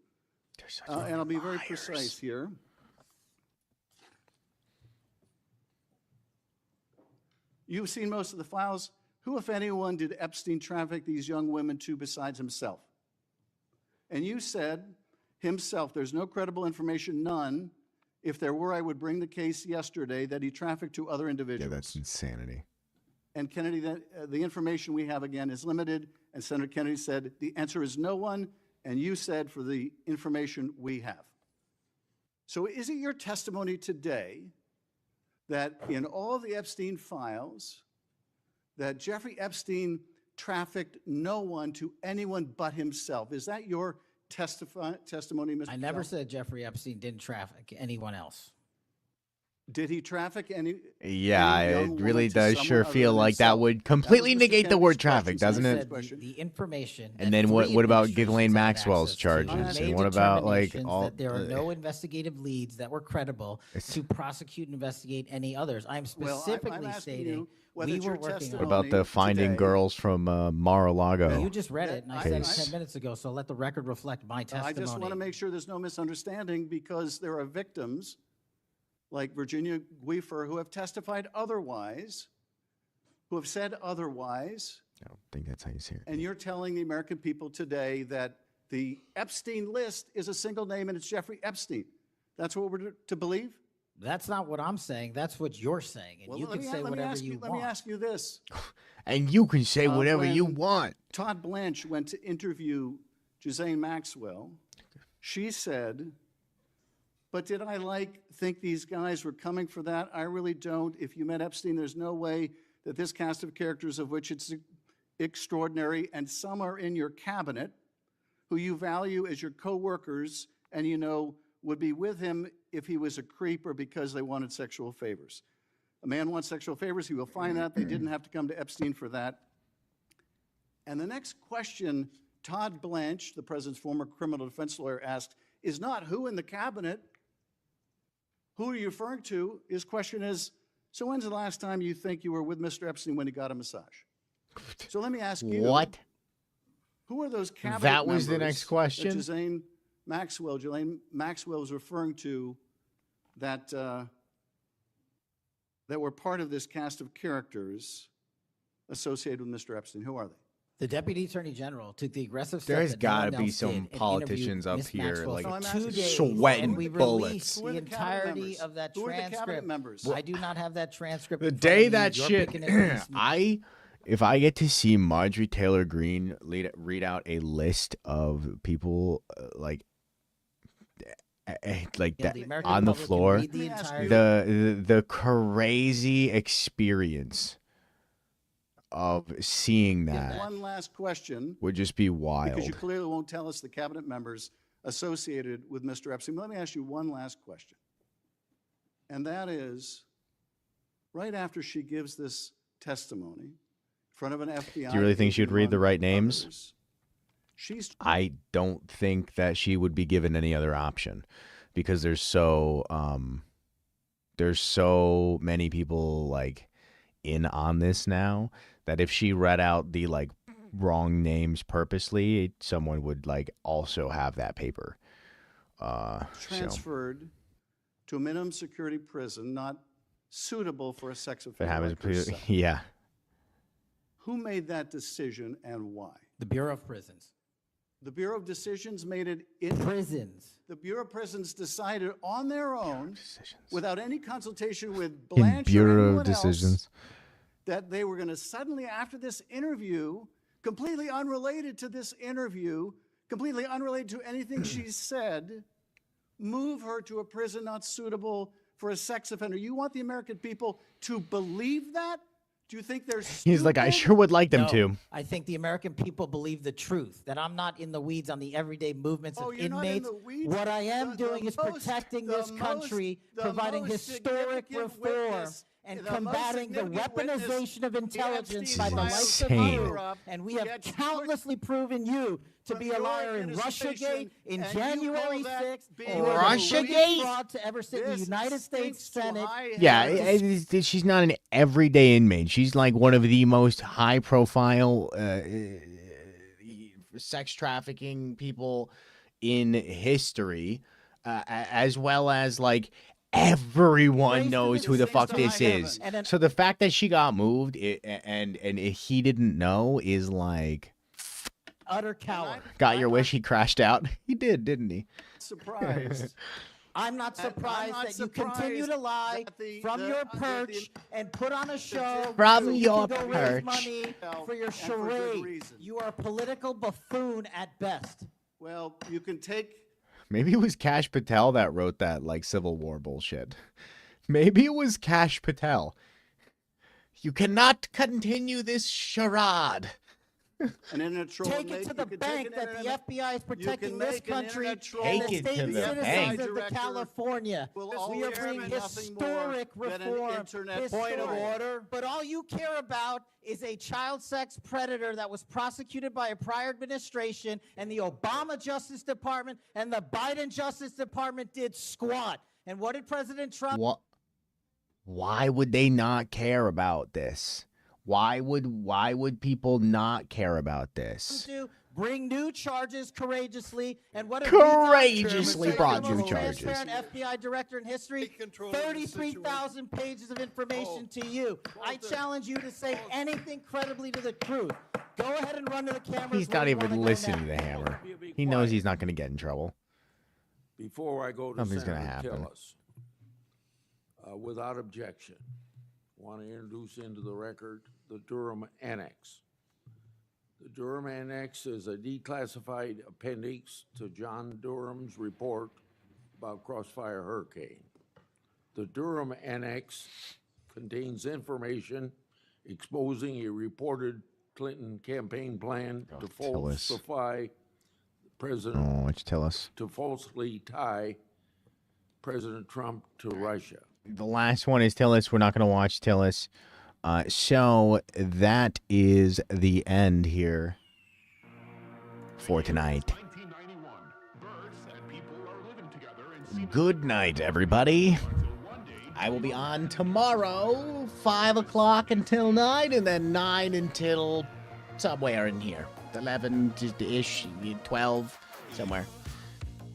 and I'll be very precise here. You've seen most of the files. Who, if anyone, did Epstein traffic these young women to besides himself? And you said, himself, there's no credible information, none. If there were, I would bring the case yesterday that he trafficked to other individuals. Yeah, that's insanity. And Kennedy, the information we have, again, is limited. And Senator Kennedy said, the answer is no one. And you said, for the information we have. So is it your testimony today that in all of the Epstein files, that Jeffrey Epstein trafficked no one to anyone but himself? Is that your testimony, Mr. I never Patel? said Jeffrey Epstein didn't traffic anyone else. Did he traffic any? Yeah, any young it woman really to does someone sure other feel than like that himself? would completely Mr. negate the Kennedy's word question. traffic, doesn't I it? said the information. And that then three what about administrations Ghislaine had Maxwell's access to charges? made And what about like determinations all? that there are no investigative leads that were credible to prosecute and investigate any others. I'm Well, specifically I'm asking stating you whether we it's were your working testimony What about the finding today girls from Mar-a-Lago? You just read it, and I said it case? 10 minutes ago, so let the record reflect my I testimony. just want to make sure there's no misunderstanding, because there are victims like Virginia Guifer who have testified otherwise, who have said otherwise, I don't think that's how you say it. and you're telling the American people today that the Epstein list is a single name and it's Jeffrey Epstein. That's what we're to believe? That's not what I'm saying. That's what you're saying, and Well, you let can me- say let me whatever ask you Let me want. ask you this. And you can say whatever you when want. Todd Blanche went to interview Ghislaine Maxwell. She said, but did I think these guys were coming for that? I really don't. If you met Epstein, there's no way that this cast of characters, of which it's extraordinary, and some are in your cabinet, who you value as your co-workers, and you know would be with him if he was a creep or because they wanted sexual favors. A man wants sexual favors, he will find that. They didn't have to come to Epstein for that. And the next question Todd Blanche, the president's former criminal defense lawyer, asked is not who in the cabinet, who are you referring to? His question is, so when's the last time you think you were with Mr. Epstein when he got a massage? So let me ask you. What? Who are those cabinet That was the members next question? that Ghislaine Maxwell was referring to that, that were part of this cast of characters associated with Mr. Epstein? Who are they? The Deputy Attorney General took the aggressive step There's that no one got to be else some did and politicians interviewed up Ms. here Maxwell like for 2 days, sweating and we bullets. released Who are the the cabinet entirety members? of that Who are the cabinet transcript. members? I do not have that transcript. The in front day of me. that You're shit, picking it piecemeal. if I get to see Marjorie Taylor Greene read out a list of people like like Yeah, that the American on the public can floor. read the entire- The crazy experience of seeing that One last question, would just be wild. because you clearly won't tell us the cabinet members associated with Mr. Epstein. Let me ask you one last question. And that is, right after she gives this testimony in front of an FBI. Do you really think she'd agent, read the among right names? others, she's I don't think that she would be given any other option, because there's so many people like in on this now that if she read out the like wrong names purposely, someone would like also have that paper. So transferred to a minimum security prison not suitable for a sex if it offender happens, like herself. yeah. Who made that decision and why? The Bureau of Prisons. The Bureau of Decisions made it in prisons. The Bureau of Prisons decided on their own, without any consultation with In Blanche or Bureau of anyone Decisions. else, that they were going to suddenly, after this interview, completely unrelated to this interview, completely unrelated to anything she said, move her to a prison not suitable for a sex offender. You want the American people to believe that? Do you think they're He's like, I stupid? sure would like them No, to. I think the American people believe the truth, that I'm not in the weeds on the everyday movements of you're not in inmates. the weeds? What I am The doing is most- protecting the this country, most- the providing most historic significant reform, witness- and the most combating the significant witness weaponization of intelligence by the Epstein likes of file you. cover-up And we have gets countlessly proven you to be a your liar in administration, Russiagate, in and you January call that 6th. being You are the Russiagate? biggest fraud to ever sit in the This United States stinks to Senate. high Yeah, heaven. she's not an everyday inmate. She's like one of the most high-profile sex trafficking people in history, as well as like everyone Raised knows to who the the fuck same this heaven. is. And then- So the fact that she got moved and he didn't know is like, Utter coward. got your wish. He crashed out. He did, didn't he? Surprised. I'm not surprised not that you continue to surprised lie that the- from the- your the- perch and put on a show From so you your can go perch. raise money for your And for good charade. reason. You are a political buffoon at best. Well, you can take Maybe it was Kash Patel that wrote that like Civil War bullshit. Maybe it was Kash Patel. You cannot continue this charade. an internet troll. Take it to the bank that the FBI is protecting this country and Take the it state to the citizens bank. of the California. will We are always bringing be nothing more historic than an reform. internet Point of troll. order. But all you care about is a child sex predator that was prosecuted by a prior administration, and the Obama Justice Department and the Biden Justice Department did squat. And what did President Trump What? Why would they not care about this? Why would people not care about this? do? Bring new charges courageously. And what have we done? Courageously Most brought new transparent charges. FBI director in history. 33,000 pages of information to you. I challenge you to say anything credibly to the truth. Go ahead and run to the cameras. He's where not you wanna even go listening now. to the hammer. He knows he's not going to get in trouble. Before I go to Nothing's gonna Senator happen. Tillis, without objection, want to introduce into the record the Durham Annex. The Durham Annex is a declassified appendix to John Durham's report about Crossfire Hurricane. The Durham Annex contains information exposing a reported Clinton campaign plan to Tillis. falsify President Oh, why don't you tell us? to falsely tie President Trump to Russia. The last one is Tillis. We're not going to watch Tillis. So that is the end here for tonight. Good night, everybody. I will be on tomorrow, 5 o'clock until 9, and then 9 until somewhere in here. 11-ish, 12, somewhere.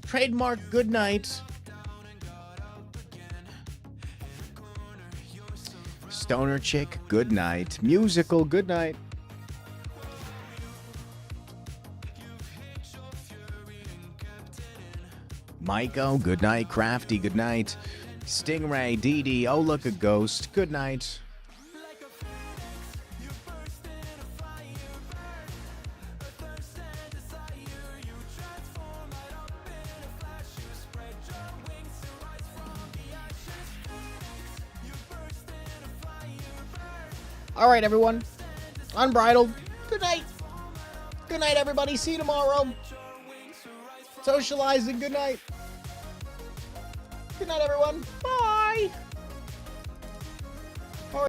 Trademark good night. Stoner Chick, good night. Musical, good night. Maiko, good night. Crafty, good night. Stingray, Dee Dee, oh look a ghost, good night. All right, everyone. Unbridled. Good night. Good night, everybody. See you tomorrow. Socializing. Good night. Good night, everyone. Bye.